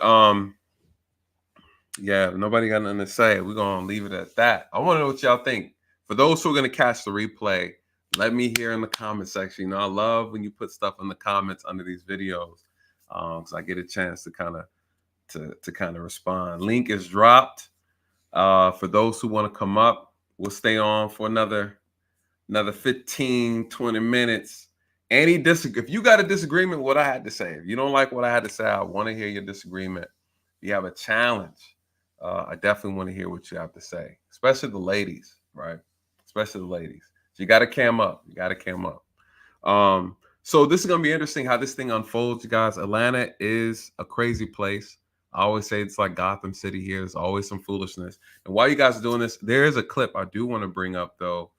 yeah, nobody got nothing to say. We're going to leave it at that. I want to know what y'all think. For those who are going to catch the replay, let me hear in the comment section. You know, I love when you put stuff in the comments under these videos, because I get a chance to kind of respond. Link is dropped. For those who want to come up, we'll stay on for another 15, 20 minutes. If you got a disagreement with what I had to say, if you don't like what I had to say, I want to hear your disagreement. If you have a challenge, I definitely want to hear what you have to say, especially the ladies, right? Especially the ladies. So you got to cam up. You got to cam up. So this is going to be interesting how this thing unfolds, you guys. Atlanta is a crazy place. I always say it's like Gotham City here. There's always some foolishness. And while you guys are doing this, there is a clip I do want to bring up, though,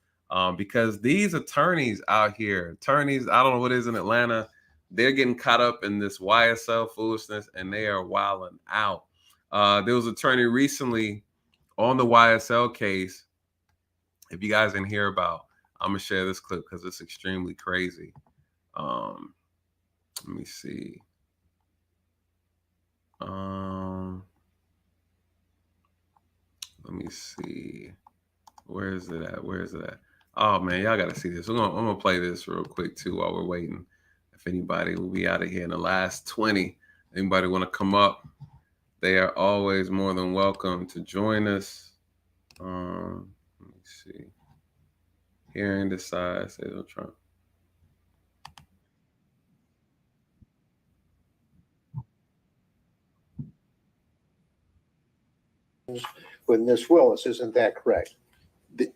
because these attorneys out here, I don't know what it is in Atlanta, they're getting caught up in this YSL foolishness, and they are wilding out. There was an attorney recently on the YSL case. If you guys didn't hear about, I'm going to share this clip because it's extremely crazy. Let me see. Let me see. Where is it at? Oh man, y'all gotta see this. I'm gonna play this real quick too while we're waiting. If anybody will be out of here in the last 20, anybody want to come up, they are always more than welcome to join us. Let me see. Hearing the side, say Donald Trump. With Miss Willis, isn't that correct? The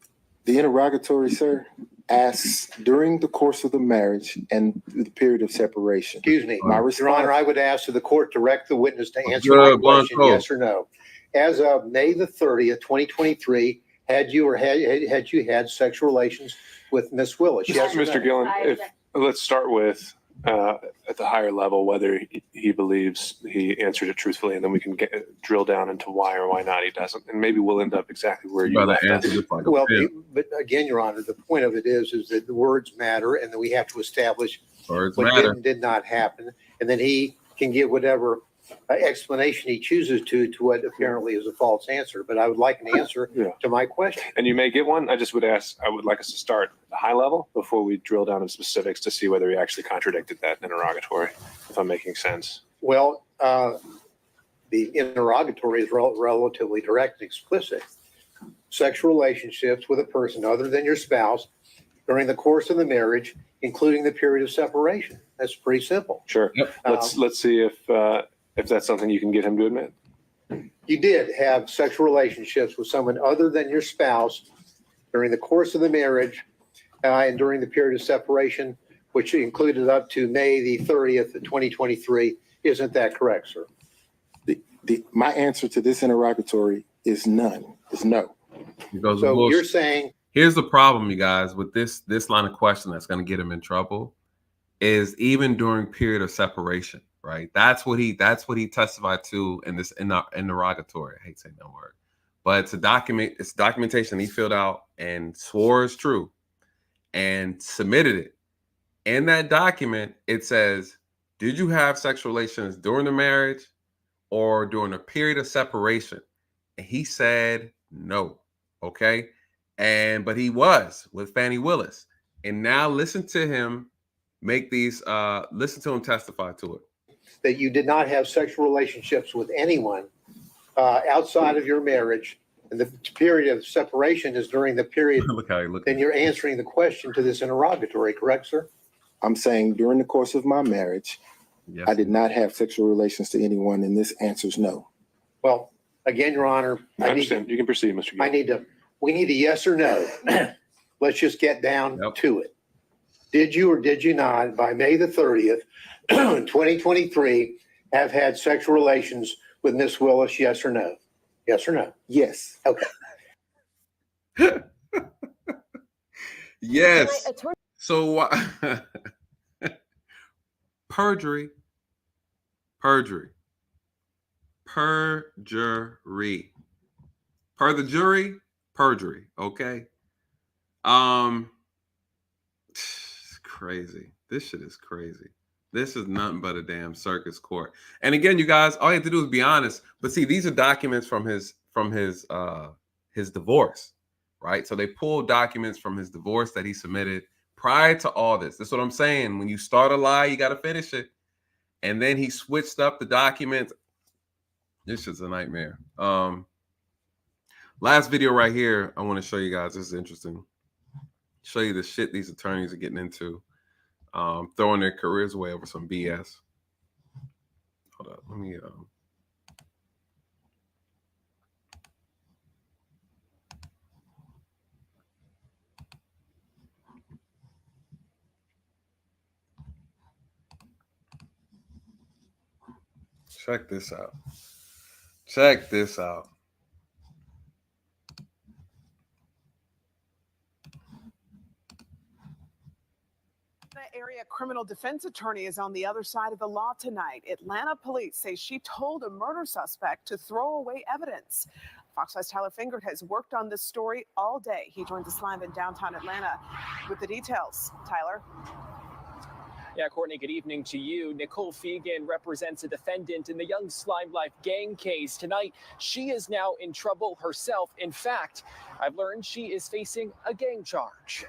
interrogatory, sir, asks during the course of the marriage and the period of separation. Excuse me, My Your Honor, I would ask the court direct the witness to answer Good, my question, Blanco. yes or no. As of May the 30th, 2023, had you had sexual relations with Miss Willis? Yes or no? Mr. Gillen, let's start with at the higher level whether he believes he answered it truthfully, and then we can drill down into why or why not he doesn't, and maybe we'll end up exactly where you left us. Well, but again, Your Honor, the point of it is that the words matter, and that we have to establish what did and did not happen, and then he can give whatever explanation he chooses to what apparently is a false answer. But I would like an answer to my question. And you may get one. I would like us to start at the high level before we drill down into specifics to see whether he actually contradicted that interrogatory, if I'm making sense. Well, the interrogatory is relatively direct and explicit. Sexual relationships with a person other than your spouse during the course of the marriage, including the period of separation. That's pretty simple. Sure. Yep. Let's see if that's something you can get him to admit. You did have sexual relationships with someone other than your spouse during the course of the marriage and during the period of separation, which included up to May the 30th of 2023. Isn't that correct, sir? My answer to this interrogatory is none. Is no. So you're saying, here's the problem, you guys, with this line of question that's going to get him in trouble is even during period of separation. Right. That's what he testified to in this interrogatory. I hate saying that word, but it's documentation he filled out and swore is true and submitted it. In that document, it says, did you have sexual relations during the marriage or during a period of separation? And he said no. OK. But he was with Fani Willis. And now listen to him listen to him testify to it. That you did not have sexual relationships with anyone outside of your marriage, and the period of separation is during the period. Then you're answering the question to this interrogatory, correct, sir? I'm saying during the course of my marriage, yes, I did not have sexual relations to anyone, and this answers no. Well, again, Your Honor, I understand. You can proceed, Mr. Gill. We need a yes or no. Let's just get down to it. Did you or did you not, by May the 30th, 2023, have had sexual relations with Miss Willis? Yes or no? Yes or no? Yes. Okay. Yes. So perjury. Per the jury, perjury. Okay. It's crazy. This shit is crazy. This is nothing but a damn circus court. And again, you guys, all you have to do is be honest. But see, these are documents from his divorce, right? So they pulled documents from his divorce that he submitted prior to all this. That's what I'm saying. When you start a lie, you got to finish it. And then he switched up the documents. This is a nightmare. Last video right here, I want to show you guys. This is interesting. Show you the shit these attorneys are getting into, throwing their careers away over some BS. Hold up, let me. Check this out. Check this out. Area criminal defense attorney is on the other side of the law tonight. Atlanta police say she told a murder suspect to throw away evidence. Fox 5's Tyler Fingert has worked on this story all day. He joins us live in downtown Atlanta with the details. Tyler. Yeah, Courtney, good evening to you. Nicole Fegan represents a defendant in the Young Slime Life gang case. Tonight, she is now in trouble herself. In fact, I've learned she is facing a gang charge.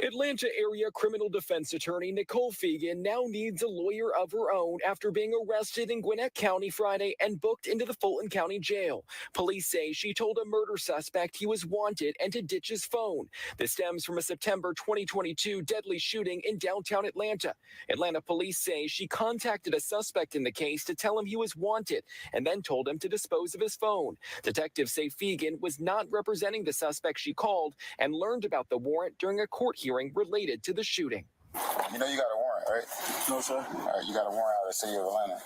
Atlanta area criminal defense attorney Nicole Fegan now needs a lawyer of her own after being arrested in Gwinnett County Friday and booked into the Fulton County Jail. Police say she told a murder suspect he was wanted and to ditch his phone. This stems from a September 2022 deadly shooting in downtown Atlanta. Atlanta police say she contacted a suspect in the case to tell him he was wanted and then told him to dispose of his phone. Detectives say Fegan was not representing the suspect she called and learned about the warrant during a court hearing related to the shooting. You know you got a warrant, right? No, sir. All right, you got a warrant out of the city of Atlanta.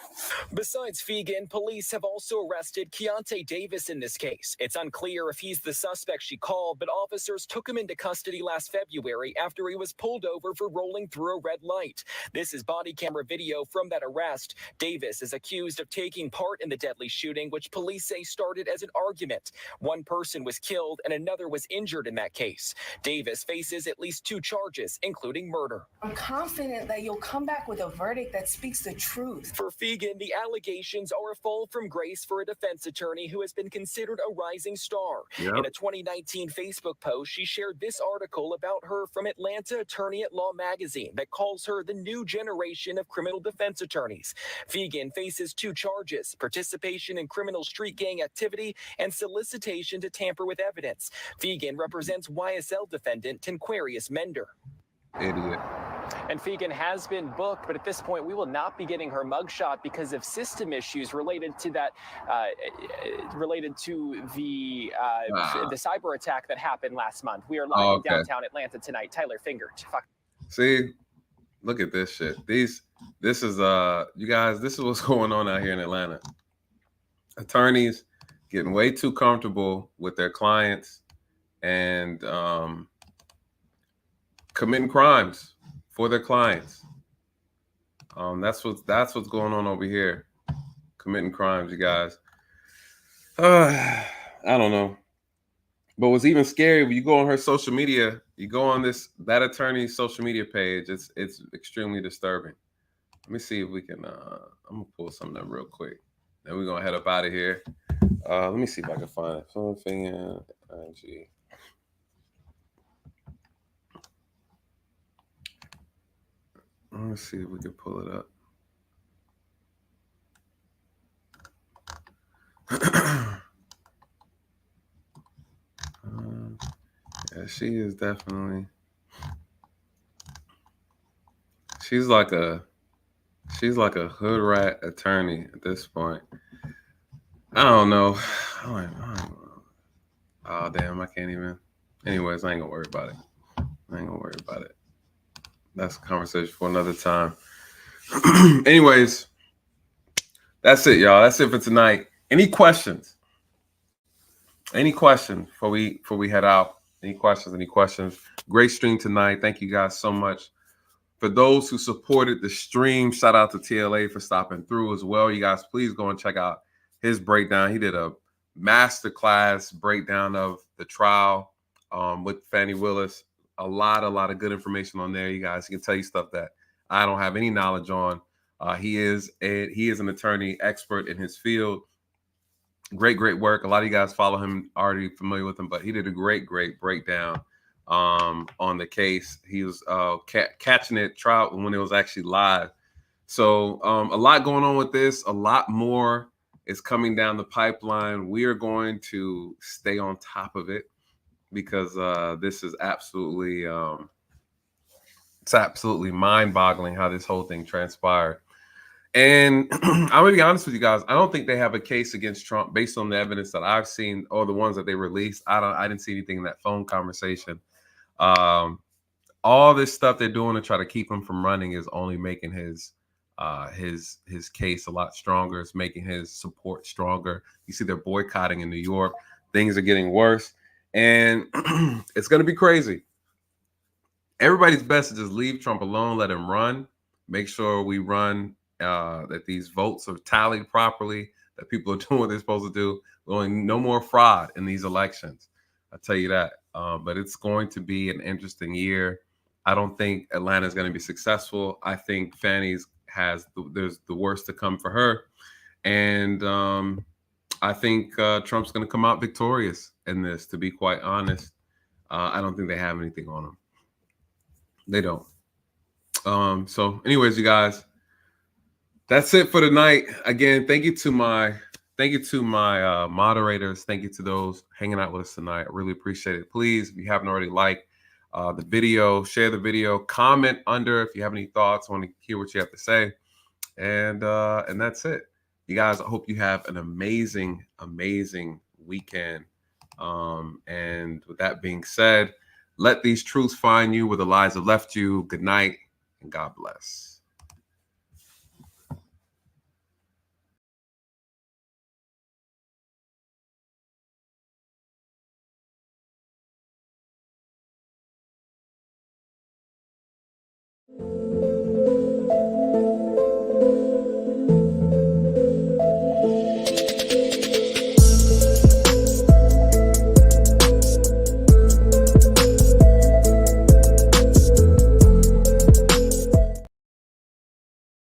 Besides Fegan, police have also arrested Keontae Davis in this case. It's unclear if he's the suspect she called, but officers took him into custody last February after he was pulled over for rolling through a red light. This is body camera video from that arrest. Davis is accused of taking part in the deadly shooting, which police say started as an argument. One person was killed and another was injured in that case. Davis faces at least 2 charges, including murder. I'm confident that you'll come back with a verdict that speaks the truth. For Fegan, the allegations are a fall from grace for a defense attorney who has been considered a rising star. Yep. In a 2019 Facebook post, she shared this article about her from Atlanta Attorney at Law magazine that calls her the new generation of criminal defense attorneys. Fegan faces 2 charges: participation in criminal street gang activity and solicitation to tamper with evidence. Fegan represents YSL defendant Tenquarius Mender. Idiot. And Fegan has been booked, but at this point, we will not be getting her mugshot because of system issues related to that, the cyber attack that happened last month. We are live in downtown Atlanta tonight. Tyler Fingert. See, look at this shit. This is you guys, this is what's going on out here in Atlanta. Attorneys getting way too comfortable with their clients and committing crimes for their clients. That's what's going on over here. Committing crimes, you guys. I don't know. But what's even scary, when you go on her social media, you go on that attorney's social media page, it's extremely disturbing. Let me see if we can I'm gonna pull something up real quick. Then we're gonna head up out of here. Let me see if I can find something in IG. Let's see if we can pull it up. Yeah, she is definitely. She's like a hood rat attorney at this point. I don't know. I don't know. Oh damn, I can't even. Anyways, I ain't gonna worry about it. That's a conversation for another time. Anyways, that's it, y'all. That's it for tonight. Any questions? Any questions before we head out? Any questions? Great stream tonight. Thank you guys so much. For those who supported the stream, shout out to TLA for stopping through as well. You guys, please go and check out his breakdown. He did a masterclass breakdown of the trial with Fani Willis. A lot of good information on there, you guys. He can tell you stuff that I don't have any knowledge on. He is an attorney expert in his field. Great work. A lot of you guys follow him, already familiar with him, but he did a great breakdown on the case. He was catching it trial when it was actually live. So a lot going on with this. A lot more is coming down the pipeline. We are going to stay on top of it because this is absolutely it's absolutely mind-boggling how this whole thing transpired. And I'm gonna be honest with you guys, I don't think they have a case against Trump based on the evidence that I've seen or the ones that they released. I didn't see anything in that phone conversation. All this stuff they're doing to try to keep him from running is only making his case a lot stronger. It's making his support stronger. You see, they're boycotting in New York. Things are getting worse, and it's going to be crazy. Everybody's best to just leave Trump alone, let him run. Make sure we run that these votes are tallied properly, that people are doing what they're supposed to do. Going no more fraud in these elections. I'll tell you that. But it's going to be an interesting year. I don't think Atlanta is going to be successful. I think Fani's there's the worst to come for her. And I think Trump's going to come out victorious in this, to be quite honest. I don't think they have anything on him. They don't. So anyways, you guys, that's it for tonight. Again, thank you to my moderators. Thank you to those hanging out with us tonight. I really appreciate it. Please, if you haven't already liked the video, share the video, comment under if you have any thoughts. I want to hear what you have to say. And that's it. You guys, I hope you have an amazing, amazing weekend. And with that being said, let these truths find you where the lies have left you. Good night and God bless.